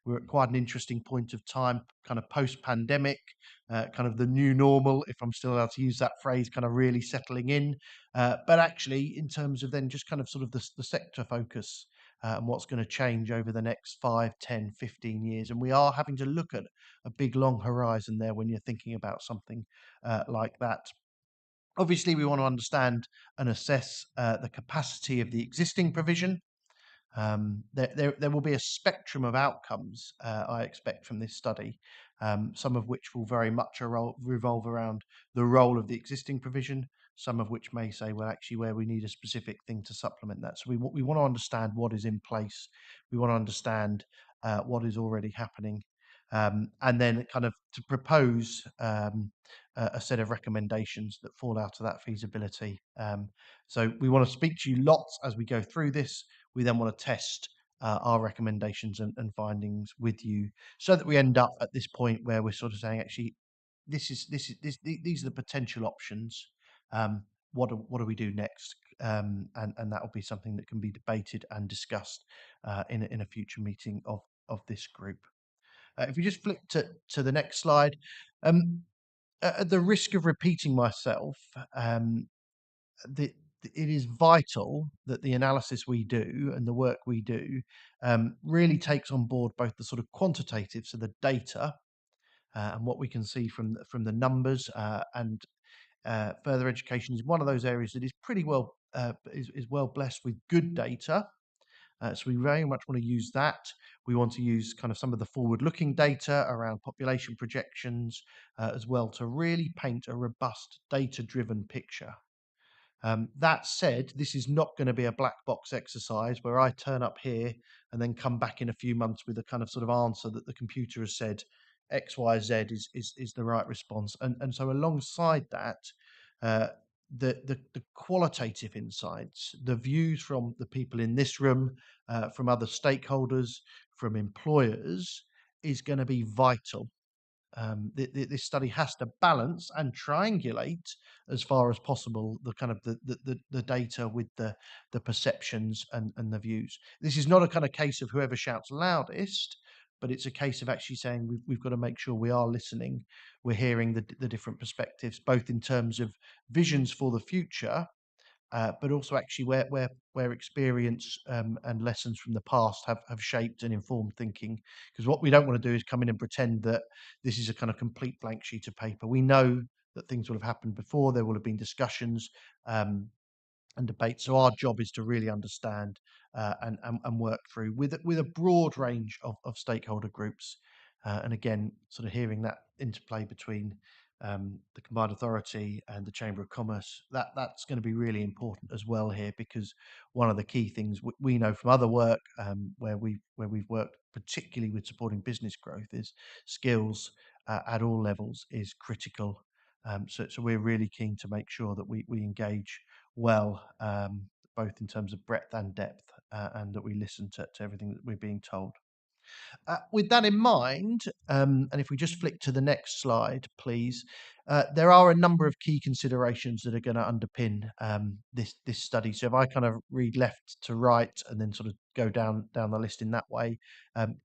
We're at quite an interesting point of time, kind of post-pandemic, kind of the new normal, if I'm still allowed to use that phrase, kind of really settling in. But actually, in terms of then just kind of sort of the sector focus, and what's going to change over the next 5, 10, 15 years. And we are having to look at a big, long horizon there when you're thinking about something like that. Obviously, we want to understand and assess the capacity of the existing provision. There will be a spectrum of outcomes, I expect, from this study, some of which will very much revolve around the role of the existing provision, some of which may say, well, actually, where we need a specific thing to supplement that. So we want to understand what is in place. We want to understand what is already happening. And then kind of to propose a set of recommendations that fall out of that feasibility. So we want to speak to you lots as we go through this. We then want to test our recommendations and findings with you, so that we end up at this point where we're sort of saying, actually, these are the potential options. What do we do next? And that will be something that can be debated and discussed in a future meeting of this group. If we just flip to the next slide, at the risk of repeating myself, it is vital that the analysis we do and the work we do really takes on board both the sort of quantitative, so the data, and what we can see from the numbers, and further education is one of those areas that is pretty well is well blessed with good data. So we very much want to use that. We want to use kind of some of the forward-looking data around population projections as well, to really paint a robust data-driven picture. That said, this is not going to be a black box exercise where I turn up here and then come back in a few months with a kind of sort of answer that the computer has said X, Y, Z is the right response. And so alongside that, the qualitative insights, the views from the people in this room, from other stakeholders, from employers, is going to be vital. This study has to balance and triangulate as far as possible the kind of the data with the perceptions and the views. This is not a kind of case of whoever shouts loudest, but it's a case of actually saying we've got to make sure we are listening, we're hearing the different perspectives, both in terms of visions for the future, but also actually where experience and lessons from the past have shaped and informed thinking. Because what we don't want to do is come in and pretend that this is a kind of complete blank sheet of paper. We know that things will have happened before. There will have been discussions. And debate. So our job is to really understand and work through with a broad range of stakeholder groups. And again, sort of hearing that interplay between the combined authority and the Chamber of Commerce, that's going to be really important as well here, because one of the key things we know from other work where we've worked particularly with supporting business growth is skills at all levels is critical. So we're really keen to make sure that we engage well, both in terms of breadth and depth, and that we listen to everything that we're being told. With that in mind, and if we just flick to the next slide, please, there are a number of key considerations that are going to underpin this study. So if I kind of read left to right and then sort of go down the list in that way,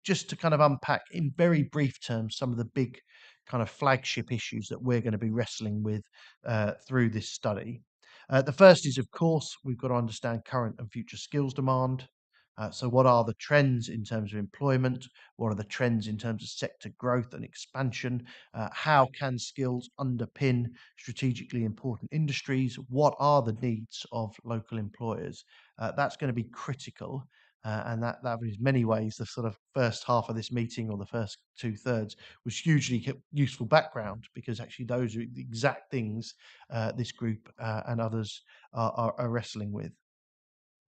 just to kind of unpack in very brief terms some of the big kind of flagship issues that we're going to be wrestling with through this study. The first is, of course, we've got to understand current and future skills demand. So what are the trends in terms of employment? What are the trends in terms of sector growth and expansion? How can skills underpin strategically important industries? What are the needs of local employers? That's going to be critical. And that in many ways, the sort of first half of this meeting, or the first 2/3, was hugely useful background, because actually those are the exact things this group and others are wrestling with.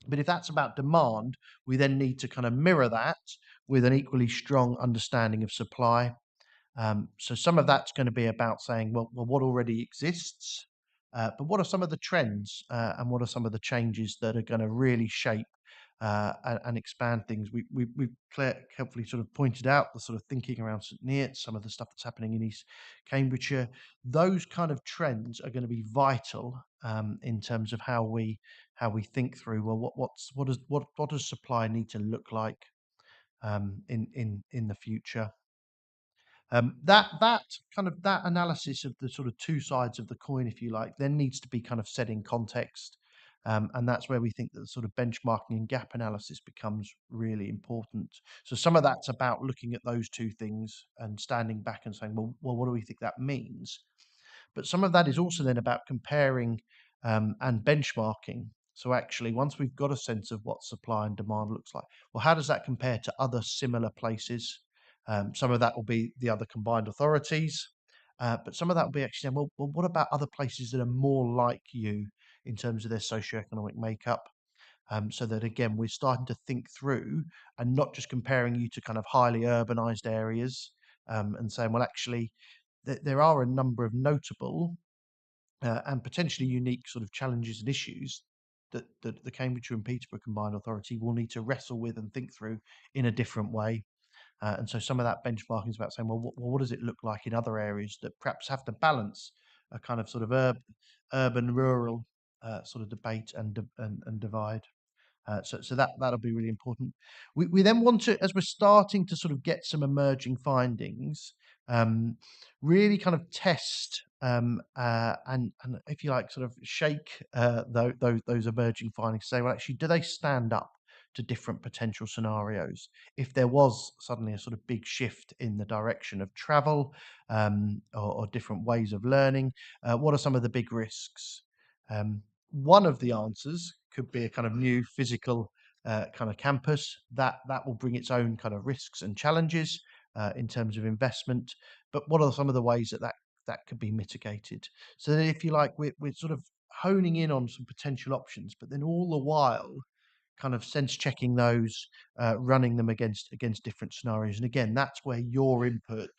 But if that's about demand, we then need to kind of mirror that with an equally strong understanding of supply. So some of that's going to be about saying, well, what already exists, but what are some of the trends and what are some of the changes that are going to really shape and expand things? We've helpfully sort of pointed out the sort of thinking around St Neots, some of the stuff that's happening in East Cambridgeshire. Those kind of trends are going to be vital in terms of how we think through. Well, what does supply need to look like in the future? That kind of that analysis of the sort of two sides of the coin, if you like, then needs to be kind of set in context, and that's where we think that the sort of benchmarking and gap analysis becomes really important. So some of that's about looking at those two things and standing back and saying, well, what do we think that means? But some of that is also then about comparing and benchmarking. So actually, once we've got a sense of what supply and demand looks like, well, how does that compare to other similar places? Some of that will be the other combined authorities, but some of that will be actually saying, well, what about other places that are more like you in terms of their socioeconomic makeup? So that again, we're starting to think through and not just comparing you to kind of highly urbanized areas and saying, well, actually, there are a number of notable and potentially unique sort of challenges and issues that the Cambridgeshire and Peterborough Combined Authority will need to wrestle with and think through in a different way. And so some of that benchmarking is about saying, well, what does it look like in other areas that perhaps have to balance a kind of sort of urban rural sort of debate and divide. So that'll be really important. We then want to, as we're starting to sort of get some emerging findings, really kind of test and if you like, sort of shake those emerging findings. Say, well, actually, do they stand up to different potential scenarios? If there was suddenly a sort of big shift in the direction of travel or different ways of learning, what are some of the big risks? One of the answers could be a kind of new physical kind of campus that will bring its own kind of risks and challenges in terms of investment. But what are some of the ways that could be mitigated? So that, if you like, we're sort of honing in on some potential options, but then all the while kind of sense checking those, running them against different scenarios. And again, that's where your input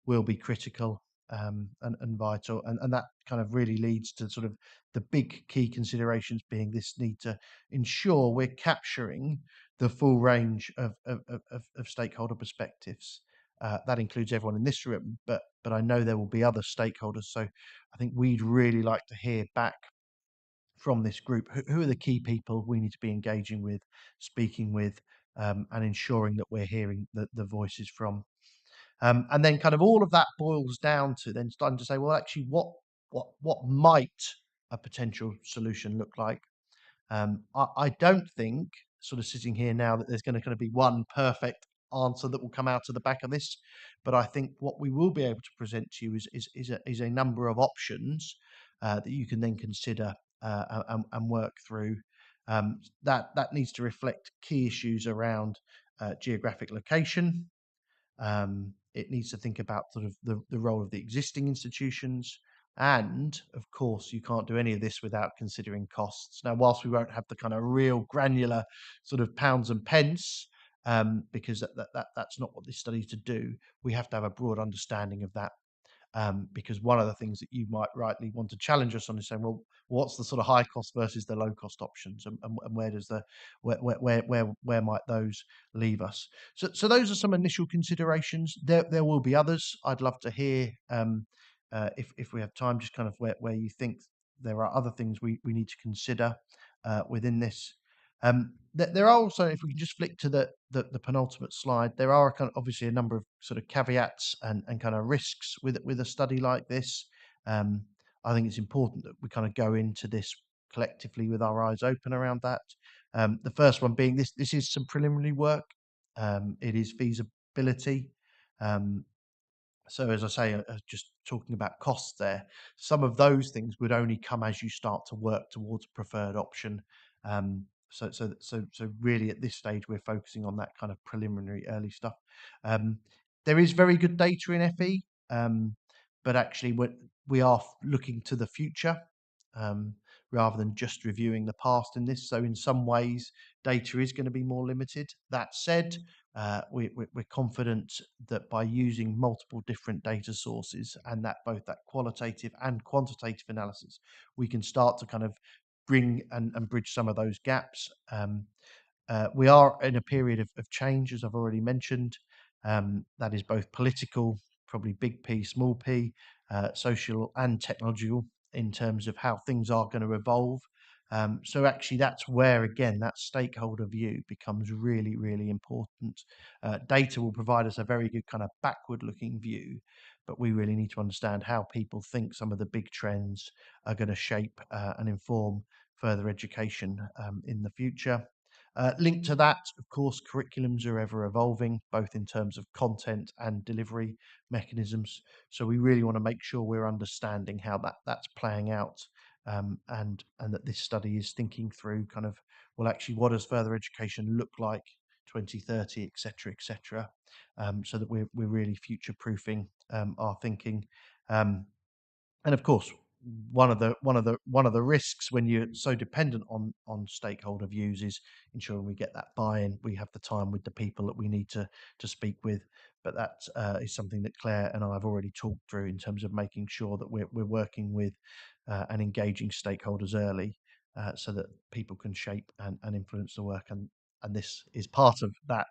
will be critical and vital. And that kind of really leads to sort of the big key considerations being this need to ensure we're capturing the full range of stakeholder perspectives. That includes everyone in this room, but I know there will be other stakeholders. So I think we'd really like to hear back from this group. Who are the key people we need to be engaging with, speaking with, and ensuring that we're hearing the voices from. And then kind of all of that boils down to then starting to say, well, actually, what might a potential solution look like? I don't think, sort of sitting here now, that there's going to be one perfect answer that will come out of the back of this, but I think what we will be able to present to you is a number of options that you can then consider and work through. That needs to reflect key issues around geographic location. It needs to think about sort of the role of the existing institutions. And of course, you can't do any of this without considering costs. Now, whilst we won't have the kind of real granular sort of pounds and pence, because that's not what this study is to do, we have to have a broad understanding of that. Because one of the things that you might rightly want to challenge us on is saying, well, what's the sort of high cost versus the low cost options, and where does the where might those leave us? So those are some initial considerations. There will be others. I'd love to hear if we have time, just kind of where you think there are other things we need to consider within this. There are also, if we can just flick to the penultimate slide, there are obviously a number of sort of caveats and kind of risks with a study like this. I think it's important that we kind of go into this collectively with our eyes open around that. The first one being this is some preliminary work. It is feasibility. Um, so as I say, just talking about costs there, some of those things would only come as you start to work towards a preferred option. So really at this stage, we're focusing on that kind of preliminary early stuff. There is very good data in FE, but actually we are looking to the future rather than just reviewing the past in this. So in some ways, data is going to be more limited. That said, we're confident that by using multiple different data sources and that both that qualitative and quantitative analysis, we can start to kind of bring and bridge some of those gaps. We are in a period of change, as I've already mentioned. That is both political, probably big P, small p, social and technological in terms of how things are going to evolve. So actually, that's where, again, that stakeholder view becomes really, really important. Data will provide us a very good kind of backward-looking view, but we really need to understand how people think some of the big trends are going to shape and inform further education in the future. Linked to that, of course, curriculums are ever evolving, both in terms of content and delivery mechanisms. So we really want to make sure we're understanding how that's playing out, and that this study is thinking through kind of, well, actually, what does further education look like 2030, etc., so that we're really future proofing our thinking. And of course, one of the risks when you're so dependent on stakeholder views is ensuring we get that buy-in. We have the time with the people that we need to speak with, but that is something that Claire and I have already talked through in terms of making sure that we're working with and engaging stakeholders early, so that people can shape and influence the work, and this is part of that.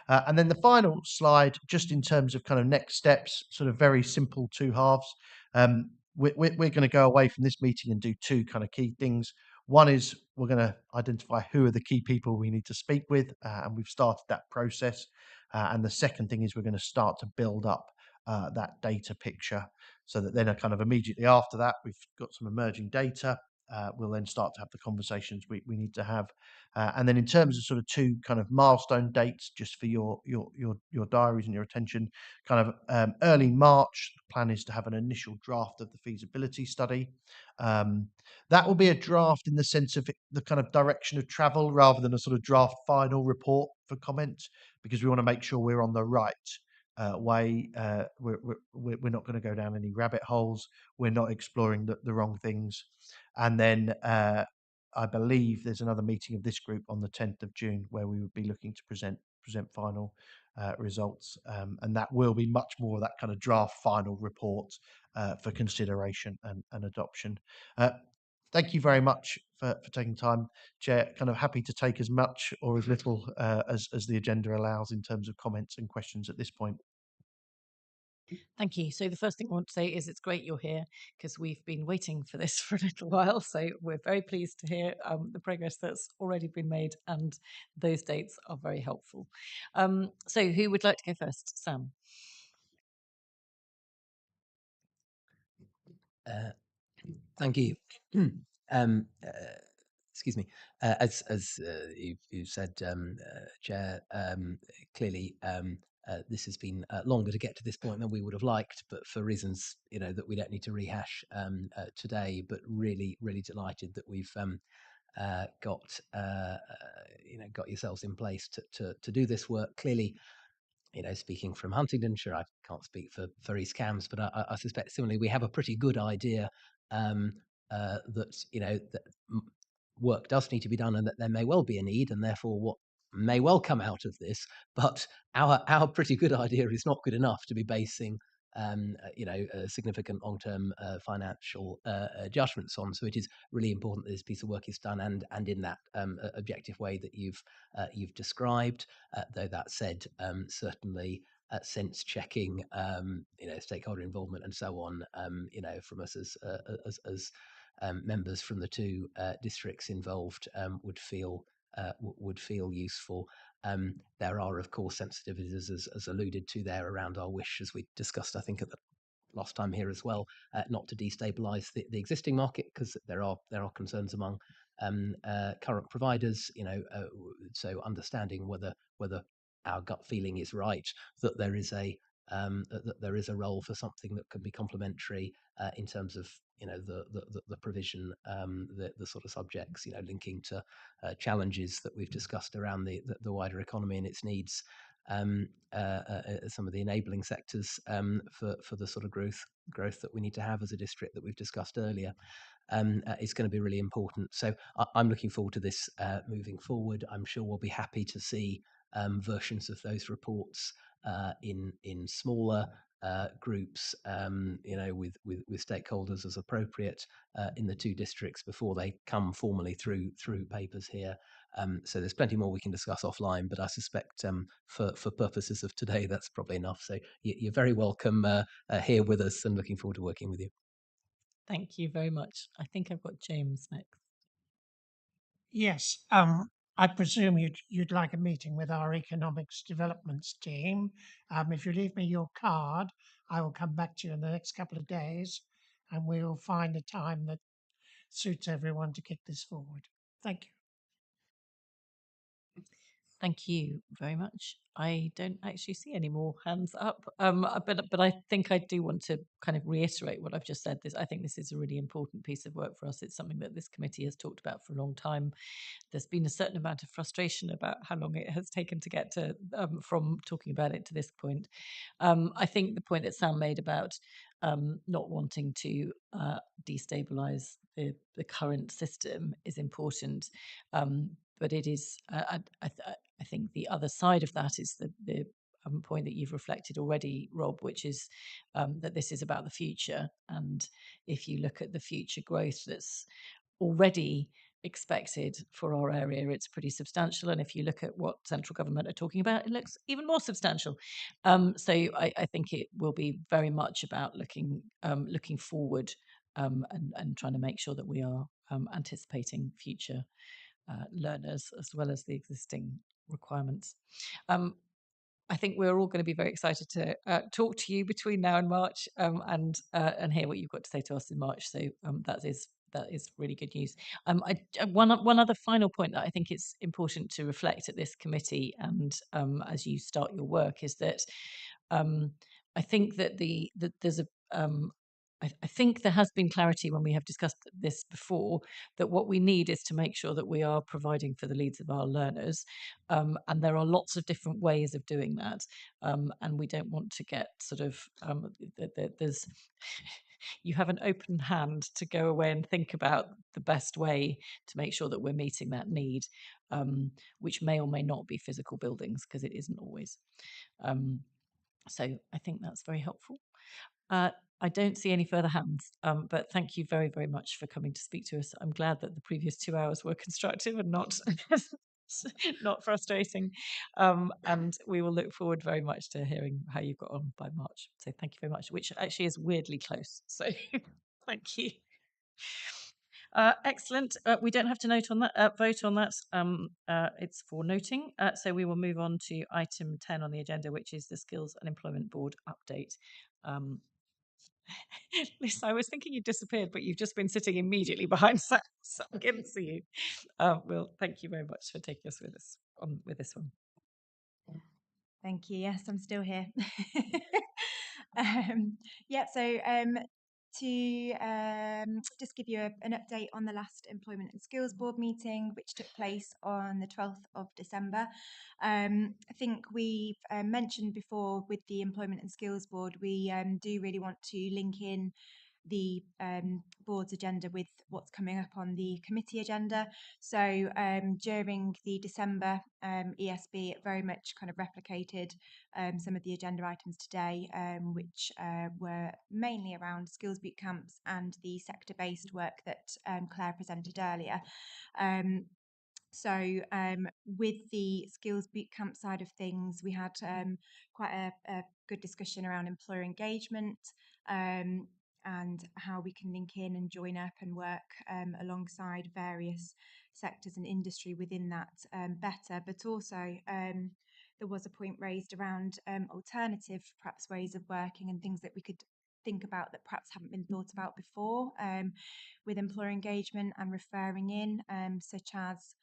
And then the final slide, just in terms of kind of next steps, sort of very simple two halves. We're going to go away from this meeting and do two kind of key things. One is we're going to identify who are the key people we need to speak with, and we've started that process. And the second thing is we're going to start to build up that data picture, so that then kind of immediately after that, we've got some emerging data. We'll then start to have the conversations we need to have. And then in terms of sort of two kind of milestone dates, just for your diaries and your attention, kind of early March, the plan is to have an initial draft of the feasibility study. That will be a draft in the sense of the kind of direction of travel rather than a sort of draft final report for comment, because we want to make sure we're on the right way. We're not going to go down any rabbit holes. We're not exploring the wrong things. And then I believe there's another meeting of this group on the 10th of June where we would be looking to present final results, and that will be much more of that kind of draft final report for consideration and adoption. Thank you very much for taking time, Chair. Kind of happy to take as much or as little as the agenda allows in terms of comments and questions at this point. Thank you. So the first thing I want to say is it's great you're here, because we've been waiting for this for a little while. So we're very pleased to hear the progress that's already been made, and those dates are very helpful. So who would like to go first? Sam. Thank you. Um, uh, excuse me, as you've said, Chair, clearly this has been longer to get to this point than we would have liked, but for reasons that we don't need to rehash today. But really, really delighted that we've got got yourselves in place to do this work. Clearly, speaking from Huntingdonshire, I can't speak for East Cambs, but I suspect similarly we have a pretty good idea that work does need to be done and that there may well be a need, and therefore what may well come out of this. But our pretty good idea is not good enough to be basing significant long-term financial judgments on. So it is really important that this piece of work is done and in that objective way that you've described. Though that said, certainly sense checking, stakeholder involvement and so on, from us as members from the two districts involved would feel useful. There are, of course, sensitivities as alluded to there around our wish, as we discussed, I think, at the last time here as well, not to destabilise the existing market, because there are concerns among current providers. So understanding whether our gut feeling is right, that there is a role for something that can be complementary in terms of the provision, the sort of subjects linking to challenges that we've discussed around the wider economy and its needs, some of the enabling sectors for the sort of growth that we need to have as a district that we've discussed earlier. Is going to be really important. So I'm looking forward to this moving forward. I'm sure we'll be happy to see versions of those reports in smaller groups, with stakeholders as appropriate in the two districts before they come formally through papers here. So there's plenty more we can discuss offline, but I suspect for purposes of today, that's probably enough. So you're very welcome here with us, and looking forward to working with you. Thank you very much. I think I've got James next. Yes, I presume you'd like a meeting with our economics developments team. If you leave me your card, I will come back to you in the next couple of days, and we'll find a time that suits everyone to kick this forward. Thank you. Thank you very much. I don't actually see any more hands up, but I think I do want to kind of reiterate what I've just said. I think this is a really important piece of work for us. It's something that this committee has talked about for a long time. There's been a certain amount of frustration about how long it has taken to get to from talking about it to this point. I think the point that Sam made about not wanting to destabilize the current system is important, but it is. I think the other side of that is the point that you've reflected already, Rob, which is that this is about the future. And if you look at the future growth that's already expected for our area, it's pretty substantial. And if you look at what central government are talking about, it looks even more substantial. So I think it will be very much about looking forward and trying to make sure that we are anticipating future learners as well as the existing requirements. I think we're all going to be very excited to talk to you between now and March, and hear what you've got to say to us in March. So that is really good news. One other final point that I think it's important to reflect at this committee, and as you start your work, is that I think that there's a I think there has been clarity when we have discussed this before, that what we need is to make sure that we are providing for the needs of our learners. And there are lots of different ways of doing that. And we don't want to get sort of, there's, you have an open hand to go away and think about the best way to make sure that we're meeting that need, which may or may not be physical buildings, because it isn't always. So I think that's very helpful. I don't see any further hands, but thank you very, very much for coming to speak to us. I'm glad that the previous 2 hours were constructive and not not frustrating. And we will look forward very much to hearing how you got on by March. So thank you very much, which actually is weirdly close. So thank you. Excellent. We don't have to vote on that. It's for noting. So we will move on to item 10 on the agenda, which is the Skills and Employment Board update. Liz, I was thinking you disappeared, but you've just been sitting immediately behind Sam, so I couldn't see you. Well, thank you very much for taking us with this one. Thank you. Yes, I'm still here. Yeah, so to just give you an update on the last Employment and Skills Board meeting, which took place on the 12th of December. I think we've mentioned before with the Employment and Skills Board, we do really want to link in the board's agenda with what's coming up on the committee agenda. So during the December ESB, it very much kind of replicated some of the agenda items today, which were mainly around skills boot camps and the sector-based work that Claire presented earlier. So with the skills bootcamp side of things, we had quite a good discussion around employer engagement and how we can link in and join up and work alongside various sectors and industry within that better. But also there was a point raised around alternative perhaps ways of working and things that we could think about that perhaps haven't been thought about before with employer engagement and referring in, such as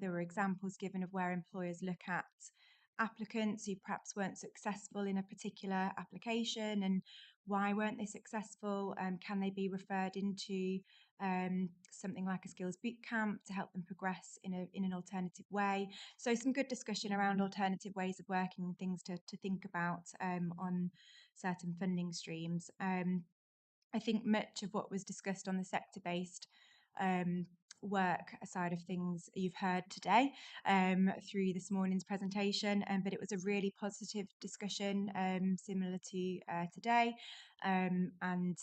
there were examples given of where employers look at applicants who perhaps weren't successful in a particular application and why weren't they successful? Can they be referred into something like a skills boot camp to help them progress in an alternative way? So some good discussion around alternative ways of working and things to think about on certain funding streams. I think much of what was discussed on the sector-based work side of things you've heard today through this morning's presentation, but it was a really positive discussion similar to today, and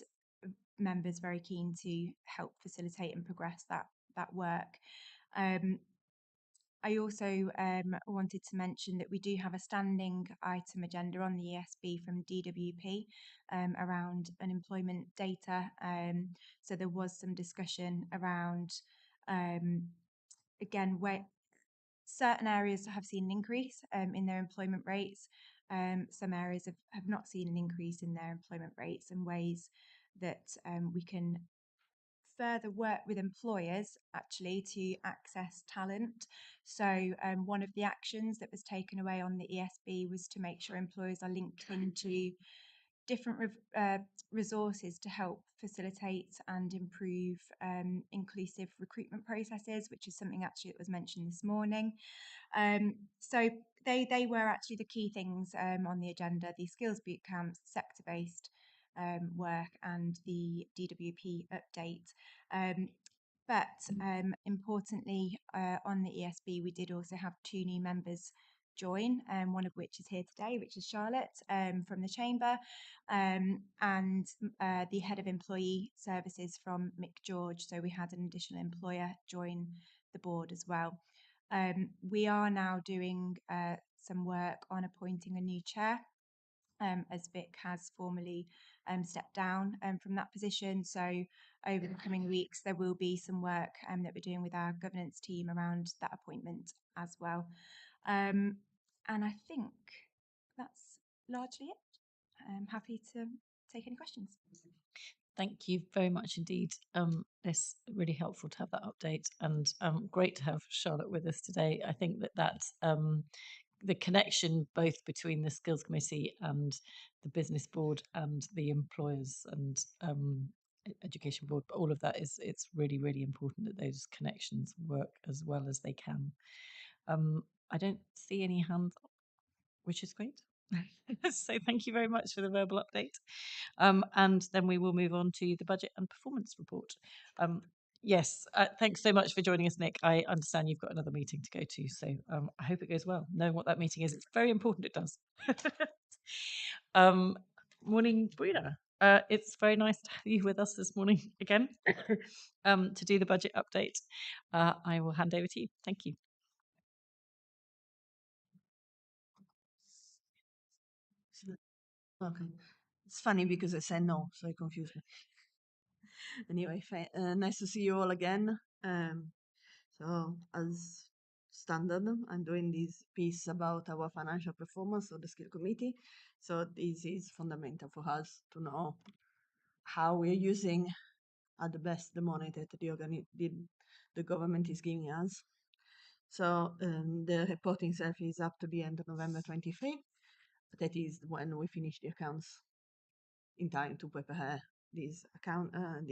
members very keen to help facilitate and progress that work. I also wanted to mention that we do have a standing item agenda on the ESB from DWP around unemployment data. So there was some discussion around, again, where certain areas have seen an increase in their employment rates. Some areas have not seen an increase in their employment rates, and ways that we can further work with employers actually to access talent. So one of the actions that was taken away on the ESB was to make sure employers are linked into different resources to help facilitate and improve inclusive recruitment processes, which is something actually that was mentioned this morning. So they were actually the key things on the agenda: the skills boot camps, sector-based work, and the DWP update. But importantly, on the ESB, we did also have 2 new members join, one of which is here today, which is Charlotte from the Chamber, and the Head of Employee Services from Mick George. So we had an additional employer join the board as well. We are now doing some work on appointing a new chair, as Vic has formally stepped down from that position. So over the coming weeks, there will be some work that we're doing with our governance team around that appointment as well. And I think that's largely it. I'm happy to take any questions. Thank you very much indeed. It's really helpful to have that update, and great to have Charlotte with us today. I think that's the connection both between the Skills Committee and the Business Board and the Employers and Education Board, but all of that it's really, really important that those connections work as well as they can. I don't see any hands up, which is great. So thank you very much for the verbal update. And then we will move on to the budget and performance report. Yes, thanks so much for joining us, Nick. I understand you've got another meeting to go to, so I hope it goes well. Knowing what that meeting is, it's very important it does. Morning, Brina. It's very nice to have you with us this morning again to do the budget update. I will hand over to you. Thank you. Okay. It's funny because I said no, so it confused me. Anyway, nice to see you all again. So, as standard, I'm doing this piece about our financial performance of the skill committee. So, this is fundamental for us to know how we're using at the best the money that the government is giving us. So the report itself is up to the end of November 23. That is when we finish the accounts in time to prepare this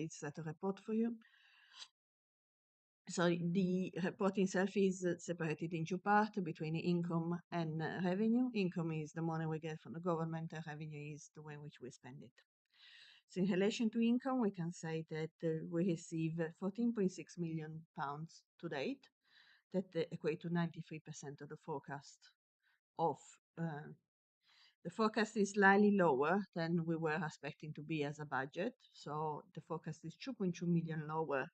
set of report for you. So the report itself is separated in two parts between income and revenue. Income is the money we get from the government, and revenue is the way in which we spend it. So in relation to income, we can say that we receive 14.6 million pounds to date. That equate to 93% of the forecast of the forecast is slightly lower than we were expecting to be as a budget. So the forecast is 2.2 million lower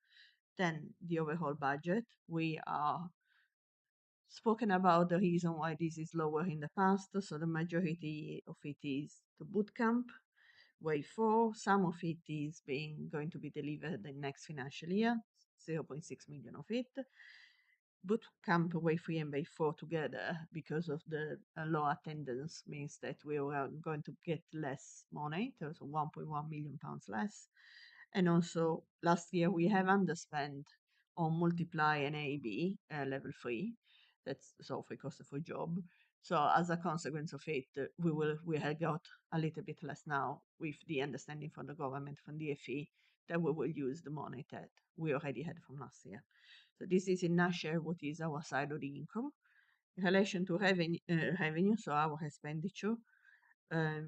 than the overall budget. We are spoken about the reason why this is lower in the past. So the majority of it is the bootcamp, wave 4. Some of it is going to be delivered the next financial year, 0.6 million of it. Bootcamp wave 3 and wave 4 together, because of the low attendance, means that we are going to get less money, so 1.1 million pounds less. And also last year we have underspent on multiply and AB level 3. That's so for cost for job. So as a consequence of it, we have got a little bit less now with the understanding from the government, from the FE, that we will use the money that we already had from last year. So this is in nutshell what is our side of the income. In relation to revenue, so our expenditure,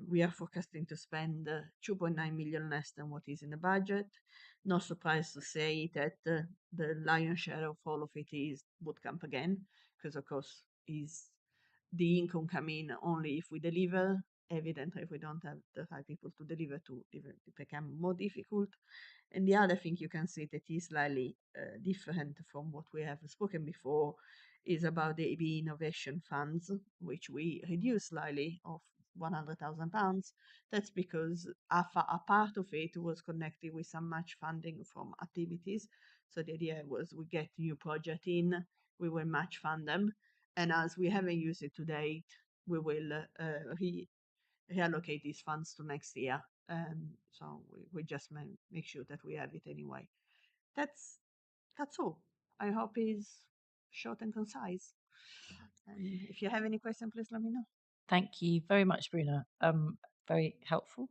we are forecasting to spend 2.9 million less than what is in the budget. No surprise to say that the lion's share of all of it is bootcamp again, because of course is the income come in only if we deliver. Evidently, if we don't have the right people to deliver, it become more difficult. And the other thing you can see that is slightly different from what we have spoken before is about the EB innovation funds, which we reduced slightly of £100,000. That's because a part of it was connected with some match funding from activities. So the idea was we get new project in, we will match fund them, and as we haven't used it to date, we will reallocate these funds to next year. So we just make sure that we have it anyway. That's all. I hope it's short and concise. And if you have any question, please let me know. Thank you very much, Bruna. Very helpful.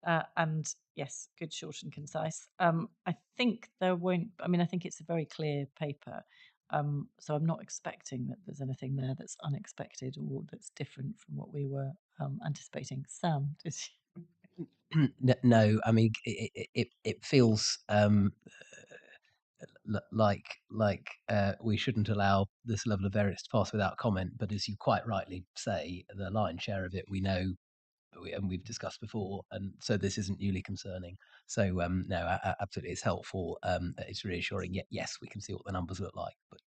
And yes, good, short and concise. I think there won't, I mean, I think it's a very clear paper. So I'm not expecting that there's anything there that's unexpected or that's different from what we were anticipating. Sam, did you? No, I mean it feels like we shouldn't allow this level of variance to pass without comment. But as you quite rightly say, the lion's share of it we know, and we've discussed before, and so this isn't newly concerning. So no, absolutely, it's helpful. It's reassuring. Yes, we can see what the numbers look like, but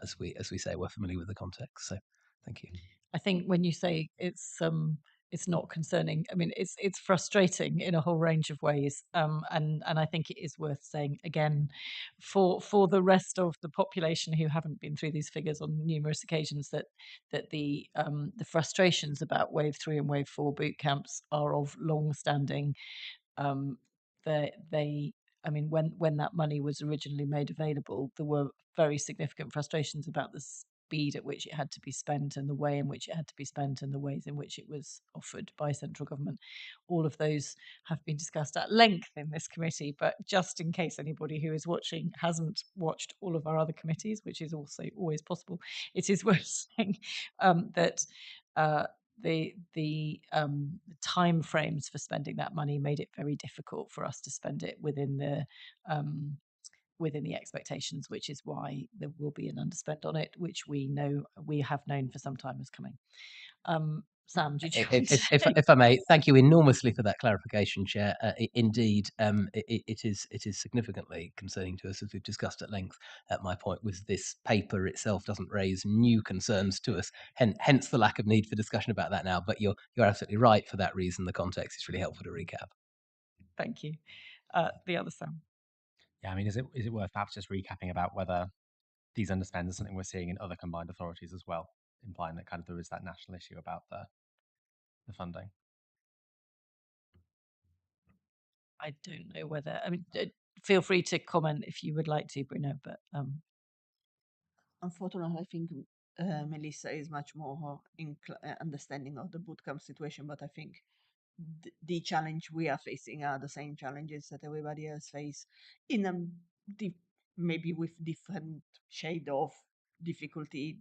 as we say, we're familiar with the context. So thank you. I think when you say it's not concerning, I mean it's frustrating in a whole range of ways, and I think it is worth saying again for the rest of the population who haven't been through these figures on numerous occasions that the frustrations about wave 3 and wave 4 boot camps are of long standing. They I mean, when that money was originally made available, there were very significant frustrations about the speed at which it had to be spent and the way in which it had to be spent and the ways in which it was offered by central government. All of those have been discussed at length in this committee, but just in case anybody who is watching hasn't watched all of our other committees, which is also always possible, it is worth saying that the time frames for spending that money made it very difficult for us to spend it within the expectations, which is why there will be an underspend on it, which we have known for some time is coming. Sam, did you want to if I may, thank you enormously for that clarification, Chair. Indeed, it is significantly concerning to us, as we've discussed at length. My point was this paper itself doesn't raise new concerns to us, hence the lack of need for discussion about that now. But you're absolutely right. For that reason, the context is really helpful to recap. Thank you. The other Sam. Yeah, I mean, is it worth perhaps just recapping about whether these underspends are something we're seeing in other combined authorities as well, implying that kind of there is that national issue about the funding? I don't know whether, I mean, feel free to comment if you would like to, Bruno, but Unfortunately, I think Melissa is much more understanding of the bootcamp situation, but I think the challenge we are facing are the same challenges that everybody else face in a maybe with different shade of difficulty,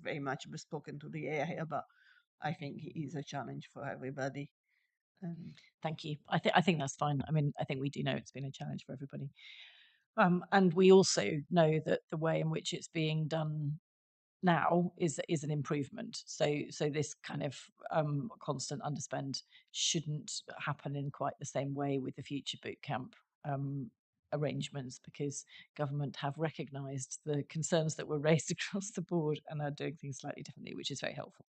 very much bespoken to the area, but I think it is a challenge for everybody. Thank you. I think that's fine. I mean, I think we do know it's been a challenge for everybody. And we also know that the way in which it's being done now is an improvement. So this kind of constant underspend shouldn't happen in quite the same way with the future bootcamp arrangements, because government have recognised the concerns that were raised across the board and are doing things slightly differently, which is very helpful.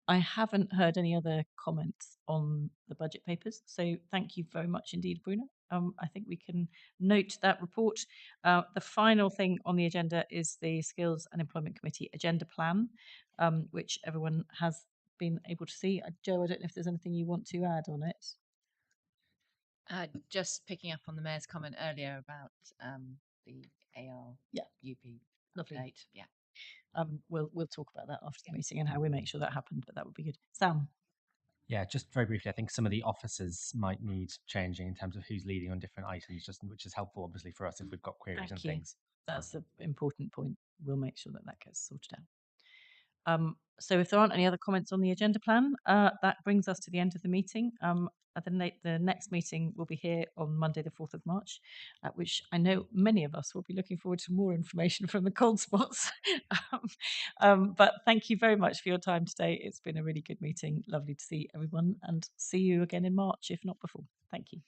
I haven't heard any other comments on the budget papers, so thank you very much indeed, Bruno. I think we can note that report. The final thing on the agenda is the Skills and Employment Committee agenda plan, which everyone has been able to see. Joe, I don't know if there's anything you want to add on it. Just picking up on the Mayor's comment earlier about the AR UP Lovely. update. Yeah. We'll talk about that after the meeting and how we make sure that happens, but that would be good. Sam. Yeah, just very briefly, I think some of the officers might need changing in terms of who's leading on different items, just which is helpful, obviously, for us if we've got queries and things. That's an important point. We'll make sure that that gets sorted out. So if there aren't any other comments on the agenda plan, that brings us to the end of the meeting. The next meeting will be here on Monday, the 4th of March, at which I know many of us will be looking forward to more information from the cold spots. But thank you very much for your time today. It's been a really good meeting. Lovely to see everyone, and see you again in March, if not before. Thank you.